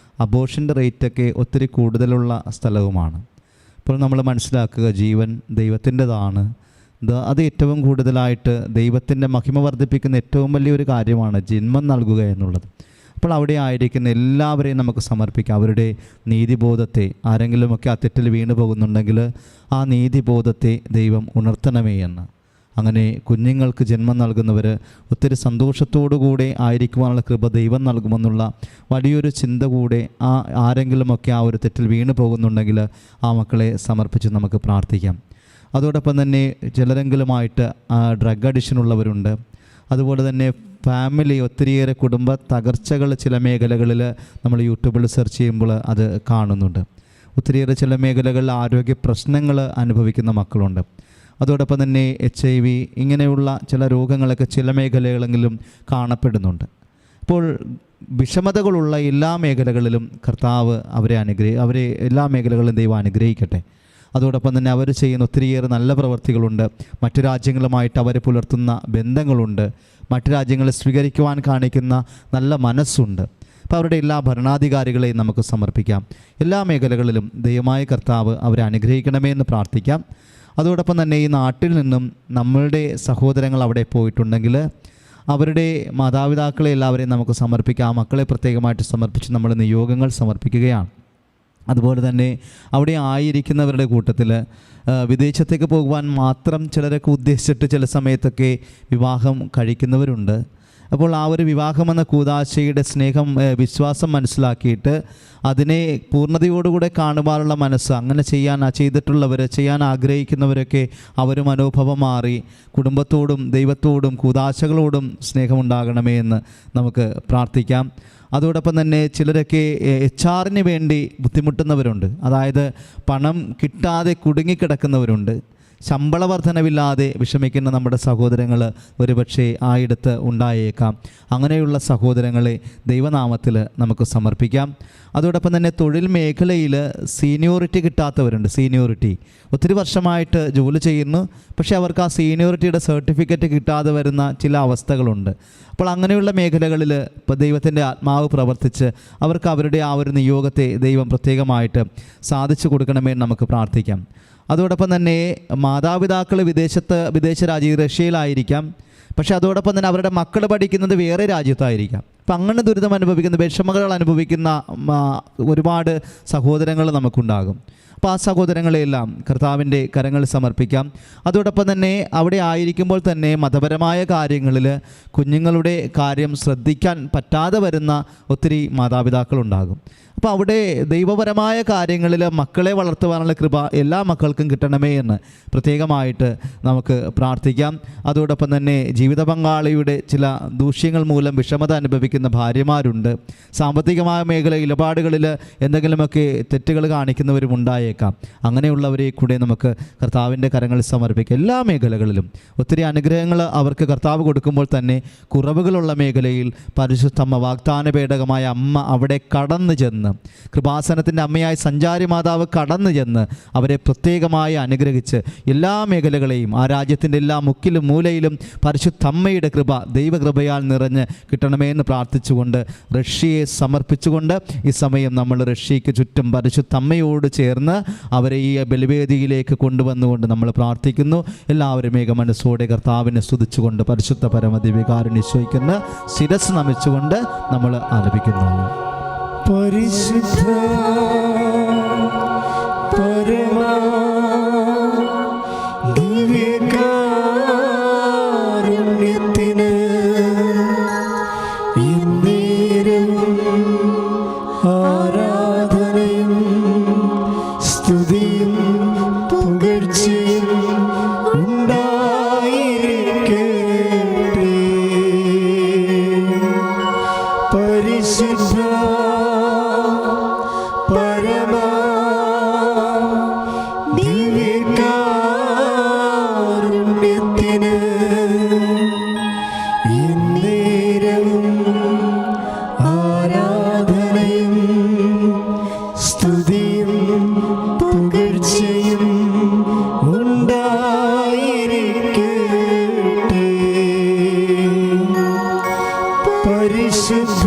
അബോർഷൻ്റെ റേറ്റൊക്കെ ഒത്തിരി കൂടുതലുള്ള സ്ഥലവുമാണ്. അപ്പോൾ നമ്മൾ മനസ്സിലാക്കുക, ജീവൻ ദൈവത്തിൻ്റെതാണ്. അത് ഏറ്റവും കൂടുതലായിട്ട് ദൈവത്തിൻ്റെ മഹിമ വർദ്ധിപ്പിക്കുന്ന ഏറ്റവും വലിയൊരു കാര്യമാണ് ജന്മം നൽകുക എന്നുള്ളത്. അപ്പോൾ അവിടെ ആയിരിക്കുന്ന എല്ലാവരെയും നമുക്ക് സമർപ്പിക്കാം. അവരുടെ നീതിബോധത്തെ, ആരെങ്കിലുമൊക്കെ ആ തെറ്റിൽ വീണു പോകുന്നുണ്ടെങ്കിൽ ആ നീതിബോധത്തെ ദൈവം ഉണർത്തണമേ എന്ന്. അങ്ങനെ കുഞ്ഞുങ്ങൾക്ക് ജന്മം നൽകുന്നവർ ഒത്തിരി സന്തോഷത്തോടുകൂടെ ആയിരിക്കുവാനുള്ള കൃപ ദൈവം നൽകുമെന്നുള്ള വലിയൊരു ചിന്ത കൂടെ ആരെങ്കിലുമൊക്കെ ആ ഒരു തെറ്റിൽ വീണു പോകുന്നുണ്ടെങ്കിൽ ആ മക്കളെ സമർപ്പിച്ച് നമുക്ക് പ്രാർത്ഥിക്കാം. അതോടൊപ്പം തന്നെ ചിലരെങ്കിലുമായിട്ട് ഡ്രഗ് അഡിക്ഷനുള്ളവരുണ്ട്. അതുപോലെ തന്നെ ഫാമിലി, ഒത്തിരിയേറെ കുടുംബ തകർച്ചകൾ ചില മേഖലകളിൽ നമ്മൾ യൂട്യൂബിൽ സെർച്ച് ചെയ്യുമ്പോൾ അത് കാണുന്നുണ്ട്. ഒത്തിരിയേറെ ചില മേഖലകളിൽ ആരോഗ്യ പ്രശ്നങ്ങൾ അനുഭവിക്കുന്ന മക്കളുണ്ട്. അതോടൊപ്പം തന്നെ HIV ഇങ്ങനെയുള്ള ചില രോഗങ്ങളൊക്കെ ചില മേഖലകളെങ്കിലും കാണപ്പെടുന്നുണ്ട്. അപ്പോൾ വിഷമതകളുള്ള എല്ലാ മേഖലകളിലും കർത്താവ് അവരെ എല്ലാ മേഖലകളിലും ദൈവം അനുഗ്രഹിക്കട്ടെ. അതോടൊപ്പം തന്നെ അവർ ചെയ്യുന്ന ഒത്തിരിയേറെ നല്ല പ്രവൃത്തികളുണ്ട്. മറ്റു രാജ്യങ്ങളുമായിട്ട് അവർ പുലർത്തുന്ന ബന്ധങ്ങളുണ്ട്. മറ്റു രാജ്യങ്ങളെ സ്വീകരിക്കുവാൻ കാണിക്കുന്ന നല്ല മനസ്സുണ്ട്. അപ്പോൾ അവരുടെ എല്ലാ ഭരണാധികാരികളെയും നമുക്ക് സമർപ്പിക്കാം. എല്ലാ മേഖലകളിലും ദൈവമായ കർത്താവ് അവരെ അനുഗ്രഹിക്കണമേ എന്ന് പ്രാർത്ഥിക്കാം. അതോടൊപ്പം തന്നെ ഈ നാട്ടിൽ നിന്നും നമ്മളുടെ സഹോദരങ്ങൾ അവിടെ പോയിട്ടുണ്ടെങ്കിൽ അവരുടെ മാതാപിതാക്കളെ എല്ലാവരെയും നമുക്ക് സമർപ്പിക്കാം. ആ മക്കളെ പ്രത്യേകമായിട്ട് സമർപ്പിച്ച് നമ്മൾ നിയോഗങ്ങൾ സമർപ്പിക്കുകയാണ്. അതുപോലെ തന്നെ അവിടെ ആയിരിക്കുന്നവരുടെ കൂട്ടത്തിൽ വിദേശത്തേക്ക് പോകുവാൻ മാത്രം ചിലരൊക്കെ ഉദ്ദേശിച്ചിട്ട് ചില സമയത്തൊക്കെ വിവാഹം കഴിക്കുന്നവരുണ്ട്. അപ്പോൾ ആ ഒരു വിവാഹമെന്ന കൂദാശയുടെ സ്നേഹം, വിശ്വാസം മനസ്സിലാക്കിയിട്ട് അതിനെ പൂർണ്ണതയോടുകൂടെ കാണുവാനുള്ള മനസ്സ്, അങ്ങനെ ചെയ്യാൻ ആഗ്രഹിക്കുന്നവരൊക്കെ അവർ മനോഭാവം മാറി കുടുംബത്തോടും ദൈവത്തോടും കൂദാശകളോടും സ്നേഹമുണ്ടാകണമേ എന്ന് നമുക്ക് പ്രാർത്ഥിക്കാം. അതോടൊപ്പം തന്നെ ചിലരൊക്കെ HR വേണ്ടി ബുദ്ധിമുട്ടുന്നവരുണ്ട്. അതായത് പണം കിട്ടാതെ കുടുങ്ങിക്കിടക്കുന്നവരുണ്ട്. ശമ്പള വർധനവില്ലാതെ വിഷമിക്കുന്ന നമ്മുടെ സഹോദരങ്ങൾ ഒരുപക്ഷെ ആയിടത്ത് ഉണ്ടായേക്കാം. അങ്ങനെയുള്ള സഹോദരങ്ങളെ ദൈവനാമത്തിൽ നമുക്ക് സമർപ്പിക്കാം. അതോടൊപ്പം തന്നെ തൊഴിൽ മേഖലയിൽ സീനിയോറിറ്റി കിട്ടാത്തവരുണ്ട്. ഒത്തിരി വർഷമായിട്ട് ജോലി ചെയ്യുന്നു, പക്ഷേ അവർക്ക് ആ സീനിയോറിറ്റിയുടെ സർട്ടിഫിക്കറ്റ് കിട്ടാതെ വരുന്ന ചില അവസ്ഥകളുണ്ട്. അപ്പോൾ അങ്ങനെയുള്ള മേഖലകളിൽ ഇപ്പോൾ ദൈവത്തിൻ്റെ ആത്മാവ് പ്രവർത്തിച്ച് അവർക്ക് അവരുടെ ആ ഒരു നിയോഗത്തെ ദൈവം പ്രത്യേകമായിട്ട് സാധിച്ചു കൊടുക്കണമെന്ന് നമുക്ക് പ്രാർത്ഥിക്കാം. അതോടൊപ്പം തന്നെ മാതാപിതാക്കൾ വിദേശ രാജ്യം റഷ്യയിലായിരിക്കാം, പക്ഷേ അതോടൊപ്പം തന്നെ അവരുടെ മക്കൾ പഠിക്കുന്നത് വേറെ രാജ്യത്തായിരിക്കാം. അപ്പം അങ്ങനെ ദുരിതം അനുഭവിക്കുന്ന, വിഷമങ്ങൾ അനുഭവിക്കുന്ന ഒരുപാട് സഹോദരങ്ങൾ നമുക്കുണ്ടാകും. അപ്പോൾ ആ സഹോദരങ്ങളെയെല്ലാം കർത്താവിൻ്റെ കരങ്ങളിൽ സമർപ്പിക്കാം. അതോടൊപ്പം തന്നെ അവിടെ ആയിരിക്കുമ്പോൾ തന്നെ മതപരമായ കാര്യങ്ങളിൽ കുഞ്ഞുങ്ങളുടെ കാര്യം ശ്രദ്ധിക്കാൻ പറ്റാതെ വരുന്ന ഒത്തിരി മാതാപിതാക്കളുണ്ടാകും. അപ്പോൾ അവിടെ ദൈവപരമായ കാര്യങ്ങളിൽ മക്കളെ വളർത്തുവാനുള്ള കൃപ എല്ലാ മക്കൾക്കും കിട്ടണമേ എന്ന് പ്രത്യേകമായിട്ട് നമുക്ക് പ്രാർത്ഥിക്കാം. അതോടൊപ്പം തന്നെ ജീവിത പങ്കാളിയുടെ ചില ദൂഷ്യങ്ങൾ മൂലം വിഷമത അനുഭവിക്കുന്ന ഭാര്യമാരുണ്ട്. സാമ്പത്തികമായ മേഖല ഇടപാടുകളിൽ എന്തെങ്കിലുമൊക്കെ തെറ്റുകൾ കാണിക്കുന്നവരും ഉണ്ടായേക്കാം. അങ്ങനെയുള്ളവരെ കൂടെ നമുക്ക് കർത്താവിൻ്റെ കരങ്ങളിൽ സമർപ്പിക്കാം. എല്ലാ മേഖലകളിലും ഒത്തിരി അനുഗ്രഹങ്ങൾ അവർക്ക് കർത്താവ് കൊടുക്കുമ്പോൾ തന്നെ കുറവുകളുള്ള മേഖലയിൽ പരിശുദ്ധമ്മ, വാഗ്ദാന പേടകമായ അമ്മ അവിടെ കടന്നു ചെന്ന്, കൃപാസനത്തിൻ്റെ അമ്മയായ സഞ്ചാരി മാതാവ് കടന്നു ചെന്ന് അവരെ പ്രത്യേകമായി അനുഗ്രഹിച്ച് എല്ലാ മേഖലകളെയും ആ രാജ്യത്തിൻ്റെ എല്ലാ മുക്കിലും മൂലയിലും പരിശുദ്ധ അമ്മയുടെ കൃപ, ദൈവകൃപയാൽ നിറഞ്ഞ് കിട്ടണമേ എന്ന് പ്രാർത്ഥിച്ചുകൊണ്ട് റഷ്യയെ സമർപ്പിച്ചുകൊണ്ട് ഈ സമയം നമ്മൾ റഷ്യയ്ക്ക് ചുറ്റും പരിശുദ്ധ അമ്മയോട് ചേർന്ന് അവരെ ഈ ബലിവേദിയിലേക്ക് കൊണ്ടുവന്നുകൊണ്ട് നമ്മൾ പ്രാർത്ഥിക്കുന്നു. എല്ലാവരും ഏകമനസ്സോടെ കർത്താവിനെ സ്തുതിച്ചുകൊണ്ട് പരിശുദ്ധ പരമദിവ്യകാരുണ്യ ഈശോയ്ക്ക് ശിരസ് നമിച്ചുകൊണ്ട് നമ്മൾ ആലപിക്കുന്നു. പരിശുദ്ധ പരമ ദിവ്യകാരുണ്യത്തിന് എന്നേരവും പരിശുദ്ധ പരമ ദിവ്യകാരുണ്യത്തിന് എന്നേരവും ആരാധനയും സ്തുതിയും പുകഴ്ചയും ഉണ്ടായിരിക്കട്ടെ. പരിശുദ്ധ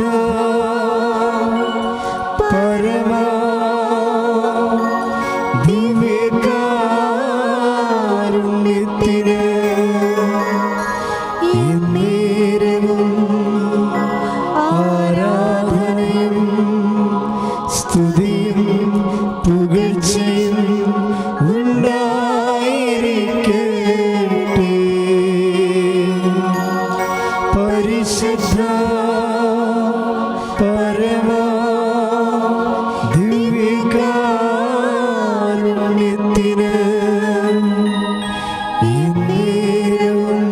പരമ ദിവ്യകാരുണ്യത്തിന് എന്നേരവും ആരാധനയും സ്തുതിയും പുകഴ്ചയും ഉണ്ടായിരിക്കട്ടെ. പരിശുദ്ധ പരമ ദിവ്യകാരുണ്യത്തിന് എന്നേരവും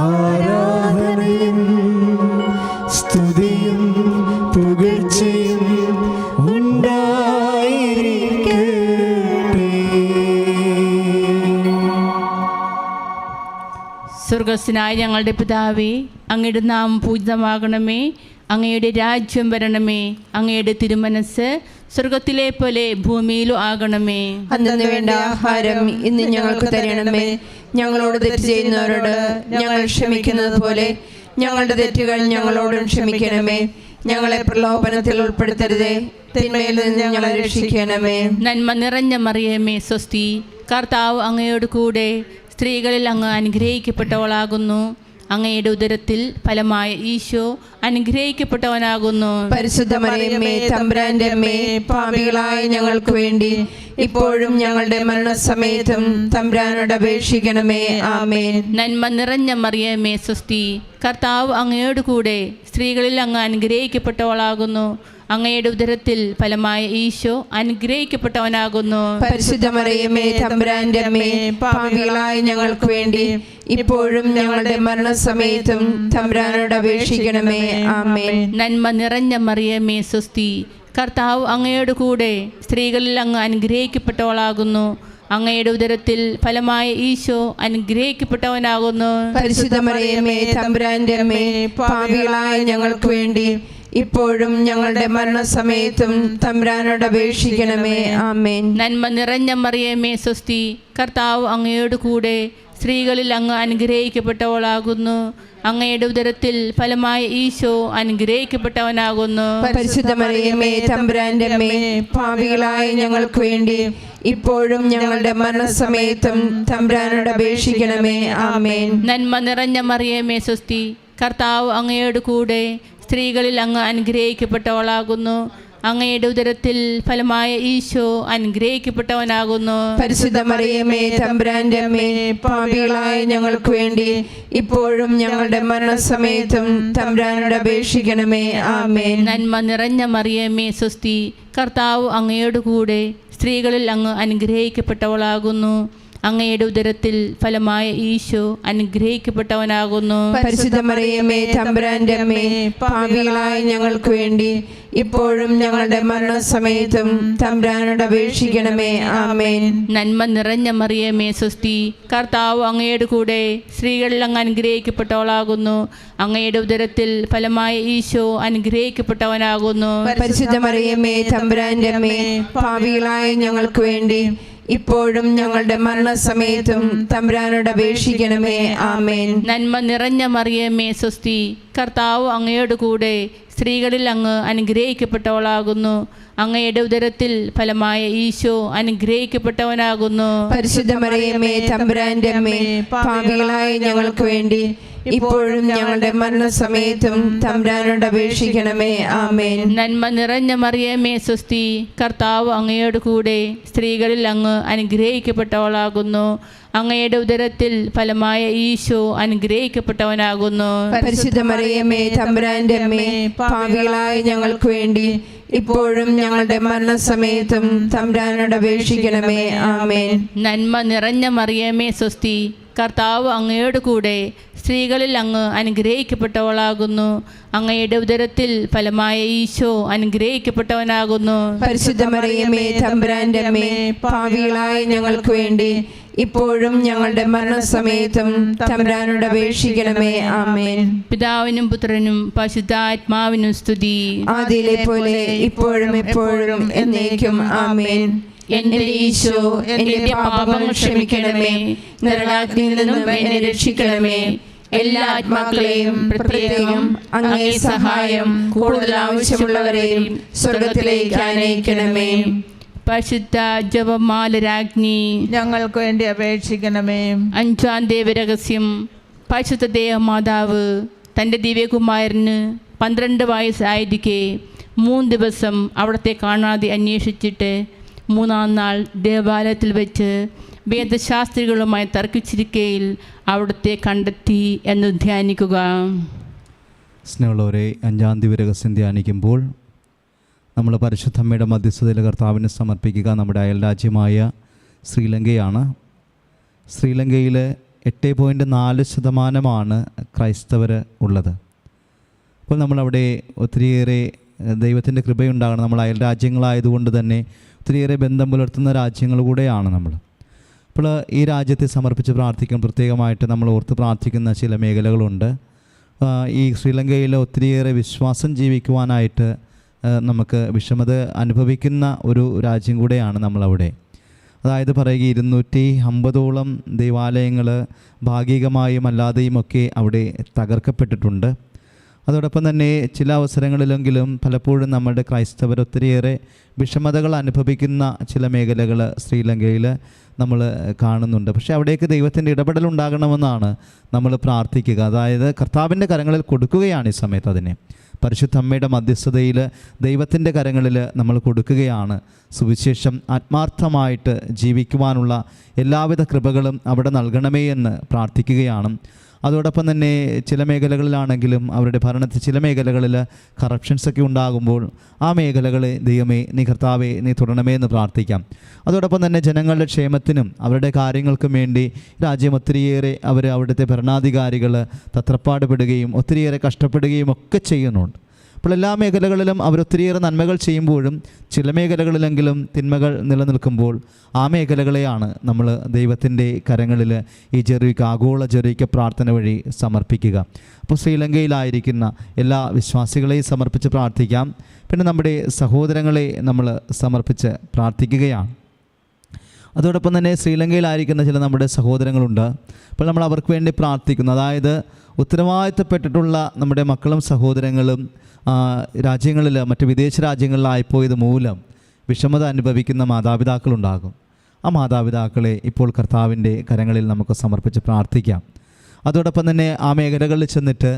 ആരാധനയും സ്തുതിയും പുകഴ്ചയും ഉണ്ടായിരിക്കട്ടെ. സ്വർഗസ്വനായ ഞങ്ങളുടെ പിതാവേ, അങ്ങയുടെ നാമം പൂജിതമാകണമേ. അങ്ങയുടെ രാജ്യം വരണമേ. അങ്ങയുടെ തിരുമനസ് സ്വർഗത്തിലെ പോലെ ഭൂമിയിലും ആകണമേ. അന്നു വേണ്ട ആഹാരം ഇന്ന് ഞങ്ങൾക്ക് തരണമേ. ഞങ്ങളോട് തെറ്റ് ചെയ്യുന്നവരോട് ഞങ്ങൾ ക്ഷമിക്കുന്നത് പോലെ ഞങ്ങളുടെ തെറ്റുകൾ ഞങ്ങളോടും ക്ഷമിക്കണമേ. ഞങ്ങളെ പ്രലോഭനത്തിൽ ഉൾപ്പെടുത്തരുതേ, തിന്മയിൽ നിന്ന് ഞങ്ങളെ രക്ഷിക്കണമേ. നന്മ നിറഞ്ഞ മറിയമേ, സ്വസ്തി. കർത്താവ് അങ്ങയോട് കൂടെ സ്ത്രീകളിൽ അങ്ങ് അനുഗ്രഹിക്കപ്പെട്ടവളാകുന്നു. അങ്ങയുടെ ഉദരത്തിൽ ഫലമായ ഈശോ അനുഗ്രഹിക്കപ്പെട്ടവനാകുന്നു. പരിശുദ്ധ മറിയമ്മേ, തമ്പുരാന്റെ അമ്മേ, പാപികളായ ഞങ്ങൾക്ക് വേണ്ടി ഇപ്പോഴും ഞങ്ങളുടെ മരണസമയത്തും തമ്പുരാനോട് അപേക്ഷിക്കണമേ. ആമേൻ. നന്മ നിറഞ്ഞ മറിയമേ, സ്വസ്തി. കർത്താവ് അങ്ങയോട് കൂടെ സ്ത്രീകളിൽ അങ്ങ് അനുഗ്രഹിക്കപ്പെട്ടവളാകുന്നു. അങ്ങയുടെ ഉദരത്തിൽ ഫലമായ ഈശോ അനുഗ്രഹിക്കപ്പെട്ടവനാകുന്നു. പരിശുദ്ധ മറിയമ്മേ, തമ്പുരാന്റെ അമ്മേ, പാപികളായ ഞങ്ങൾക്ക് വേണ്ടി ഇപ്പോഴും ഞങ്ങളുടെ മരണസമയത്തും തമ്പുരാനോട് അപേക്ഷിക്കണമേ. ആമേൻ. നന്മ നിറഞ്ഞ മറിയമേ, സ്വസ്തി. കർത്താവ് അങ്ങയോട് കൂടെ സ്ത്രീകളിൽ അങ്ങ് അനുഗ്രഹിക്കപ്പെട്ടവളാകുന്നു. അങ്ങയുടെ ഉദരത്തിൽ ഫലമായ ഈശോ അനുഗ്രഹിക്കപ്പെട്ടവനാകുന്നു. പരിശുദ്ധ മറിയമ്മേ, തമ്പുരാന്റെ അമ്മേ, പാപികളായ ഞങ്ങൾക്ക് വേണ്ടി ഇപ്പോഴും ഞങ്ങളുടെ മരണസമയത്തും തമ്പുരാനോട് അപേക്ഷിക്കണമേ. ആമേൻ. നന്മ നിറഞ്ഞ മറിയമേ, സ്വസ്തി. കർത്താവ് അങ്ങയോട് കൂടെ സ്ത്രീകളിൽ അങ്ങ് അനുഗ്രഹിക്കപ്പെട്ടവളാകുന്നു. അങ്ങയുടെ ഉദരത്തിൽ ഫലമായ ഈശോ അനുഗ്രഹിക്കപ്പെട്ടവനാകുന്നു. പരിശുദ്ധ മറിയമ്മേ, തമ്പുരാന്റെ അമ്മേ, പാപികളായ ഞങ്ങൾക്ക് വേണ്ടി ഇപ്പോഴും ഞങ്ങളുടെ മരണസമയത്തും തമ്പുരാനോട് അപേക്ഷിക്കണമേ. ആമേൻ. നന്മ നിറഞ്ഞ മറിയമേ, സ്വസ്തി. കർത്താവ് അങ്ങയോട് കൂടെ സ്ത്രീകളിൽ അങ്ങ് അനുഗ്രഹിക്കപ്പെട്ടവളാകുന്നു. അങ്ങയുടെ ഉദരത്തിൽ ഫലമായ ഈശോ അനുഗ്രഹിക്കപ്പെട്ടവനാകുന്നു. പരിശുദ്ധ മറിയമ്മേ, തമ്പുരാന്റെ അമ്മേ, പാപികളായ ഞങ്ങൾക്ക് വേണ്ടി ഇപ്പോഴും ഞങ്ങളുടെ മരണസമയത്തും തമ്പുരാനോട് അപേക്ഷിക്കണമേ. ആമേൻ. നന്മ നിറഞ്ഞ മറിയമേ, സ്വസ്തി. കർത്താവ് അങ്ങയോട് കൂടെ സ്ത്രീകളിൽ അങ്ങ് അനുഗ്രഹിക്കപ്പെട്ടവളാകുന്നു. അങ്ങയുടെ ഉദരത്തിൽ ഫലമായ ഈശോ അനുഗ്രഹിക്കപ്പെട്ടവനാകുന്നു. പരിശുദ്ധ മറിയമ്മേ, തമ്പുരാന്റെ അമ്മേ, പാപികളായ ഞങ്ങൾക്ക് വേണ്ടി ഇപ്പോഴും ഞങ്ങളുടെ മരണസമയത്തും തമ്പുരാനോട് അപേക്ഷിക്കണമേ. ആമേൻ. നന്മ നിറഞ്ഞ മറിയമേ, സ്വസ്തി. കർത്താവ് അങ്ങയോട് കൂടെ സ്ത്രീകളിൽ അങ്ങ് അനുഗ്രഹിക്കപ്പെട്ടവളാകുന്നു. അങ്ങയുടെ ഉദരത്തിൽ ഫലമായ ഈശോ അനുഗ്രഹിക്കപ്പെട്ടവനാകുന്നു. പരിശുദ്ധ മറിയമ്മേ, തമ്പുരാന്റെ അമ്മേ, പാപികളായ ഞങ്ങൾക്ക് വേണ്ടി ഇപ്പോഴും ഞങ്ങളുടെ മരണസമയത്തും തമ്പുരാനോട് അപേക്ഷിക്കണമേ. ആമേൻ. നന്മ നിറഞ്ഞ മറിയമേ, സ്വസ്തി. കർത്താവ് അങ്ങയോട് കൂടെ സ്ത്രീകളിൽ അങ്ങ് അനുഗ്രഹിക്കപ്പെട്ടവളാകുന്നു. അങ്ങയുടെ ഉദരത്തിൽ ഫലമായ ഈശോ അനുഗ്രഹിക്കപ്പെട്ടവനാകുന്നു. പരിശുദ്ധ മറിയമ്മേ, തമ്പുരാന്റെ അമ്മേ, പാപികളായ ഞങ്ങൾക്ക് വേണ്ടി ഇപ്പോഴും ഞങ്ങളുടെ മരണസമയത്തും തമ്പുരാനോട് അപേക്ഷിക്കണമേ. ആമേൻ. നന്മ നിറഞ്ഞ മറിയമേ, സ്വസ്തി. കർത്താവ് അങ്ങയോട് കൂടെ സ്ത്രീകളിൽ അങ്ങ് അനുഗ്രഹിക്കപ്പെട്ടവളാകുന്നു. അങ്ങയുടെ ഉദരത്തിൽ ഫലമായ ഈശോ അനുഗ്രഹിക്കപ്പെട്ടവനാകുന്നു. പരിശുദ്ധ മറിയമ്മേ, തമ്പുരാന്റെ അമ്മേ, പാപികളായ ഞങ്ങൾക്ക് വേണ്ടി ഇപ്പോഴും ഞങ്ങളുടെ മരണസമയത്തും തമ്പുരാനോട് അപേക്ഷിക്കണമേ. ആമേൻ. നന്മ നിറഞ്ഞ മറിയമേ, സ്വസ്തി. കർത്താവ് അങ്ങയോട് കൂടെ സ്ത്രീകളിൽ അങ്ങ് അനുഗ്രഹിക്കപ്പെട്ടവളാകുന്നു. അങ്ങയുടെ ഉദരത്തിൽ ഫലമായ ഈശോ അനുഗ്രഹിക്കപ്പെട്ടവനാകുന്നു. പരിശുദ്ധ മറിയമേ, തമ്പുരാന്റെ അമ്മേ, പാപികളായ ഞങ്ങൾക്ക് വേണ്ടി ഇപ്പോഴും ഞങ്ങളുടെ മരണസമയത്തും തമ്പുരാനോട് അപേക്ഷിക്കണമേ. ആമേൻ. പിതാവിനും പുത്രനും പരിശുദ്ധാത്മാവിനും സ്തുതി. ആദിയിലെ പോലെ ഇപ്പോഴും എപ്പോഴും എന്നേക്കും. ആമേൻ. എന്റെ ഈശോ, എന്റെ പാപങ്ങൾ ക്ഷമിക്കണമേ. നരകാഗ്നിയിൽ നിന്നും എന്നെ രക്ഷിക്കണമേ. എല്ലാ ആത്മാക്കളെയും പ്രത്യേകം അങ്ങേ സഹായം കൂടുതൽ ആവശ്യമുള്ളവരെയും സ്വർഗത്തിലേക്ക് അനയിക്കണമേ. പരിശുദ്ധ ജപമാല രാജ്ഞി, ഞങ്ങൾക്ക് വേണ്ടി അപേക്ഷിക്കണമേ. 5-ാം ദേവരഹസ്യം. പരിശുദ്ധ ദേവമാതാവ് തൻ്റെ ദിവ്യകുമാരന് 12 വയസ്സായിരിക്കെ 3 ദിവസം അവിടത്തെ കാണാതെ അന്വേഷിച്ചിട്ട് 3-ാം നാൾ ദേവാലയത്തിൽ വെച്ച് വേദശാസ്ത്രികളുമായി തർക്കിച്ചിരിക്കയിൽ അവിടുത്തെ കണ്ടെത്തി എന്ന് ധ്യാനിക്കുക. സ്നേഹമുള്ളവരെ, 5-ാം ദിവ്യരഹസ്യം ധ്യാനിക്കുമ്പോൾ നമ്മൾ പരിശുദ്ധമ്മയുടെ മധ്യസ്ഥതയിൽ കർത്താവിന് സമർപ്പിക്കുക നമ്മുടെ അയൽരാജ്യമായ ശ്രീലങ്കയാണ്. ശ്രീലങ്കയിൽ 8.4% ക്രൈസ്തവർ ഉള്ളത്. അപ്പോൾ നമ്മളവിടെ ഒത്തിരിയേറെ ദൈവത്തിൻ്റെ കൃപയുണ്ടാകണം. നമ്മൾ അയൽരാജ്യങ്ങളായതുകൊണ്ട് തന്നെ ഒത്തിരിയേറെ ബന്ധം പുലർത്തുന്ന രാജ്യങ്ങൾ കൂടെയാണ് നമ്മൾ. അപ്പോൾ ഈ രാജ്യത്തെ സമർപ്പിച്ച് പ്രാർത്ഥിക്കാൻ പ്രത്യേകമായിട്ട് നമ്മൾ ഓർത്ത് പ്രാർത്ഥിക്കുന്ന ചില മേഖലകളുണ്ട്. ഈ ശ്രീലങ്കയിൽ ഒത്തിരിയേറെ വിശ്വാസം ജീവിക്കുവാനായിട്ട് നമുക്ക് വിഷമത അനുഭവിക്കുന്ന ഒരു രാജ്യം കൂടെയാണ് നമ്മളവിടെ. അതായത് പറയുക 250ഓളം ദേവാലയങ്ങൾ ഭാഗികമായും അല്ലാതെയും ഒക്കെ അവിടെ തകർക്കപ്പെട്ടിട്ടുണ്ട്. അതോടൊപ്പം തന്നെ ചില അവസരങ്ങളിലെങ്കിലും പലപ്പോഴും നമ്മുടെ ക്രൈസ്തവർ ഒത്തിരിയേറെ വിഷമതകൾ അനുഭവിക്കുന്ന ചില മേഖലകൾ ശ്രീലങ്കയിൽ നമ്മൾ കാണുന്നുണ്ട്. പക്ഷേ അവിടേക്ക് ദൈവത്തിൻ്റെ ഇടപെടലുണ്ടാകണമെന്നാണ് നമ്മൾ പ്രാർത്ഥിക്കുക. അതായത് കർത്താവിൻ്റെ കരങ്ങളിൽ കൊടുക്കുകയാണ് ഈ സമയത്ത്. അതിനെ പരിശുദ്ധ അമ്മയുടെ മധ്യസ്ഥതയിൽ ദൈവത്തിൻ്റെ കരങ്ങളിൽ നമ്മൾ കൊടുക്കുകയാണ്. സുവിശേഷം ആത്മാർത്ഥമായിട്ട് ജീവിക്കുവാനുള്ള എല്ലാവിധ കൃപകളും അവിടെ നൽകണമേ എന്ന് പ്രാർത്ഥിക്കുകയാണ്. അതോടൊപ്പം തന്നെ ചില മേഖലകളിലാണെങ്കിലും അവരുടെ ഭരണത്തിൽ ചില മേഖലകളിൽ കറപ്ഷൻസൊക്കെ ഉണ്ടാകുമ്പോൾ ആ മേഖലകളെ ദൈവമേ, നീ കർത്താവെ, നീ തുടരണമേ എന്ന് പ്രാർത്ഥിക്കാം. അതോടൊപ്പം തന്നെ ജനങ്ങളുടെ ക്ഷേമത്തിനും അവരുടെ കാര്യങ്ങൾക്കും വേണ്ടി രാജ്യം ഒത്തിരിയേറെ അവിടുത്തെ ഭരണാധികാരികൾ തത്രപ്പാടുപെടുകയും ഒത്തിരിയേറെ കഷ്ടപ്പെടുകയും ഒക്കെ ചെയ്യുന്നുണ്ട്. അപ്പോൾ എല്ലാ മേഖലകളിലും അവരൊത്തിരിയേറെ നന്മകൾ ചെയ്യുമ്പോഴും ചില മേഖലകളിലെങ്കിലും തിന്മകൾ നിലനിൽക്കുമ്പോൾ ആ മേഖലകളെയാണ് നമ്മൾ ദൈവത്തിൻ്റെ കരങ്ങളിൽ ഈ ആഗോള ജെറീക്ക പ്രാർത്ഥന വഴി സമർപ്പിക്കുക. അപ്പോൾ ശ്രീലങ്കയിലായിരിക്കുന്ന എല്ലാ വിശ്വാസികളെയും സമർപ്പിച്ച് പ്രാർത്ഥിക്കാം. പിന്നെ നമ്മുടെ സഹോദരങ്ങളെ നമ്മൾ സമർപ്പിച്ച് പ്രാർത്ഥിക്കുകയാണ്. അതോടൊപ്പം തന്നെ ശ്രീലങ്കയിലായിരിക്കുന്ന ചില നമ്മുടെ സഹോദരങ്ങളുണ്ട്. അപ്പോൾ നമ്മൾ അവർക്ക് വേണ്ടി പ്രാർത്ഥിക്കുന്നു. അതായത് ഉത്തരവാദിത്തപ്പെട്ടിട്ടുള്ള നമ്മുടെ മക്കളും സഹോദരങ്ങളും രാജ്യങ്ങളിൽ മറ്റ് വിദേശ രാജ്യങ്ങളിലായിപ്പോയത് മൂലം വിഷമത അനുഭവിക്കുന്ന മാതാപിതാക്കളുണ്ടാകും. ആ മാതാപിതാക്കളെ ഇപ്പോൾ കർത്താവിൻ്റെ കരങ്ങളിൽ നമുക്ക് സമർപ്പിച്ച് പ്രാർത്ഥിക്കാം. അതോടൊപ്പം തന്നെ ആ മേഖലകളിൽ ചെന്നിട്ട്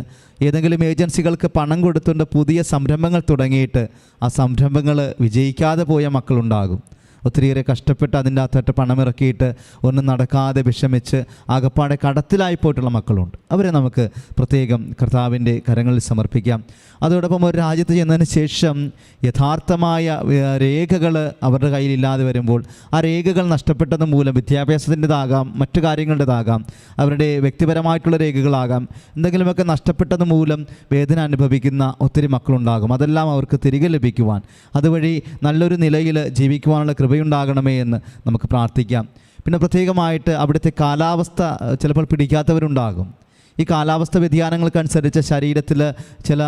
ഏതെങ്കിലും ഏജൻസികൾക്ക് പണം കൊടുത്തുകൊണ്ട് പുതിയ സംരംഭങ്ങൾ തുടങ്ങിയിട്ട് ആ സംരംഭങ്ങൾ വിജയിക്കാതെ പോയ മക്കളുണ്ടാകും. ഒത്തിരിയേറെ കഷ്ടപ്പെട്ട് അതിൻ്റെ അകത്തോട്ട് പണമിറക്കിയിട്ട് ഒന്നും നടക്കാതെ വിഷമിച്ച് ആകപ്പാടെ കടത്തിലായി പോയിട്ടുള്ള മക്കളുണ്ട്. അവരെ നമുക്ക് പ്രത്യേകം കർത്താവിൻ്റെ കരങ്ങളിൽ സമർപ്പിക്കാം. അതോടൊപ്പം ഒരു രാജ്യത്ത് ചെന്നതിന് ശേഷം യഥാർത്ഥമായ രേഖകൾ അവരുടെ കയ്യിലില്ലാതെ വരുമ്പോൾ ആ രേഖകൾ നഷ്ടപ്പെട്ടത് മൂലം വിദ്യാഭ്യാസത്തിൻ്റെതാകാം, മറ്റു കാര്യങ്ങളുടേതാകാം, അവരുടെ വ്യക്തിപരമായിട്ടുള്ള രേഖകളാകാം, എന്തെങ്കിലുമൊക്കെ നഷ്ടപ്പെട്ടത് മൂലം വേദന അനുഭവിക്കുന്ന ഒത്തിരി മക്കളുണ്ടാകും. അതെല്ലാം അവർക്ക് തിരികെ ലഭിക്കുവാൻ, അതുവഴി നല്ലൊരു നിലയിൽ ജീവിക്കുവാനുള്ള കൃപയുണ്ടാകണമേ എന്ന് നമുക്ക് പ്രാർത്ഥിക്കാം. പിന്നെ പ്രത്യേകമായിട്ട് അവിടുത്തെ കാലാവസ്ഥ ചിലപ്പോൾ പിടിക്കാത്തവരുണ്ടാകും. ഈ കാലാവസ്ഥ വ്യതിയാനങ്ങൾക്കനുസരിച്ച് ശരീരത്തിൽ ചില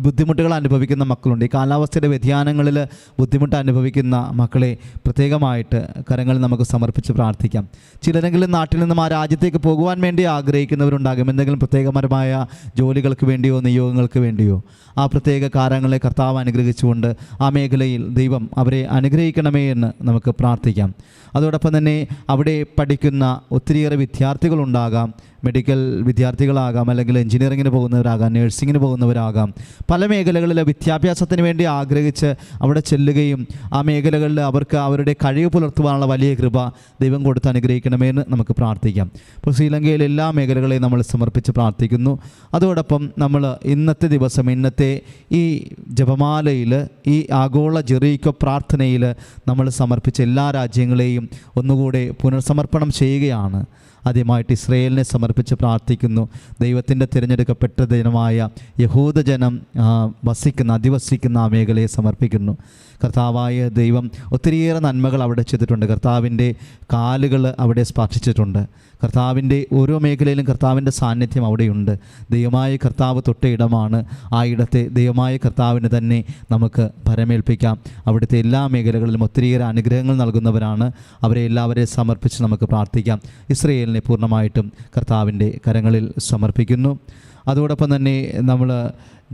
ബുദ്ധിമുട്ടുകൾ അനുഭവിക്കുന്ന മക്കളുണ്ട്. ഈ കാലാവസ്ഥയുടെ വ്യതിയാനങ്ങളിൽ ബുദ്ധിമുട്ട് അനുഭവിക്കുന്ന മക്കളെ പ്രത്യേകമായിട്ട് കരങ്ങളിൽ നമുക്ക് സമർപ്പിച്ച് പ്രാർത്ഥിക്കാം. ചിലരെങ്കിലും നാട്ടിൽ നിന്നും ആ രാജ്യത്തേക്ക് പോകുവാൻ വേണ്ടി ആഗ്രഹിക്കുന്നവരുണ്ടാകും. എന്തെങ്കിലും പ്രത്യേകപരമായ ജോലികൾക്ക് വേണ്ടിയോ നിയോഗങ്ങൾക്ക് വേണ്ടിയോ ആ പ്രത്യേക കാര്യങ്ങളെ കർത്താവ് അനുഗ്രഹിച്ചുകൊണ്ട് ആ മേഖലയിൽ ദൈവം അവരെ അനുഗ്രഹിക്കണമേ എന്ന് നമുക്ക് പ്രാർത്ഥിക്കാം. അതോടൊപ്പം തന്നെ അവിടെ പഠിക്കുന്ന ഒത്തിരിയേറെ വിദ്യാർത്ഥികളുണ്ടാകാം. മെഡിക്കൽ വിദ്യാർത്ഥികളാകാം, അല്ലെങ്കിൽ എഞ്ചിനീയറിങ്ങിന് പോകുന്നവരാകാം, നഴ്സിങ്ങിന് പോകുന്നവരാകാം. പല മേഖലകളിൽ വിദ്യാഭ്യാസത്തിന് വേണ്ടി ആഗ്രഹിച്ച് അവിടെ ചെല്ലുകയും ആ മേഖലകളിൽ അവർക്ക് അവരുടെ കഴിവ് പുലർത്തുവാനുള്ള വലിയ കൃപ ദൈവം കൊടുത്ത് അനുഗ്രഹിക്കണമെന്ന് നമുക്ക് പ്രാർത്ഥിക്കാം. ഇപ്പോൾ ശ്രീലങ്കയിലെ എല്ലാ മേഖലകളെയും നമ്മൾ സമർപ്പിച്ച് പ്രാർത്ഥിക്കുന്നു. അതോടൊപ്പം നമ്മൾ ഇന്നത്തെ ദിവസം, ഇന്നത്തെ ഈ ജപമാലയിൽ, ഈ ആഗോള ജെറീക്കോ പ്രാർത്ഥനയിൽ നമ്മൾ സമർപ്പിച്ച എല്ലാ രാജ്യങ്ങളെയും ഒന്നുകൂടെ പുനർസമർപ്പണം ചെയ്യുകയാണ്. ആദ്യമായിട്ട് ഇസ്രയേലിനെ സമർപ്പിച്ച് പ്രാർത്ഥിക്കുന്നു. ദൈവത്തിൻ്റെ തിരഞ്ഞെടുക്കപ്പെട്ട ജനമായ യഹൂദജനം അധിവസിക്കുന്ന ആ മേഖലയെ സമർപ്പിക്കുന്നു. കർത്താവായ ദൈവം ഒത്തിരിയേറെ നന്മകൾ അവിടെ ചെയ്തിട്ടുണ്ട്. കർത്താവിൻ്റെ കാലുകൾ അവിടെ സ്പർശിച്ചിട്ടുണ്ട്. കർത്താവിൻ്റെ ഓരോ മേഖലയിലും കർത്താവിൻ്റെ സാന്നിധ്യം അവിടെയുണ്ട്. ദൈവമായ കർത്താവ് തൊട്ട ഇടമാണ്. ആ ഇടത്തെ ദൈവമായ കർത്താവിന് തന്നെ നമുക്ക് ഭരമേൽപ്പിക്കാം. അവിടുത്തെ എല്ലാ മേഖലകളിലും ഒത്തിരിയേറെ അനുഗ്രഹങ്ങൾ നൽകുന്നവരാണ്. അവരെ എല്ലാവരെയും സമർപ്പിച്ച് നമുക്ക് പ്രാർത്ഥിക്കാം. ഇസ്രയേലിനെ പൂർണ്ണമായിട്ടും കർത്താവിൻ്റെ കരങ്ങളിൽ സമർപ്പിക്കുന്നു. അതോടൊപ്പം തന്നെ നമ്മൾ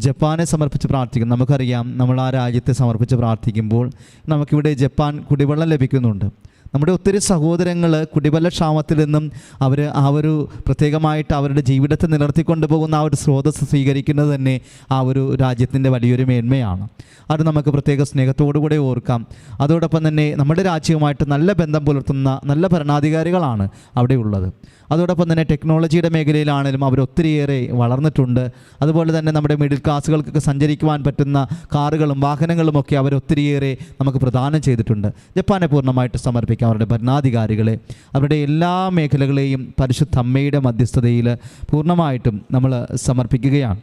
ജപ്പാനെ സമർപ്പിച്ച് പ്രാർത്ഥിക്കുന്നു. നമുക്കറിയാം, നമ്മൾ ആ രാജ്യത്തെ സമർപ്പിച്ച് പ്രാർത്ഥിക്കുമ്പോൾ നമുക്കിവിടെ ജപ്പാൻ കുടിവെള്ളം ലഭിക്കുന്നുണ്ട്. നമ്മുടെ ഒത്തിരി സഹോദരങ്ങൾ കുടിവെള്ളക്ഷാമത്തിൽ നിന്നും അവർ ആ ഒരു പ്രത്യേകമായിട്ട് അവരുടെ ജീവിതത്തെ നിലനിർത്തിക്കൊണ്ട് പോകുന്ന ആ ഒരു സ്രോതസ് സ്വീകരിക്കുന്നത് തന്നെ ആ ഒരു രാജ്യത്തിൻ്റെ വലിയൊരു മേന്മയാണ്. അത് നമുക്ക് പ്രത്യേക സ്നേഹത്തോടുകൂടെ ഓർക്കാം. അതോടൊപ്പം തന്നെ നമ്മുടെ രാജ്യവുമായിട്ട് നല്ല ബന്ധം പുലർത്തുന്ന നല്ല ഭരണാധികാരികളാണ് അവിടെ ഉള്ളത്. അതോടൊപ്പം തന്നെ ടെക്നോളജിയുടെ മേഖലയിലാണെങ്കിലും അവർ ഒത്തിരിയേറെ വളർന്നിട്ടുണ്ട്. അതുപോലെ തന്നെ നമ്മുടെ മിഡിൽ ക്ലാസ്സുകൾക്കൊക്കെ സഞ്ചരിക്കുവാൻ പറ്റുന്ന കാറുകളും വാഹനങ്ങളുമൊക്കെ അവർ ഒത്തിരിയേറെ നമുക്ക് പ്രദാനം ചെയ്തിട്ടുണ്ട്. ജപ്പാനെ പൂർണ്ണമായിട്ട് സമർപ്പിക്കാം. അവരുടെ ഭരണാധികാരികളെ, അവരുടെ എല്ലാ മേഖലകളെയും പരിശുദ്ധ അമ്മയുടെ മധ്യസ്ഥതയിൽ പൂർണ്ണമായിട്ടും നമ്മൾ സമർപ്പിക്കുകയാണ്.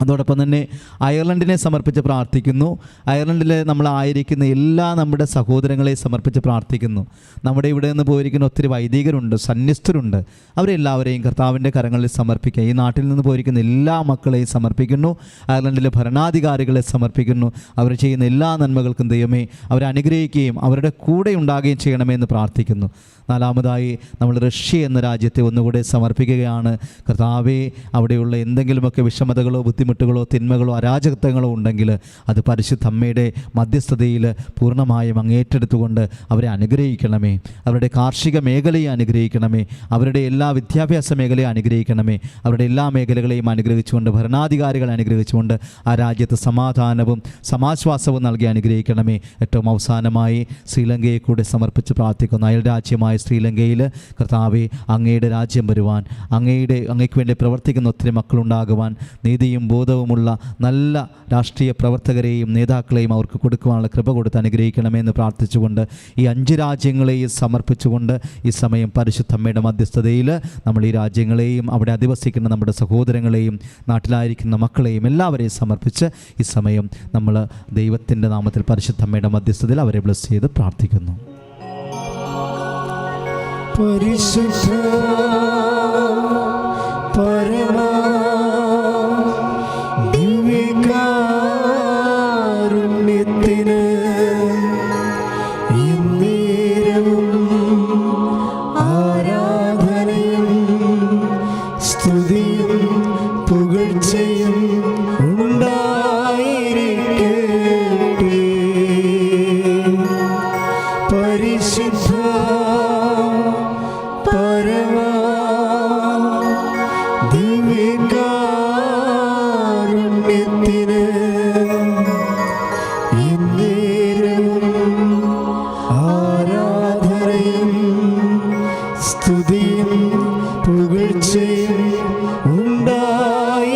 അതോടൊപ്പം തന്നെ അയർലൻഡിനെ സമർപ്പിച്ച് പ്രാർത്ഥിക്കുന്നു. അയർലൻഡിൽ നമ്മളായിരിക്കുന്ന എല്ലാ നമ്മുടെ സഹോദരങ്ങളെയും സമർപ്പിച്ച് പ്രാർത്ഥിക്കുന്നു. നമ്മുടെ ഇവിടെ നിന്ന് പോയിരിക്കുന്ന ഒത്തിരി വൈദികരുണ്ട്, സന്യസ്തരുണ്ട്. അവരെല്ലാവരെയും കർത്താവിൻ്റെ കരങ്ങളിൽ സമർപ്പിക്കുക. ഈ നാട്ടിൽ നിന്ന് പോയിരിക്കുന്ന എല്ലാ മക്കളെയും സമർപ്പിക്കുന്നു. അയർലൻഡിലെ ഭരണാധികാരികളെ സമർപ്പിക്കുന്നു. അവർ ചെയ്യുന്ന എല്ലാ നന്മകൾക്കും ദൈവമേ അവരെ അനുഗ്രഹിക്കുകയും അവരുടെ കൂടെ ഉണ്ടാകുകയും ചെയ്യണമെന്ന് പ്രാർത്ഥിക്കുന്നു. നാലാമതായി നമ്മൾ റഷ്യ എന്ന രാജ്യത്തെ ഒന്നുകൂടെ സമർപ്പിക്കുകയാണ്. കർത്താവേ, അവിടെയുള്ള എന്തെങ്കിലുമൊക്കെ വിഷമതകളോ ബുദ്ധിമുട്ടുകളോ തിന്മകളോ അരാജകത്വങ്ങളോ ഉണ്ടെങ്കിൽ അത് പരിശുദ്ധ അമ്മയുടെ മധ്യസ്ഥതയിൽ പൂർണ്ണമായും അങ്ങേറ്റെടുത്തുകൊണ്ട് അവരെ അനുഗ്രഹിക്കണമേ. അവരുടെ കാർഷിക മേഖലയെ അനുഗ്രഹിക്കണമേ. അവരുടെ എല്ലാ വിദ്യാഭ്യാസ മേഖലയെ അനുഗ്രഹിക്കണമേ. അവരുടെ എല്ലാ മേഖലകളെയും അനുഗ്രഹിച്ചുകൊണ്ട് ഭരണാധികാരികളെ അനുഗ്രഹിച്ചുകൊണ്ട് ആ രാജ്യത്ത് സമാധാനവും സമാശ്വാസവും നൽകി അനുഗ്രഹിക്കണമേ. ഏറ്റവും അവസാനമായി ശ്രീലങ്കയെ കൂടെ സമർപ്പിച്ച് പ്രാർത്ഥിക്കുന്നു. അയൽ രാജ്യമായ ശ്രീലങ്കയിൽ കർത്താവെ, അങ്ങയുടെ രാജ്യം വരുവാൻ, അങ്ങയ്ക്ക് വേണ്ടി പ്രവർത്തിക്കുന്ന ഒത്തിരി മക്കളുണ്ടാകുവാൻ, നീതിയും ബോധവുമുള്ള നല്ല രാഷ്ട്രീയ പ്രവർത്തകരെയും നേതാക്കളെയും അവർക്ക് കൊടുക്കുവാനുള്ള കൃപ കൊടുത്ത് അനുഗ്രഹിക്കണമെന്ന് പ്രാർത്ഥിച്ചുകൊണ്ട് ഈ 5 രാജ്യങ്ങളെയും സമർപ്പിച്ചുകൊണ്ട് ഈ സമയം പരിശുദ്ധ അമ്മയുടെ മധ്യസ്ഥതയിൽ നമ്മൾ ഈ രാജ്യങ്ങളെയും അവിടെ അധിവസിക്കുന്ന നമ്മുടെ സഹോദരങ്ങളെയും നാട്ടിലായിരിക്കുന്ന മക്കളെയും എല്ലാവരെയും സമർപ്പിച്ച് ഈ സമയം നമ്മൾ ദൈവത്തിൻ്റെ നാമത്തിൽ പരിശുദ്ധ അമ്മയുടെ മധ്യസ്ഥതയിൽ അവരെ ബ്ലസ് ചെയ്ത് പ്രാർത്ഥിക്കുന്നു. പരിശുദ്ധ പരമ ദിവ്യകാരുണ്യത്തിന് എന്നേരവും ആരാധനയും സ്തുതിയും പുകഴ്ചയും ഉണ്ടായിരിക്കട്ടെ. പരിശുദ്ധ പരമ ദിവ്യകാരുണ്യത്തിന് എന്നേരവും ആരാധനയും സ്തുതിയും പുകഴ്ചയും ഉണ്ടായിരിക്കട്ടെ.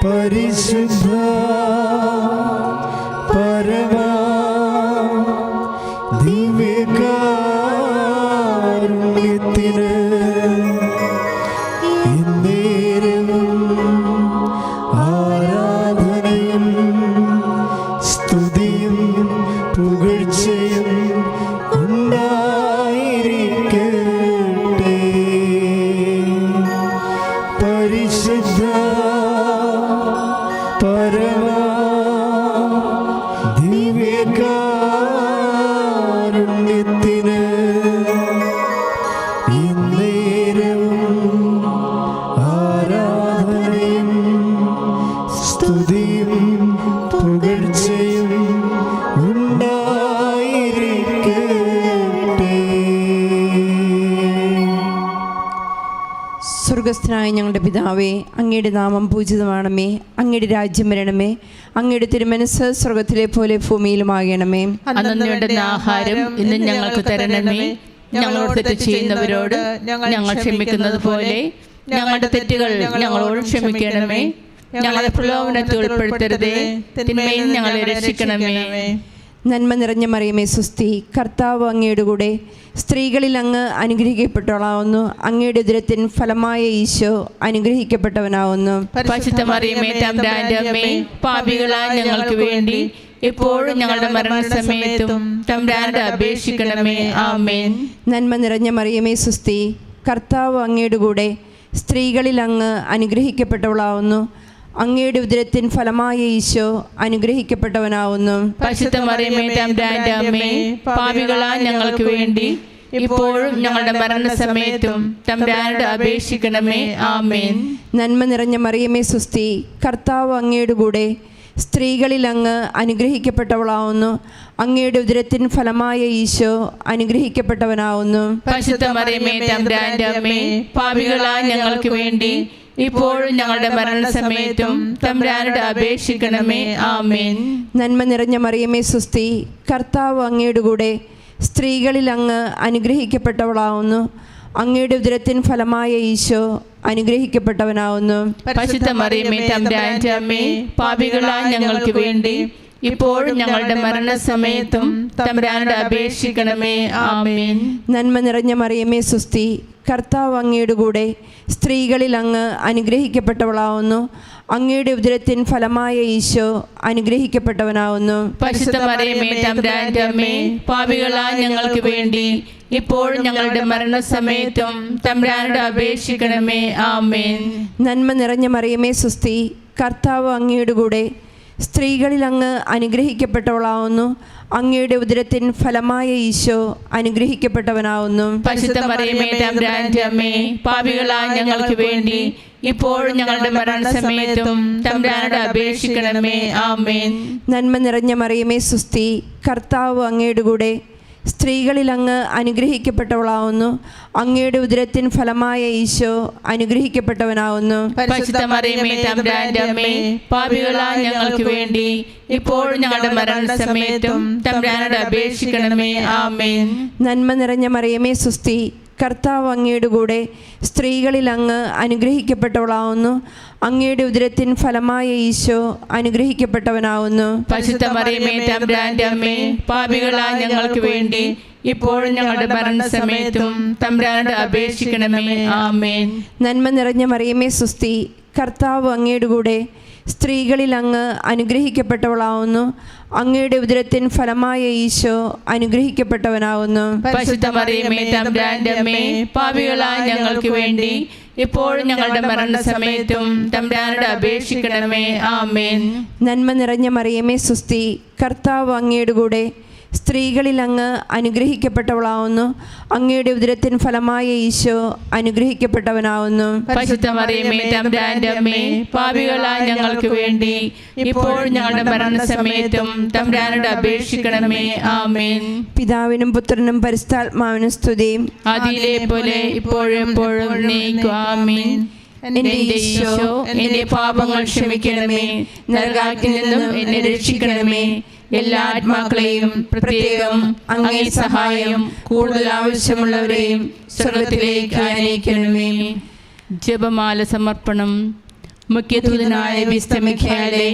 പരിശുദ്ധ പരമ ദിവ്യകാരുണ്യത്തിന് എന്നേരവും ആരാധനയും സ്തുതിയും പുകഴ്ചയും ഉണ്ടായിരിക്കട്ടെ. പരിശുദ്ധ പരമ ദിവ്യകാരുണ്യത്തിന് എന്നേരവും ആരാധനയും സ്തുതിയും പുകഴ്ചയും ഉണ്ടായിരിക്കട്ടെ. സ്വർഗസ്ഥനായ ഞങ്ങളുടെ പിതാവേ, അങ്ങയുടെ നാമം പൂജിതമാണമേ. അങ്ങയുടെ രാജ്യം വരണമേ. അങ്ങയുടെ തിരുമനസ്സ് സ്വർഗത്തിലെ പോലെ ഭൂമിയിലുമാകണമേ. അന്നു വേണ്ടുന്ന ആഹാരം ഇന്ന് ഞങ്ങൾക്ക് തരണമേ. ഞങ്ങളോട് തെറ്റ് ചെയ്യുന്നവരോട് ഞങ്ങൾ ക്ഷമിക്കുന്നത് പോലെ ഞങ്ങളുടെ തെറ്റുകൾ ഞങ്ങളോട് ക്ഷമിക്കണമേ. ഞങ്ങളെ പ്രലോഭനത്തിൽ ഉൾപ്പെടുത്തരുതേ, തിന്മയിൽ ഞങ്ങളെ രക്ഷിക്കണമേ. നന്മ നിറഞ്ഞ മറിയമേ സുസ്തി, കർത്താവ് അങ്ങയുടെ കൂടെ, സ്ത്രീകളിൽ അങ്ങ് അനുഗ്രഹിക്കപ്പെട്ടവളാവുന്നു. അങ്ങയുടെ ഉദരത്തിൻ ഫലമായ ഈശോ അനുഗ്രഹിക്കപ്പെട്ടവനാവുന്നു. പരിശുദ്ധ മറിയമേ തമ്പുരാന്റെ അമ്മേ, പാപികളായ ഞങ്ങൾക്ക് വേണ്ടി ഇപ്പോഴും ഞങ്ങളുടെ മരണസമയത്തും തമ്പുരാനോട് അപേക്ഷിക്കണമേ. ആമേൻ. നന്മ നിറഞ്ഞ മറിയമേ സുസ്തി, കർത്താവ് അങ്ങയുടെ കൂടെ, സ്ത്രീകളിൽ അങ്ങ് അനുഗ്രഹിക്കപ്പെട്ടവളാവുന്നു. അങ്ങയുടെ ഉദരത്തിൻ ഫലമായ ഈശോ അനുഗ്രഹിക്കപ്പെട്ടവനാവുന്നു. പരിശുദ്ധ മറിയമേ തമ്പുരാന്റെ അമ്മേ, പാപികളായ ഞങ്ങൾക്ക് വേണ്ടി ഇപ്പോഴും ഞങ്ങളുടെ മരണസമയത്തും തമ്പുരാനോട് അപേക്ഷിക്കണമേ. ആമേൻ. നന്മ നിറഞ്ഞ മറിയമേ സുസ്തി, കർത്താവ് അങ്ങയുടെ കൂടെ, സ്ത്രീകളിൽ അങ്ങ് അനുഗ്രഹിക്കപ്പെട്ടവളാവുന്നു. അങ്ങയുടെ ഉദരത്തിൻ ഫലമായ ഈശോ അനുഗ്രഹിക്കപ്പെട്ടവനാവുന്നു. പരിശുദ്ധ മറിയമേ തമ്പുരാന്റെ അമ്മേ, പാപികളായ ഞങ്ങൾക്ക് വേണ്ടി ഇപ്പോഴും ഞങ്ങളുടെ മരണസമയത്തും തമ്പുരാനോട് അപേക്ഷിക്കണമേ. ആമേൻ. നന്മ നിറഞ്ഞ മറിയമേ സുസ്തി, കർത്താവ് അങ്ങയുടെ കൂടെ, സ്ത്രീകളിൽ അങ്ങ് അനുഗ്രഹിക്കപ്പെട്ടവളാവുന്നു. അങ്ങയുടെ ഉദരത്തിൻ ഫലമായ ഈശോ അനുഗ്രഹിക്കപ്പെട്ടവനാവുന്നു. പരിശുദ്ധ മറിയമേ തമ്പുരാന്റെ അമ്മേ, പാപികളായ ഞങ്ങൾക്ക് വേണ്ടി ഇപ്പോഴും ഞങ്ങളുടെ മരണസമയത്തും തമ്പുരാനോട് അപേക്ഷിക്കണമേ. ആമേൻ. നന്മ നിറഞ്ഞ മറിയമേ സുസ്തി, കർത്താവ് അങ്ങയുടെ കൂടെ, സ്ത്രീകളിൽ അങ്ങ് അനുഗ്രഹിക്കപ്പെട്ടവളാവുന്നു. അങ്ങയുടെ ഉദരത്തിൻ ഫലമായ ഈശോ അനുഗ്രഹിക്കപ്പെട്ടവനാവുന്നു. പരിശുദ്ധ മറിയമേ തമ്പുരാന്റെ അമ്മേ, പാപികളായ ഞങ്ങൾക്ക് വേണ്ടി ഇപ്പോഴും ഞങ്ങളുടെ മരണസമയത്തും തമ്പുരാനോട് അപേക്ഷിക്കണമേ. ആമേൻ. നന്മ നിറഞ്ഞ മറിയമേ സുസ്തി, കർത്താവ് അങ്ങയുടെ കൂടെ, സ്ത്രീകളിൽ അങ്ങ് അനുഗ്രഹിക്കപ്പെട്ടവളാവുന്നു. അങ്ങയുടെ ഉദരത്തിൻ ഫലമായ ഈശോ അനുഗ്രഹിക്കപ്പെട്ടവനാവുന്നു. പരിശുദ്ധ മറിയമേ തമ്പുരാന്റെ അമ്മേ, പാപികളായ ഞങ്ങൾക്ക് വേണ്ടി ഇപ്പോഴും ഞങ്ങളുടെ മരണസമയത്തും തമ്പുരാനോട് അപേക്ഷിക്കണമേ. ആമേൻ. നന്മ നിറഞ്ഞ മറിയമേ സുസ്തി, കർത്താവ് അങ്ങയുടെ കൂടെ, സ്ത്രീകളിൽ അങ്ങ് അനുഗ്രഹിക്കപ്പെട്ടവളാവുന്നു. അങ്ങയുടെ ഉദരത്തിൻ ഫലമായ ഈശോ അനുഗ്രഹിക്കപ്പെട്ടവനാവുന്നു. പരിശുദ്ധ മറിയമേ തമ്പുരാന്റെ അമ്മേ, പാപികളായ ഞങ്ങൾക്ക് വേണ്ടി ഇപ്പോഴും ഞങ്ങളുടെ മരണസമയത്തും തമ്പുരാനോട് അപേക്ഷിക്കണമേ. ആമേൻ. നന്മ നിറഞ്ഞ മറിയമേ സുസ്തി, കർത്താവ് അങ്ങയുടെ കൂടെ, സ്ത്രീകളിൽ അങ്ങ് അനുഗ്രഹിക്കപ്പെട്ടവളാവുന്നു. അങ്ങയുടെ ഉദരത്തിൻ ഫലമായ ഈശോ അനുഗ്രഹിക്കപ്പെട്ടവനാവുന്നു. പരിശുദ്ധ മറിയമേ തമ്പുരാന്റെ അമ്മേ, പാപികളായ ഞങ്ങൾക്ക് വേണ്ടി ഇപ്പോഴും ഞങ്ങളുടെ മരണസമയത്തും തമ്പുരാനോട് അപേക്ഷിക്കണമേ. ആമേൻ. നന്മ നിറഞ്ഞ മറിയമേ സുസ്തി, കർത്താവ് അങ്ങയുടെ കൂടെ, സ്ത്രീകളിൽ അങ്ങ് അനുഗ്രഹിക്കപ്പെട്ടവളാവുന്നു. അങ്ങയുടെ ഉദരത്തിൻ ഫലമായ ഈശോ അനുഗ്രഹിക്കപ്പെട്ടവനാവുന്നു. പരിശുദ്ധ മറിയമേ തമ്പുരാന്റെ അമ്മേ, പാപികളായ ഞങ്ങൾക്ക് വേണ്ടി ഇപ്പോഴും ഞങ്ങളുടെ മരണസമയത്തും തമ്പുരാനോട് അപേക്ഷിക്കണമേ. ആമേൻ. നന്മ നിറഞ്ഞ മറിയമേ സുസ്തി, കർത്താവ് അങ്ങയുടെ കൂടെ, സ്ത്രീകളിൽ അങ്ങ് അനുഗ്രഹിക്കപ്പെട്ടവളാവുന്നു. അങ്ങയുടെ ഉദരത്തിൻ ഫലമായ ഈശോ അനുഗ്രഹിക്കപ്പെട്ടവനാവുന്നു. പരിശുദ്ധ മറിയമേ തമ്പുരാന്റെ അമ്മേ, പാപികളായ ഞങ്ങൾക്ക് വേണ്ടി ഇപ്പോഴും ഞങ്ങളുടെ മരണസമയത്തും തമ്പുരാനോട് അപേക്ഷിക്കണമേ. ആമേൻ. പിതാവിനും പുത്രനും പരിശുദ്ധാത്മാവിനും സ്തുതി. ആദിയിലെ പോലെ ഇപ്പോഴും എപ്പോഴും എന്നേക്കും. ആമേൻ. എന്റെ ഈശോ, എന്റെ പാപങ്ങൾ ക്ഷമിക്കണമേ. നരകാഗ്നിയിൽ നിന്നും എന്നെ രക്ഷിക്കണമേ. എല്ലാ ആത്മാക്കളെയും പ്രത്യേകം അങ്ങേ സഹായം കൂടുതൽ ആവശ്യമുള്ളവരെയും സ്വർഗത്തിലേക്ക് അയക്കണമേ. ജപമാല സമർപ്പണം. മുഖ്യദൂതനായ വിശുദ്ധ മിഖായേലേ,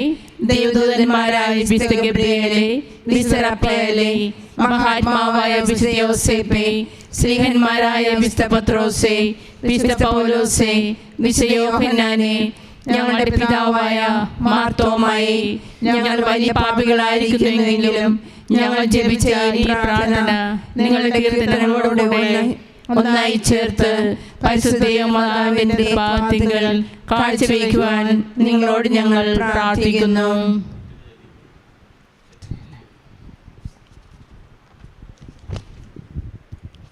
ദൈവദൂതന്മാരായ വിശുദ്ധ ഗബ്രിയേലേ, വിശുദ്ധ റഫായേലേ, മഹാത്മാവായ വിശുദ്ധ യോസേപ്പേ, സ്ലീഹന്മാരായ വിശുദ്ധ പത്രോസേ, വിശുദ്ധ പൗലോസേ, വിശുദ്ധ യോഹന്നാനേ, ഞങ്ങളുടെ പിതാവായ മാർത്തോമായെ, ഞങ്ങൾ വലിയ പാപികളായിരിക്കുന്നുവെങ്കിലും ഞങ്ങൾ ജപിച്ച ഈ പ്രാർത്ഥന നിങ്ങളുടെ കീർത്തനങ്ങളോടുകൂടെ ഒന്നായി ചേർത്ത് പരിശുദ്ധ പാദത്തിൽ കാഴ്ചവെക്കുവാൻ നിങ്ങളോട് ഞങ്ങൾ പ്രാർത്ഥിക്കുന്നു.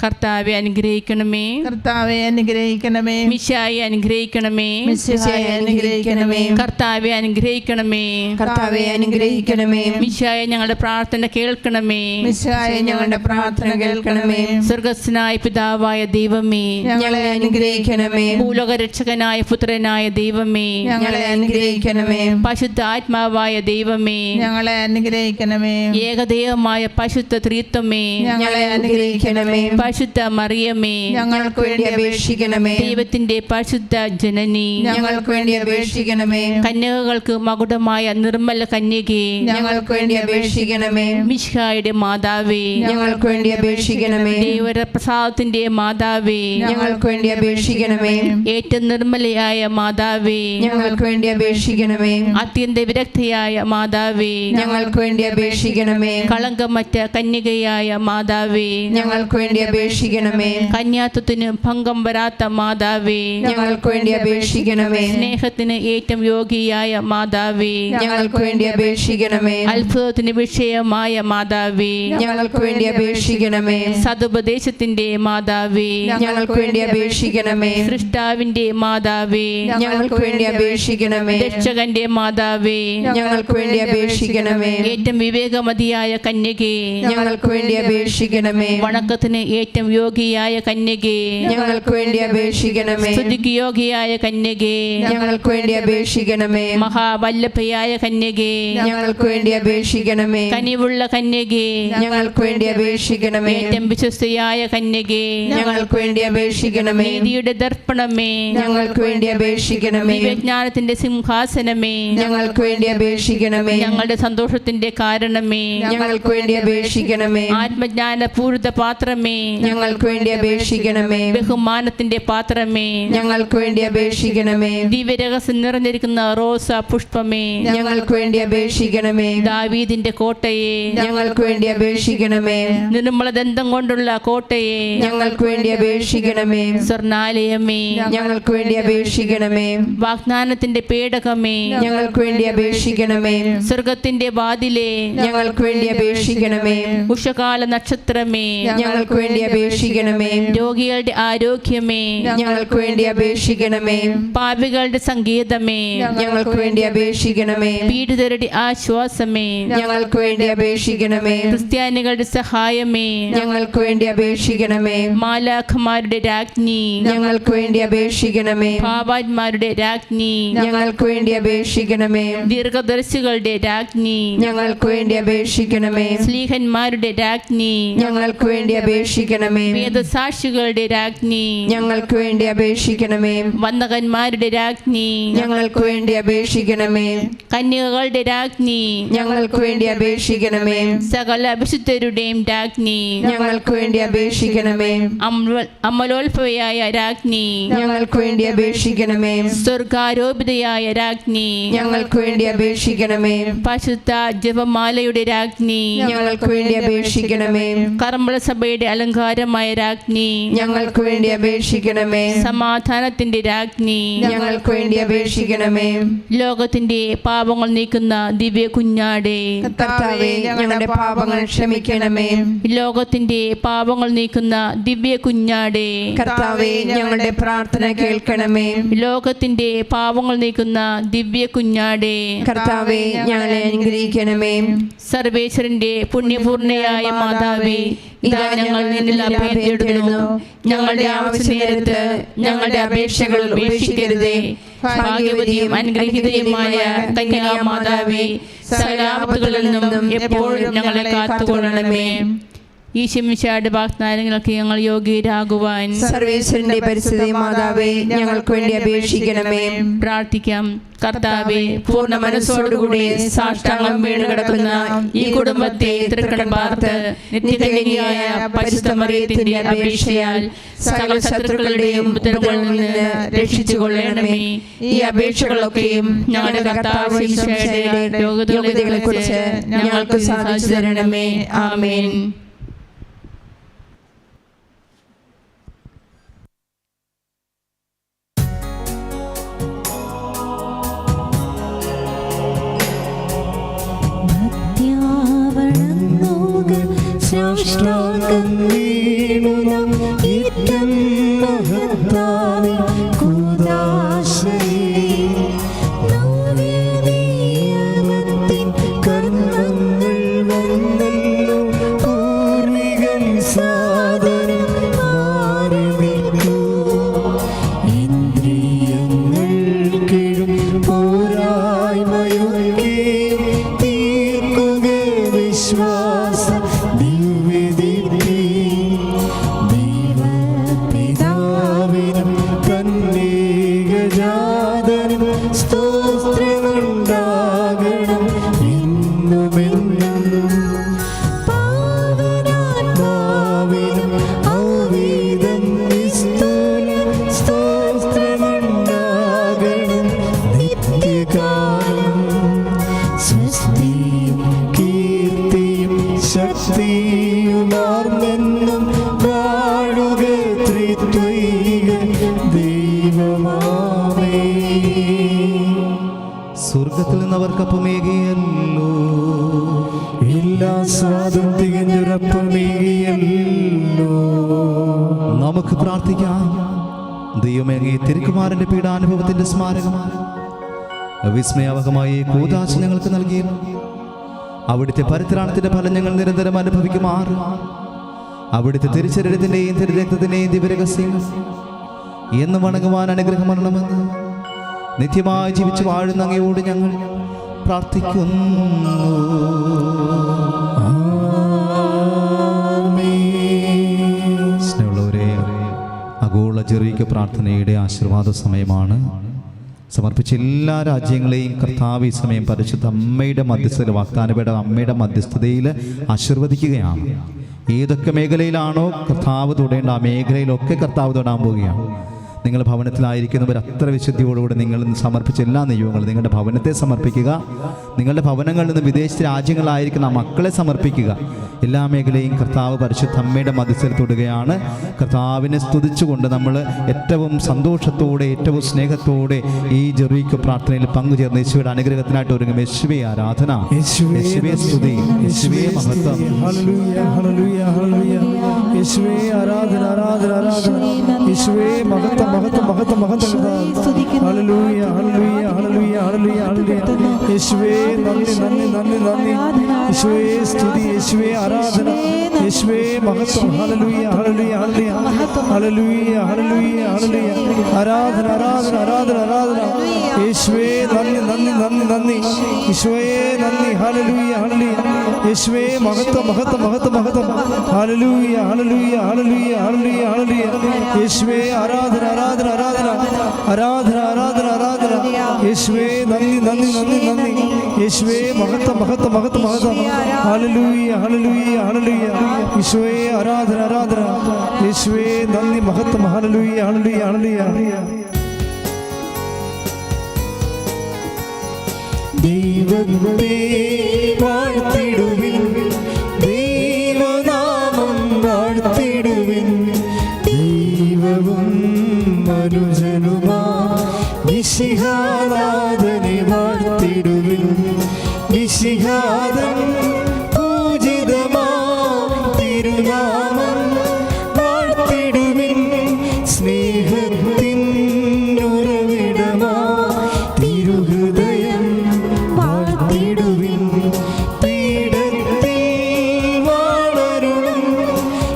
കർത്താവെ അനുഗ്രഹിക്കണമേ. കർത്താവെ അനുഗ്രഹിക്കണമേ. മിശിഹായെ അനുഗ്രഹിക്കണമേ. മിശിഹായെ അനുഗ്രഹിക്കണമേ. കർത്താവെ അനുഗ്രഹിക്കണമേ. കർത്താവെ അനുഗ്രഹിക്കണമേ. മിശിഹായെ ഞങ്ങളുടെ പ്രാർത്ഥന കേൾക്കണമേ. മിശിഹായെ ഞങ്ങളുടെ പ്രാർത്ഥന കേൾക്കണമേ. സ്വർഗസ്നായ പിതാവായ ദൈവമേ, ഞങ്ങളെ അനുഗ്രഹിക്കണമേ. ഭൂലോകരക്ഷകനായ പുത്രനായ ദൈവമേ, ഞങ്ങളെ അനുഗ്രഹിക്കണമേ. പരിശുദ്ധാത്മാവായ ദൈവമേ, ഞങ്ങളെ അനുഗ്രഹിക്കണമേ. ഏകദേവമായ പരിശുദ്ധ ത്രിത്വമേ, ഞങ്ങളെ അനുഗ്രഹിക്കണമേ. പരിശുദ്ധ മറിയമേ, ഞങ്ങൾക്ക് വേണ്ടി അപേക്ഷിക്കണമേ. ദൈവത്തിന്റെ പരിശുദ്ധ ജനനി, ഞങ്ങൾക്ക് വേണ്ടി അപേക്ഷിക്കണമേ. കന്യകകൾക്ക് മകുടമായ നിർമ്മല കന്യകേ, ഞങ്ങൾക്ക് വേണ്ടി അപേക്ഷിക്കണമേ. മിശിഹായുടെ മാതാവേ, ഞങ്ങൾക്ക് വേണ്ടി അപേക്ഷിക്കണമേ. ദൈവപ്രസാദത്തിന്റെ മാതാവേ, ഞങ്ങൾക്ക് വേണ്ടി അപേക്ഷിക്കണമേ. ഏറ്റവും നിർമ്മലയായ മാതാവേ, ഞങ്ങൾക്ക് വേണ്ടി അപേക്ഷിക്കണമേ. അത്യന്ത വിരക്തയായ മാതാവേ, ഞങ്ങൾക്ക് വേണ്ടി അപേക്ഷിക്കണമേ. കളങ്കമറ്റ കന്യകയായ മാതാവേ, ഞങ്ങൾക്ക് വേണ്ടി അപേക്ഷിക്കണമേ. കന്യാത്വത്തിന് ഭംഗം വരാത്ത മാതാവേ, ഞങ്ങൾക്ക് വേണ്ടി അപേക്ഷിക്കണമേ. സ്നേഹത്തിന് ഏറ്റവും യോഗിയായ മാതാവേ, ഞങ്ങൾക്ക് വേണ്ടി അപേക്ഷിക്കണമേ. അത്ഭുതത്തിന് വിഷയമായ മാതാവേ, ഞങ്ങൾക്ക് വേണ്ടി അപേക്ഷിക്കണമേ. സതുപദേശത്തിന്റെ മാതാവേ, ഞങ്ങൾക്ക് വേണ്ടി അപേക്ഷിക്കണമേ. സൃഷ്ടാവിന്റെ മാതാവേ, ഞങ്ങൾക്ക് വേണ്ടി അപേക്ഷിക്കണമേ. രക്ഷകന്റെ മാതാവേ, ഞങ്ങൾക്ക് വേണ്ടി അപേക്ഷിക്കണമേ. ഏറ്റവും വിവേകമതിയായ കന്യകേ, ഞങ്ങൾക്ക് വേണ്ടി അപേക്ഷിക്കണമേ. വണക്കത്തിന് ഏറ്റവും യോഗിയായ കന്യകേ, ഞങ്ങൾക്ക് വേണ്ടി അപേക്ഷിക്കണമേ. സ്തുതിക്ക് യോഗിയായ കന്യകേ, ഞങ്ങൾക്ക് വേണ്ടി അപേക്ഷിക്കണമേ. മഹാവല്ലഭയായ കന്യകേ, ഞങ്ങൾക്ക് വേണ്ടി അപേക്ഷിക്കണമേ. കനിവുള്ള കന്യകേ, ഞങ്ങൾക്ക് വേണ്ടി അപേക്ഷിക്കണമേ. ഏറ്റവും വിശ്വസ്തയായ കന്യകേ, ഞങ്ങൾക്ക് വേണ്ടി അപേക്ഷിക്കണമേ. നീതിയുടെ ദർപ്പണമേ, ഞങ്ങൾക്ക് വേണ്ടി അപേക്ഷിക്കണമേ. വിജ്ഞാനത്തിന്റെ സിംഹാസനമേ, ഞങ്ങൾക്ക് വേണ്ടി അപേക്ഷിക്കണമേ. ഞങ്ങളുടെ സന്തോഷത്തിന്റെ കാരണമേ, ഞങ്ങൾക്ക് വേണ്ടി അപേക്ഷിക്കണമേ. ആത്മജ്ഞാന പൂരിത പാത്രമേ, ഞങ്ങൾക്ക് വേണ്ടി അപേക്ഷിക്കണമേ. ബഹുമാനത്തിന്റെ പാത്രമേ, ഞങ്ങൾക്ക് വേണ്ടി അപേക്ഷിക്കണമേ. ദിവ്യരഹസ്യം നിറഞ്ഞിരിക്കുന്ന റോസ പുഷ്പമേ, ഞങ്ങൾക്ക് വേണ്ടി അപേക്ഷിക്കണമേ. ദാവീദിന്റെ കോട്ടയെ, ഞങ്ങൾക്ക് വേണ്ടി അപേക്ഷിക്കണമേ. നിർമ്മല ദന്തം കൊണ്ടുള്ള കോട്ടയെ, ഞങ്ങൾക്ക് വേണ്ടി അപേക്ഷിക്കണമേ. സ്വർണാലയമേ, ഞങ്ങൾക്ക് വേണ്ടി അപേക്ഷിക്കണമേ. വാഗ്ദാനത്തിന്റെ പേടകമേ, ഞങ്ങൾക്ക് വേണ്ടി അപേക്ഷിക്കണമേ. സ്വർഗത്തിന്റെ വാതിലേ, ഞങ്ങൾക്ക് വേണ്ടി അപേക്ഷിക്കണമേ. ഉഷകാല നക്ഷത്രമേ, ഞങ്ങൾക്ക് വേണ്ടി അപേക്ഷിക്കണമേ. രോഗികളുടെ ആരോഗ്യമേ, ഞങ്ങൾക്ക് വേണ്ടി അപേക്ഷിക്കണമേ. പാപികളുടെ സംഗീതമേ, ഞങ്ങൾക്ക് വേണ്ടി അപേക്ഷിക്കണമേ. പീഡിതരുടെ ആശ്വാസമേ, ഞങ്ങൾക്ക് വേണ്ടി അപേക്ഷിക്കണമേ. ക്രിസ്ത്യാനികളുടെ സഹായമേ, ഞങ്ങൾക്ക് വേണ്ടി അപേക്ഷിക്കണമേ. മാലാഖമാരുടെ രാജ്ഞി, ഞങ്ങൾക്ക് വേണ്ടി അപേക്ഷിക്കണമേ. പാപാന്മാരുടെ രാജ്ഞി, ഞങ്ങൾക്ക് വേണ്ടി അപേക്ഷിക്കണമേ. ദീർഘദർശികളുടെ രാജ്ഞി, ഞങ്ങൾക്ക് വേണ്ടി അപേക്ഷിക്കണമേ. സ്ലീഹന്മാരുടെ രാജ്ഞി, ഞങ്ങൾക്ക് വേണ്ടി അപേക്ഷിക്കണമേ. വേദസാക്ഷികളുടെ രാജ്ഞി, ഞങ്ങൾക്ക് വേണ്ടി അപേക്ഷിക്കണമേ. വന്ദകന്മാരുടെ രാജ്ഞി, ഞങ്ങൾക്ക് വേണ്ടി അപേക്ഷിക്കണമേ. കന്യകകളുടെ രാജ്ഞി, ഞങ്ങൾക്ക് വേണ്ടി അപേക്ഷിക്കണമേ. സകല വിശുദ്ധരുടെയും രാജ്ഞി, ഞങ്ങൾക്ക് വേണ്ടി അപേക്ഷിക്കണമേ. അമലോത്ഭവയായ രാജ്ഞി, ഞങ്ങൾക്ക് വേണ്ടി അപേക്ഷിക്കണമേ. സ്വർഗാരോപിതയായ രാജ്ഞി, ഞങ്ങൾക്ക് വേണ്ടി അപേക്ഷിക്കണമേ. പരിശുദ്ധ ജപമാലയുടെ രാജ്ഞി, ഞങ്ങൾക്ക് വേണ്ടി അപേക്ഷിക്കണമേ. കർമ്മല സഭയുടെ അലങ്കാരമായ രാജ്ഞി, ഞങ്ങൾക്ക് വേണ്ടി അപേക്ഷിക്കണമേ. സമാധാനത്തിന്റെ രാജ്ഞി, ഞങ്ങൾക്ക് വേണ്ടി അപേക്ഷിക്കണമേ. ലോകത്തിന്റെ പാപങ്ങൾ നീക്കുന്ന ദിവ്യ കുഞ്ഞാടേ, കർത്താവേ, ഞങ്ങളുടെ പാപങ്ങൾ ക്ഷമിക്കണമേ. ലോകത്തിന്റെ പാപങ്ങൾ നീക്കുന്ന ദിവ്യ കുഞ്ഞാടേ, കർത്താവേ, ഞങ്ങളുടെ പ്രാർത്ഥന കേൾക്കണമേ. ലോകത്തിന്റെ പാപങ്ങൾ നീക്കുന്ന ദിവ്യ കുഞ്ഞാടേ, കർത്താവേ, ഞങ്ങളെ അനുഗ്രഹിക്കണമേ. സർവേശ്വരന്റെ പുണ്യപൂർണയായ മാതാവേ, ഇതാ ഞങ്ങൾ നിന്നിൽ അഭയം തേടുന്നു. ഞങ്ങളുടെ ആവശ്യ നേരത്ത് ഞങ്ങളുടെ അപേക്ഷകൾ ഉപേക്ഷിക്കരുതേ. ഭാഗ്യവതിയും അനുഗ്രഹീതയുമായ കന്യകാ മാതാവേ, സകല ആപത്തുകളിൽ നിന്നും എപ്പോഴും ഞങ്ങളെ കാത്തുകൊള്ളണമേ. ഈ ശിംശാട് വാഗ്ദാനങ്ങൾക്ക് ഞങ്ങൾ യോഗ്യരാകുവാൻ സർവേശ്വരന്റെ പരിസ്ഥിതി മാതാവേ, ഞങ്ങൾക്ക് വേണ്ടി അപേക്ഷിക്കണമേ. പ്രാർത്ഥിക്കാം. കർത്താവേ, പൂർണ്ണ മനസ്സോടുകൂടി സാഷ്ടാംഗം വീണ് കിടക്കുന്ന ഈ കുടുംബത്തെ തൃക്കൺ പാർത്ത് നിത്യകന്യകയായ പരിശുദ്ധ മറിയത്തിന്റെ അപേക്ഷയാൽ സകല ശത്രുക്കളുടെയും ഉപദ്രവങ്ങളിൽ നിന്ന് രക്ഷിച്ചു കൊള്ളണമേ. ഈ അപേക്ഷകളൊക്കെയും ഞങ്ങളുടെ കർത്താവ് ഈശോയുടെ യോഗ്യതകളെക്കുറിച്ച് ഞങ്ങൾക്ക് സാധിച്ചു തരണമേ. ആമേൻ. സാഷ്ടാംഗം വീണു ഏറ്റം മഹത്തായ കൂദാശയിൽ നവ്യനിയമത്തിൻ കർമ്മങ്ങൾ വന്നല്ലോ. പൂർവികം സാദരം മാറി നിൽക്കൂ. ഇന്ദ്രിയങ്ങൾക്കിഴും പോരായ്മയൊക്കെ തീർക്കുക വിശ്വാസ ദിവ്യദീപ്തി. നാഥനും സ്തോത്രമുണ്ടാകണം എന്നുമെന്നും. പാവനാത്മാവിനും ഔവീതം നിസ്തുലം സ്തോത്രമുണ്ടാകണം നിത്യകാലം. സ്വസ്തിയും കീർത്തിയും ശക്തിയുമാർന്നെന്നും വാഴുക ത്രിത്വൈക ദൈവമാമേ. സ്വർഗത്തിൽ നിന്നവർക്കപ്പമേകിയല്ലോ, എല്ലാ സ്വാദും തികഞ്ഞുറപ്പമേകിയല്ലോ. നമുക്ക് പ്രാർത്ഥിക്കാം. ദൈവമേ, അങ്ങേ തിരുക്കുമാരന്റെ പീഡാനുഭവത്തിന്റെ സ്മാരകമാണ് വിസ്മയാവഹമായി കൂദാശ ഞങ്ങൾക്ക് നൽകിയിരുന്നു. അവിടുത്തെ പരിത്രാണത്തിന്റെ ഫലം ഞങ്ങൾ നിരന്തരം അനുഭവിക്കുമാറ് അവിടുത്തെ തിരുശരീരത്തിന്റെയും തിരുരക്തത്തിന്റെയും ദിവ്യരഹസ്യങ്ങൾ എന്ന് വണങ്ങുവാൻ അനുഗ്രഹം വരണമെന്ന് നിത്യമായി ജീവിച്ചു വാഴുന്ന അങ്ങയോട് ഞങ്ങൾ പ്രാർത്ഥിക്കുന്നു. സ്നേഹമുള്ളവരെ, ആഗോള ജെറീക്കോ പ്രാർത്ഥനയുടെ ആശീർവാദ സമയമാണ്. സമർപ്പിച്ച എല്ലാ രാജ്യങ്ങളെയും കർത്താവ് ഈ സമയം പരിശുദ്ധ അമ്മയുടെ മധ്യസ്ഥതയിൽ, വാഗ്ദാനപേട അമ്മയുടെ മധ്യസ്ഥതയിൽ ആശീർവദിക്കുകയാണ്. ഏതൊക്കെ മേഖലയിലാണോ കർത്താവ് തൊടേണ്ട ആ മേഖലയിലൊക്കെ കർത്താവ് തൊടാൻ പോവുകയാണ്. നിങ്ങൾ ഭവനത്തിലായിരിക്കുന്നവർ അത്ര വിശുദ്ധിയോടുകൂടി നിങ്ങൾ സമർപ്പിച്ച എല്ലാ നിയോഗങ്ങളും നിങ്ങളുടെ ഭവനത്തെ സമർപ്പിക്കുക. നിങ്ങളുടെ ഭവനങ്ങളിൽ നിന്ന് വിദേശ രാജ്യങ്ങളായിരിക്കുന്ന മക്കളെ സമർപ്പിക്കുക. എല്ലാ മേഖലയും കർത്താവ് പരിശുദ്ധ അമ്മയുടെ മധ്യസ്ഥതയിൽ തൊടുകയാണ്. കർത്താവിനെ സ്തുതിച്ചുകൊണ്ട് നമ്മൾ ഏറ്റവും സന്തോഷത്തോടെ ഏറ്റവും സ്നേഹത്തോടെ ഈ ജെറീക്കോ പ്രാർത്ഥനയിൽ പങ്കുചേർന്ന് യേശുവയുടെ അനുഗ്രഹത്തിനായിട്ട് ഒരുങ്ങും. യേശുവേ ആരാധന, യേശുവേ സ്തുതി, യേശുവേ മഹത്വം. Hallelujah, hallelujah, hallelujah. യേശുവേ ആരാധന, ആരാധന, ആരാധന. യേശുവേ മഹത്വം, മഹത്വം, മഹത്വം, മഹത്വം. Hallelujah, hallelujah, hallelujah, hallelujah, hallelujah. യേശുവേ നന്ദി, നന്ദി, നന്ദി, നന്ദി. യേശുവേ സ്തുതി, യേശുവേ ആരാധന, യേശുവേ മഹത്വം. Hallelujah, hallelujah, hallelujah, hallelujah, hallelujah, hallelujah. ആരാധന, ആരാധന, ആരാധന, ആരാധന. യേശുവേ നന്ദി, നന്ദി, നന്ദി, നന്ദി. യേശുവേ നന്ദി. Hallelujah, hallelujah. യേശുവേ മഹത്വം, മഹത്വം, മഹത്വം, മഹത്വം. Hallelujah, hallelujah, hallelujah, hallelujah, hallelujah. യേശുവേ ആരാധന, ആരാധന, ആരാധന, ആരാധന, ആരാധന, ആരാധന. യേശുവേ നന്ദി, നന്ദി, നന്ദി, നന്ദി. യേശുവേ മഹത്വം, മഹത്വം, മഹത്വം, മഹത്വം. Hallelujah, hallelujah, hallelujah. യേശുവേ ആരാധന, ആരാധന. യേശുവേ നന്ദി, മഹത്വം. Hallelujah, hallelujah, hallelujah. ദൈവത്തെ വാഴ്ത്തിടുവിൻ, ദൈവനാമം വാഴ്ത്തിടുവിൻ. ദൈവവും മനുജനുമാ മിശിഹാനാഥനെ വാഴ്ത്തിടുവിൻ. മിശിഹാദൻ പൂജിതമാ തിരുനാമം വാഴ്ത്തിടുവിൻ. സ്നേഹത്തിൻ ഉറവിടമാ തിരുഹൃദയം വാഴ്ത്തിടുവിൻ. പീഡത്തിൽ വാണരുളും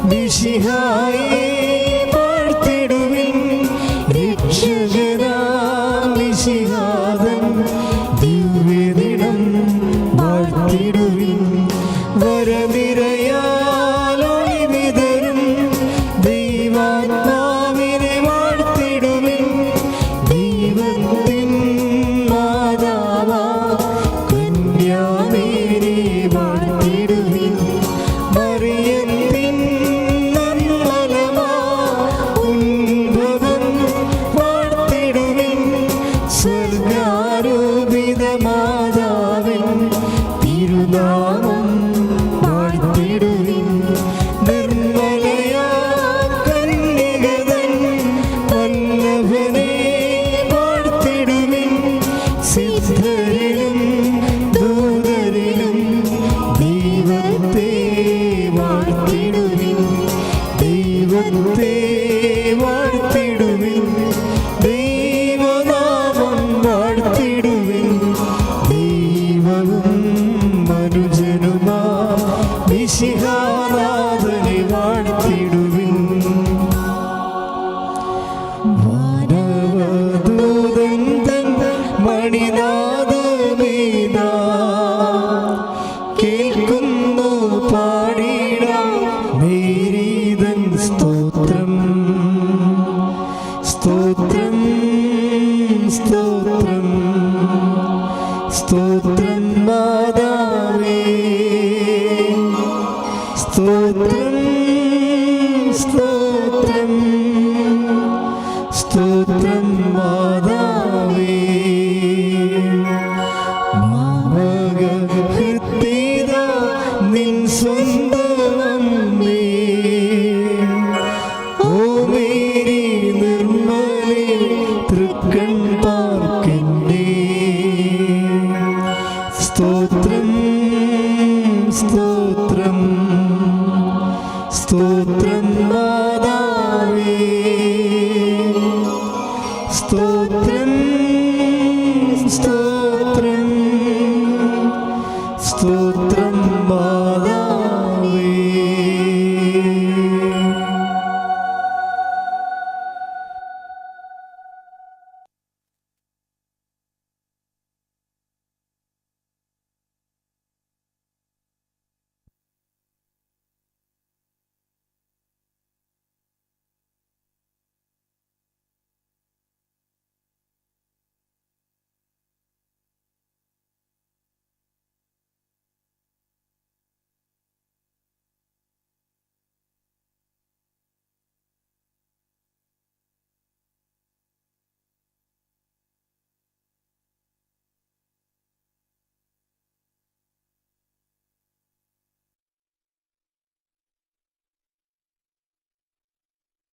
മിശിഹായെ വാഴ്ത്തിടുവിൻ. രക്ഷകനാം മിശിഹാദൻ ദിവ്യദിനം വാഴ്ത്തിടുവിൻ. വരനിരയാലൊളി വിതറും ദൈവാത്മാവിനെ വാഴ്ത്തിടുവിൻ. ദൈവത്തിൻ മാതാവാ കന്യാമേരി വാഴ്ത്തിടുവിൻ. മറിയത്തിൻ നിർമ്മലമാ ഉത്ഭവം വാഴ്ത്തിടുവിൻ. സ്വർഗാരോപിത മാതാവിൻ തിരുനാമം വാഴ്ത്തിടുവിൻ. നിർമ്മലയാ കന്യകതൻ വല്ലഭനെ വാഴ്ത്തിടുവിൻ. സിദ്ധരിലും ദൂതരിലും ദൈവത്തെ വാഴ്ത്തിടുവിൻ. ദൈവത്തെ വാഴ്ത്തിടുവിൻ. ദൈവനാമം വാഴ്ത്തിടുവിൻ. സ്തോത്രം മാതാവേ, സ്തോത്രം സ്തോത്രം സ്തോത്രം മാതാവേ. മാമകഹൃത്തിത നിൻ സ്വന്തമമ്മേ, ഓ മേരി നിർമ്മലേ തൃക്കൺ പാർക്കന്നേ. സ്തോത്രം സ്തോത്രം സ്തോത്രം മാതാവേ, സ്തോത്രം സ്തോത്രം